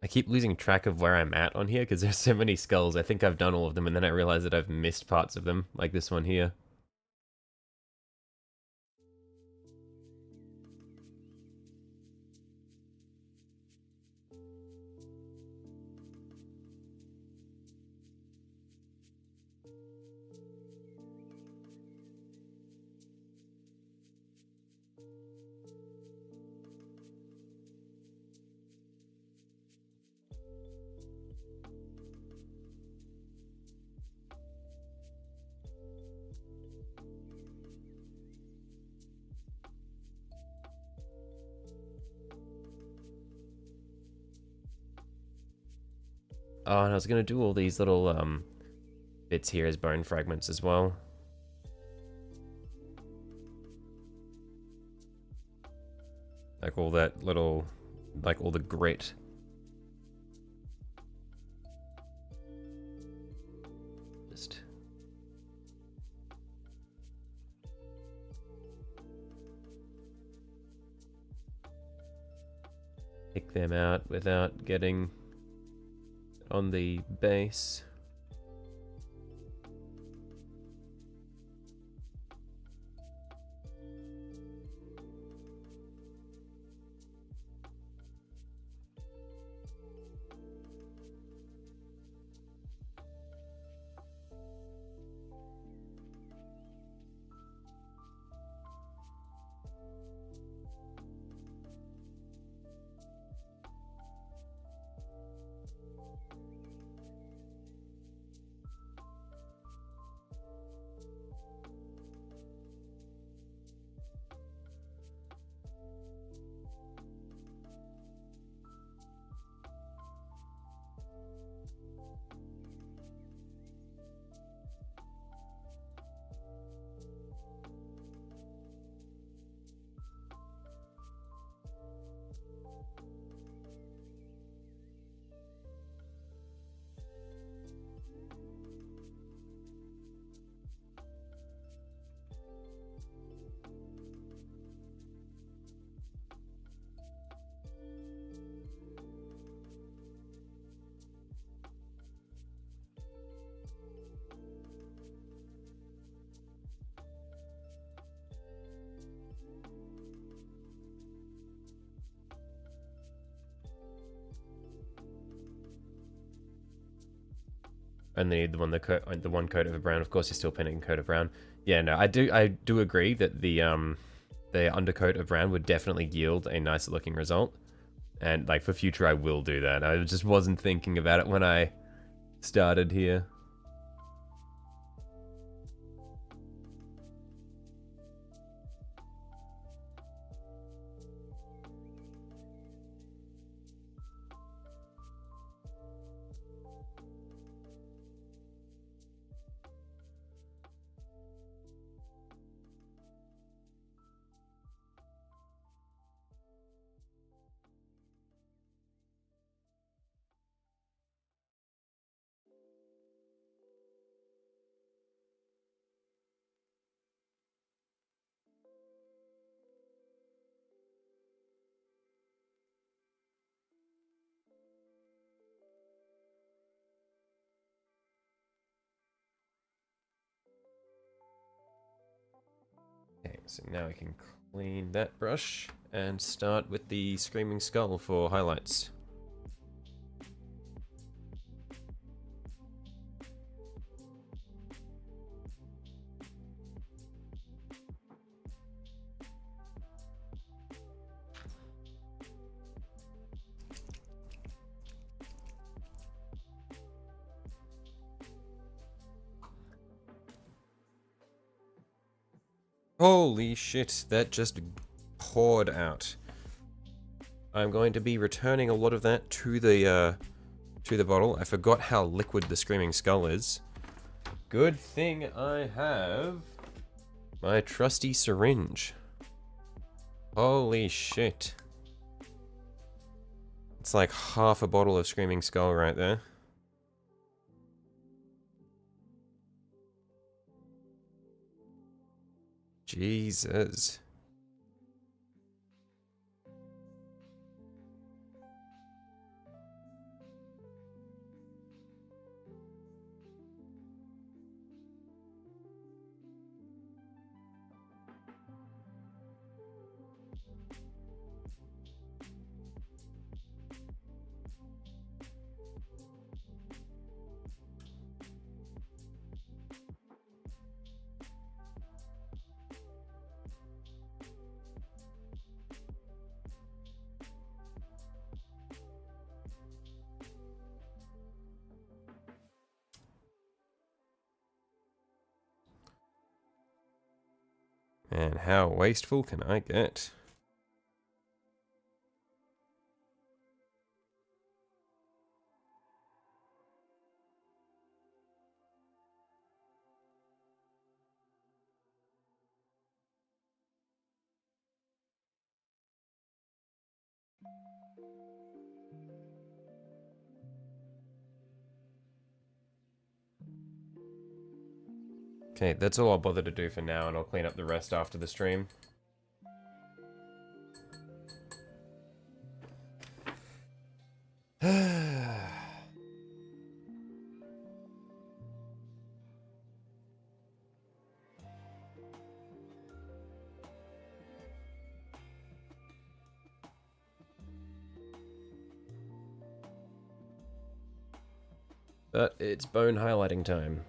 I keep losing track of where I'm at on here because there's so many skulls. I think I've done all of them and then I realize that I've missed parts of them, like this one here. Oh, and I was gonna do all these little bits here as bone fragments as well. Like all that little, like all the grit. Just pick them out without getting on the base. And they need the one coat of brown. Of course, you're still painting coat of brown. Yeah, no, I do agree that the undercoat of brown would definitely yield a nicer looking result. And like for future, I will do that. I just wasn't thinking about it when I started here. Okay, so now we can clean that brush and start with the Screaming Skull for highlights. Holy shit, that just poured out. I'm going to be returning a lot of that to the bottle. I forgot how liquid the Screaming Skull is. Good thing I have my trusty syringe. Holy shit. It's like half a bottle of Screaming Skull right there. Jesus. And how wasteful can I get? Okay, that's all I'll bother to do for now, and I'll clean up the rest after the stream. but it's bone highlighting time.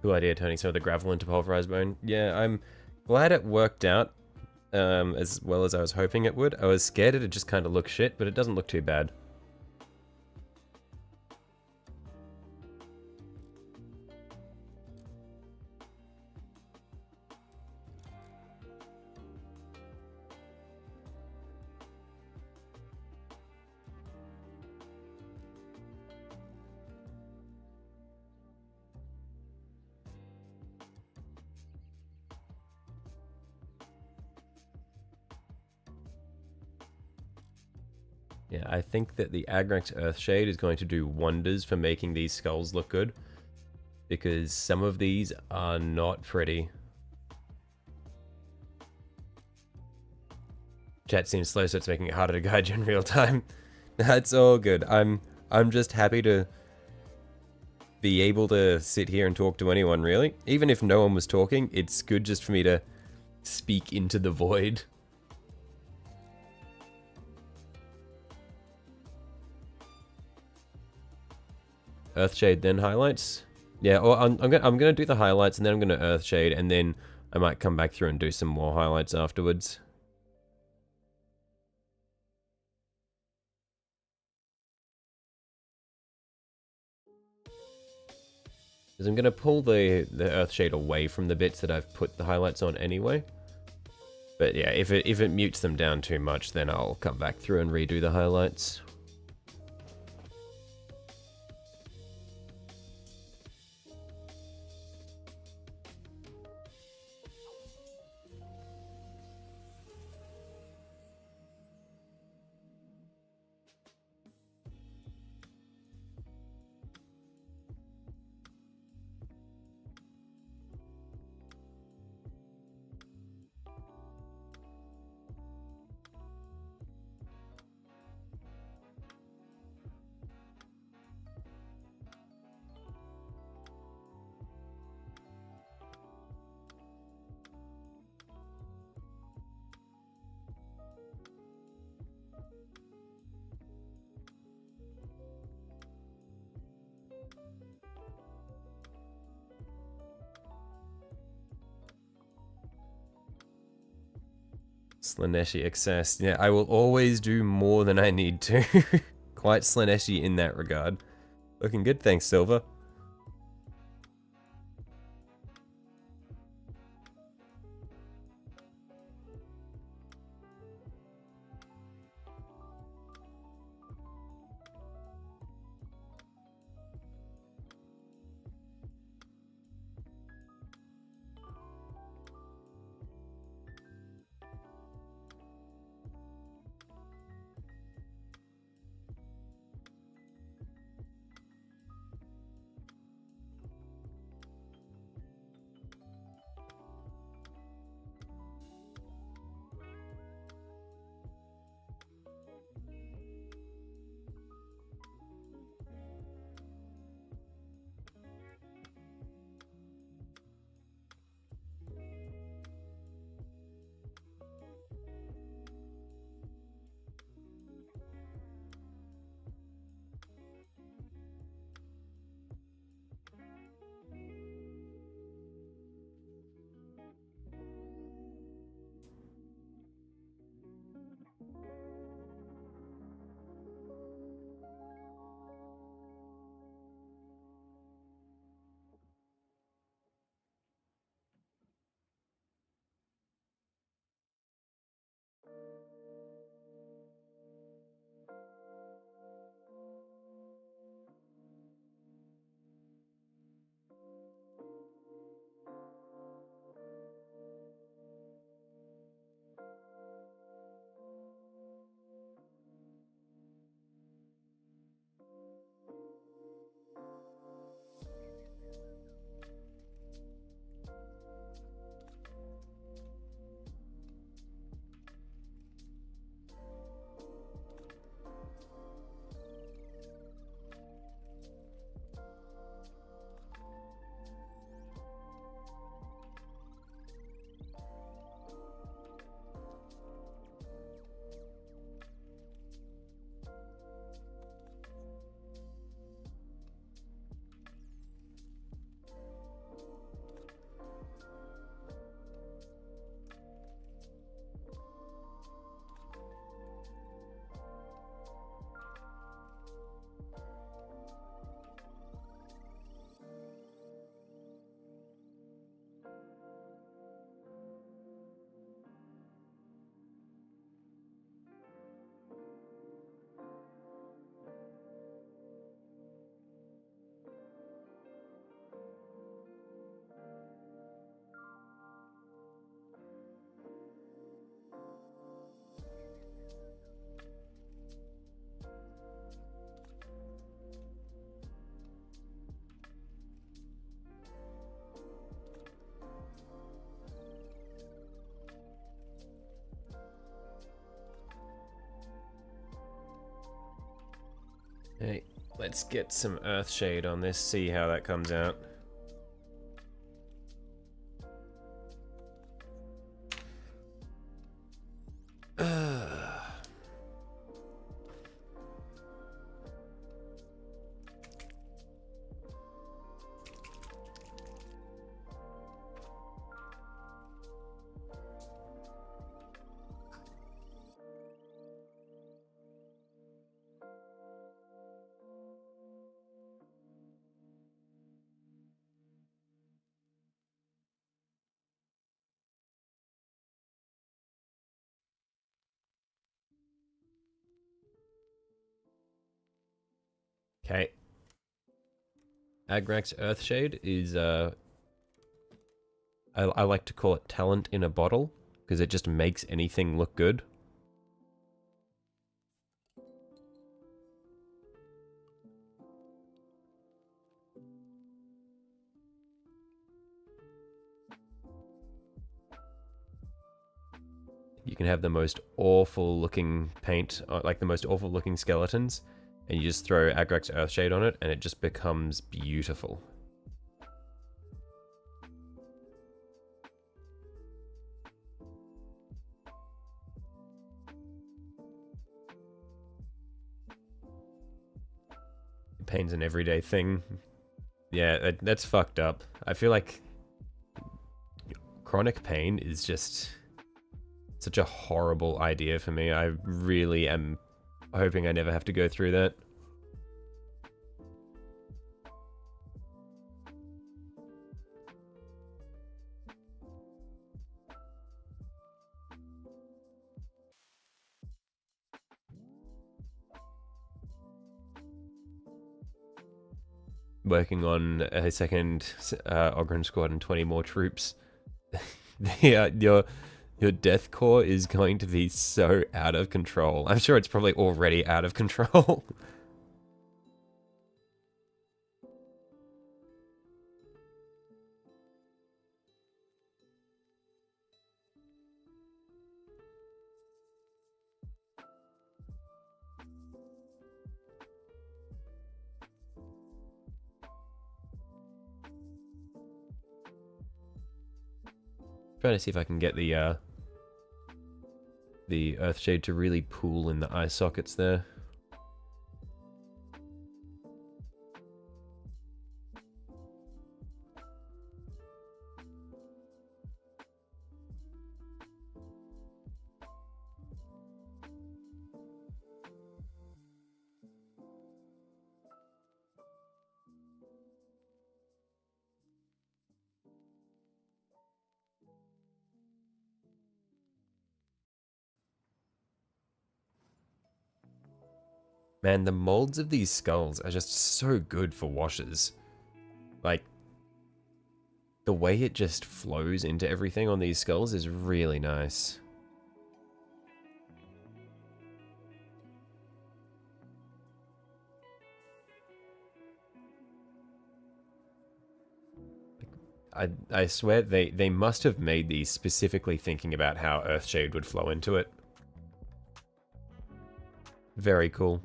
Cool idea, turning some of the gravel into pulverized bone. Yeah, I'm glad it worked out as well as I was hoping it would. I was scared it'd just kind of look shit, but it doesn't look too bad. Yeah, I think that the Agrex Earthshade is going to do wonders for making these skulls look good, because some of these are not pretty. Chat seems slow, so it's making it harder to guide you in real time. That's all good. I'm just happy to be able to sit here and talk to anyone, really. Even if no one was talking, it's good just for me to speak into the void. Earthshade, then highlights. Yeah, or I'm gonna do the highlights and then I'm gonna Earthshade, and then I might come back through and do some more highlights afterwards. Because I'm gonna pull the Earthshade away from the bits that I've put the highlights on anyway. But yeah, if it mutes them down too much, then I'll come back through and redo the highlights. Slaneshi excess. Yeah, I will always do more than I need to. Quite Slaneshi in that regard. Looking good, thanks, Silver. Hey, let's get some Earthshade on this, see how that comes out. Okay. Agrax Earthshade is, I like to call it talent in a bottle, because it just makes anything look good. You can have the most awful looking paint, like the most awful looking skeletons, and you just throw Agrax Earthshade on it, and it just becomes beautiful. Pain's an everyday thing. Yeah, that's fucked up. I feel like chronic pain is just such a horrible idea for me. I really am hoping I never have to go through that. Working on a second Ogren squad and 20 more troops. Your death core is going to be so out of control. I'm sure it's probably already out of control. Trying to see if I can get the Earthshade to really pool in the eye sockets there. Man, the molds of these skulls are just so good for washes. Like, the way it just flows into everything on these skulls is really nice. I swear they must have made these specifically thinking about how Earthshade would flow into it. Very cool.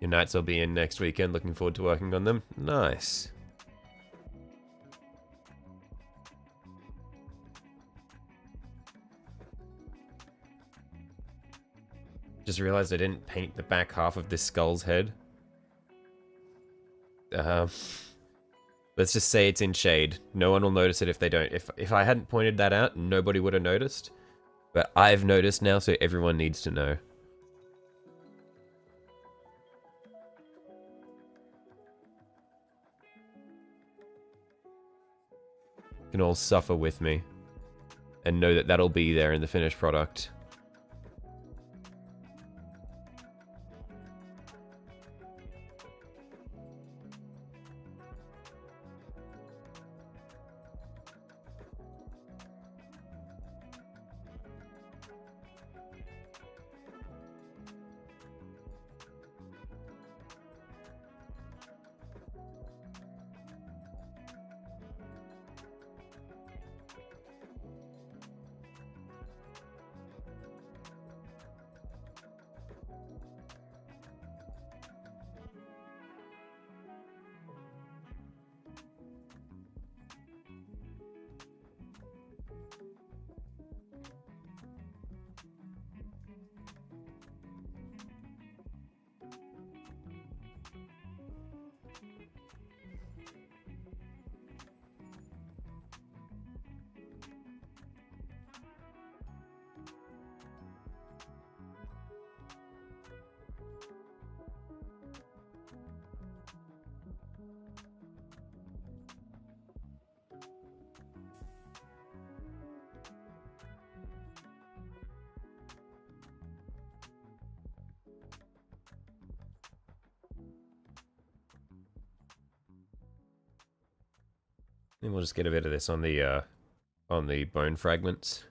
Your knights will be in next weekend. Looking forward to working on them. Nice. Just realized I didn't paint the back half of this skull's head. Let's just say it's in shade. No one will notice it if they don't. If I hadn't pointed that out, nobody would have noticed. But I've noticed now, so everyone needs to know. You can all suffer with me. And know that that'll be there in the finished product. Then we'll just get a bit of this on the bone fragments.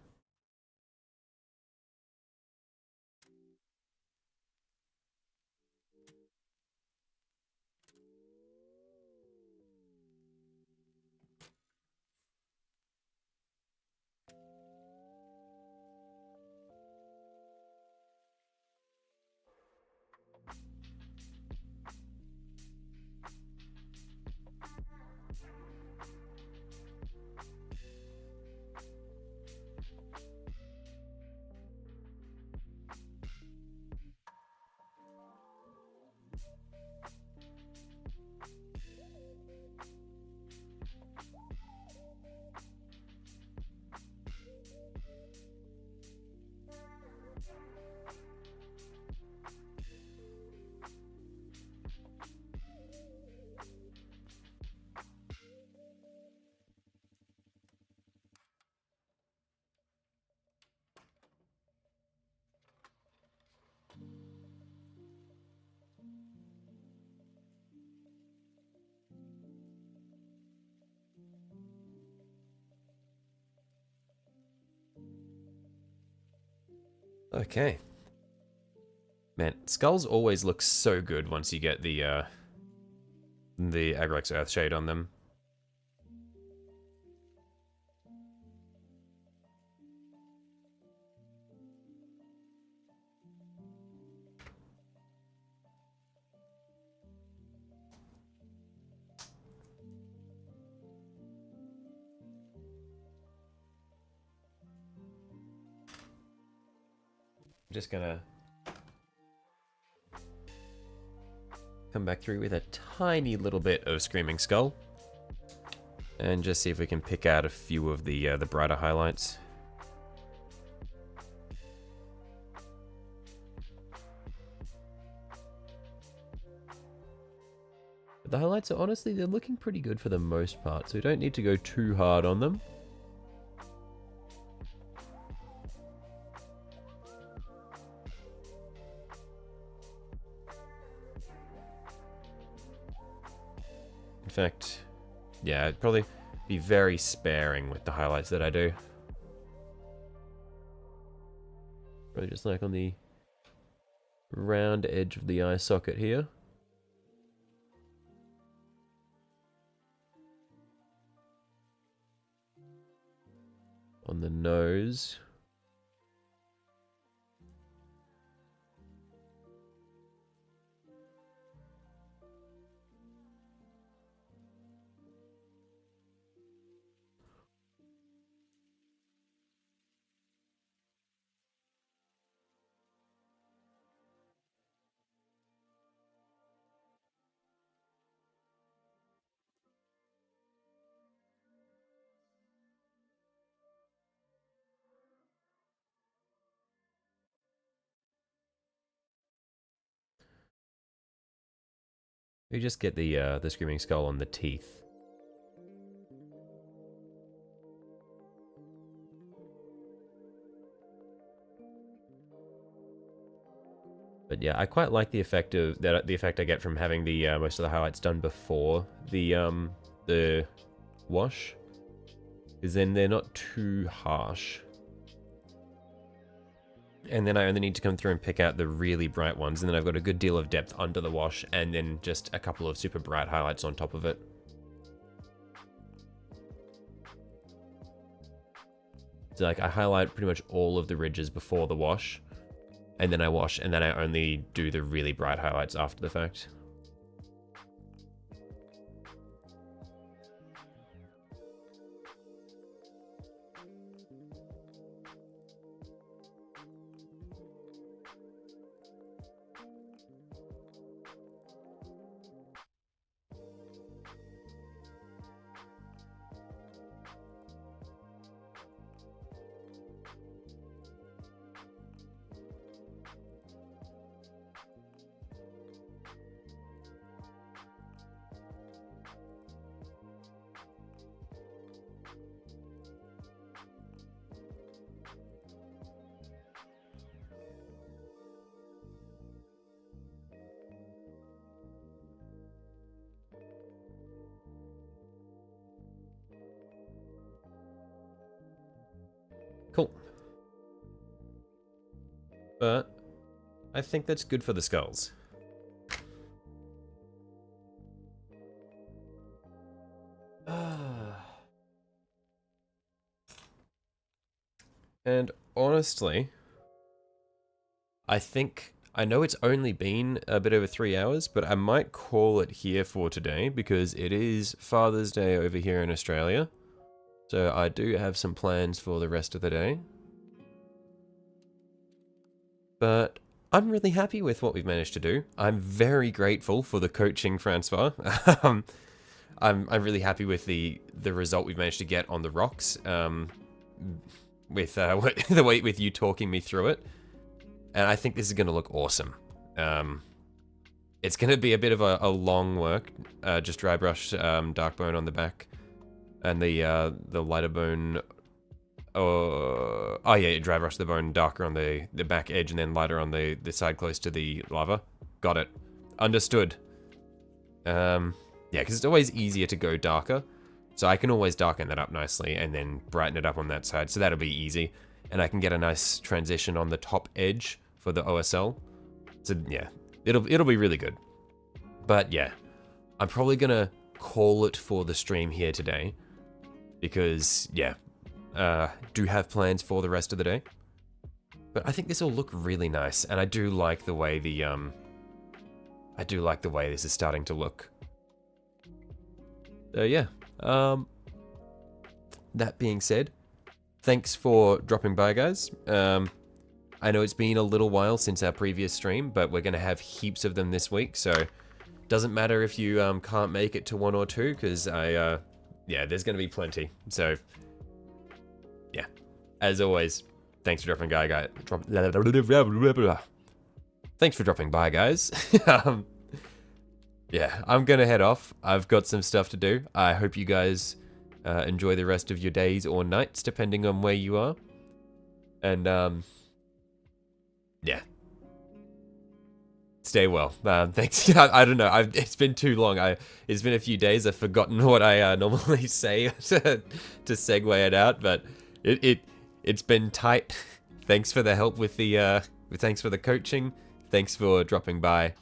Okay. Man, skulls always look so good once you get the Agrex Earthshade on them. I'm just gonna come back through with a tiny little bit of Screaming Skull. And just see if we can pick out a few of the brighter highlights. But the highlights are honestly, they're looking pretty good for the most part, so we don't need to go too hard on them. In fact, yeah, I'd probably be very sparing with the highlights that I do. Probably just like on the round edge of the eye socket here. On the nose. We just get the Screaming Skull on the teeth. But yeah, I quite like the effect of that. The effect I get from having the most of the highlights done before the wash, because then they're not too harsh. And then I only need to come through and pick out the really bright ones, and then I've got a good deal of depth under the wash, and then just a couple of super bright highlights on top of it. So like I highlight pretty much all of the ridges before the wash, and then I wash, and then I only do the really bright highlights after the fact. Cool. But I think that's good for the skulls. And honestly, I know it's only been a bit over 3 hours, but I might call it here for today because it is Father's Day over here in Australia. So I do have some plans for the rest of the day. But I'm really happy with what we've managed to do. I'm very grateful for the coaching, Francois. I'm really happy with the result we've managed to get on the rocks. With with you talking me through it, and I think this is going to look awesome. It's going to be a bit of a long work. Just dry brush dark bone on the back, and the lighter bone. Oh yeah, dry brush the bone darker on the back edge, and then lighter on the side close to the lava. Got it. Understood. Yeah, because it's always easier to go darker. So I can always darken that up nicely and then brighten it up on that side. So that'll be easy. And I can get a nice transition on the top edge for the OSL. So yeah, it'll be really good. But yeah, I'm probably gonna call it for the stream here today. Because yeah, do have plans for the rest of the day. But I think this will look really nice. And I do like the way this is starting to look. So yeah. That being said, thanks for dropping by, guys. I know it's been a little while since our previous stream, but we're going to have heaps of them this week, so doesn't matter if you can't make it to 1 or 2, because yeah, there's going to be plenty. So, yeah, as always, thanks for dropping by, guys. Thanks for dropping by, guys. Yeah, I'm gonna head off. I've got some stuff to do. I hope you guys enjoy the rest of your days or nights, depending on where you are. And, yeah. Stay well. Thanks. I don't know. It's been too long. It's been a few days. I've forgotten what I normally say to segue it out, but it's been tight. Thanks for the help with the, thanks for the coaching. Thanks for dropping by.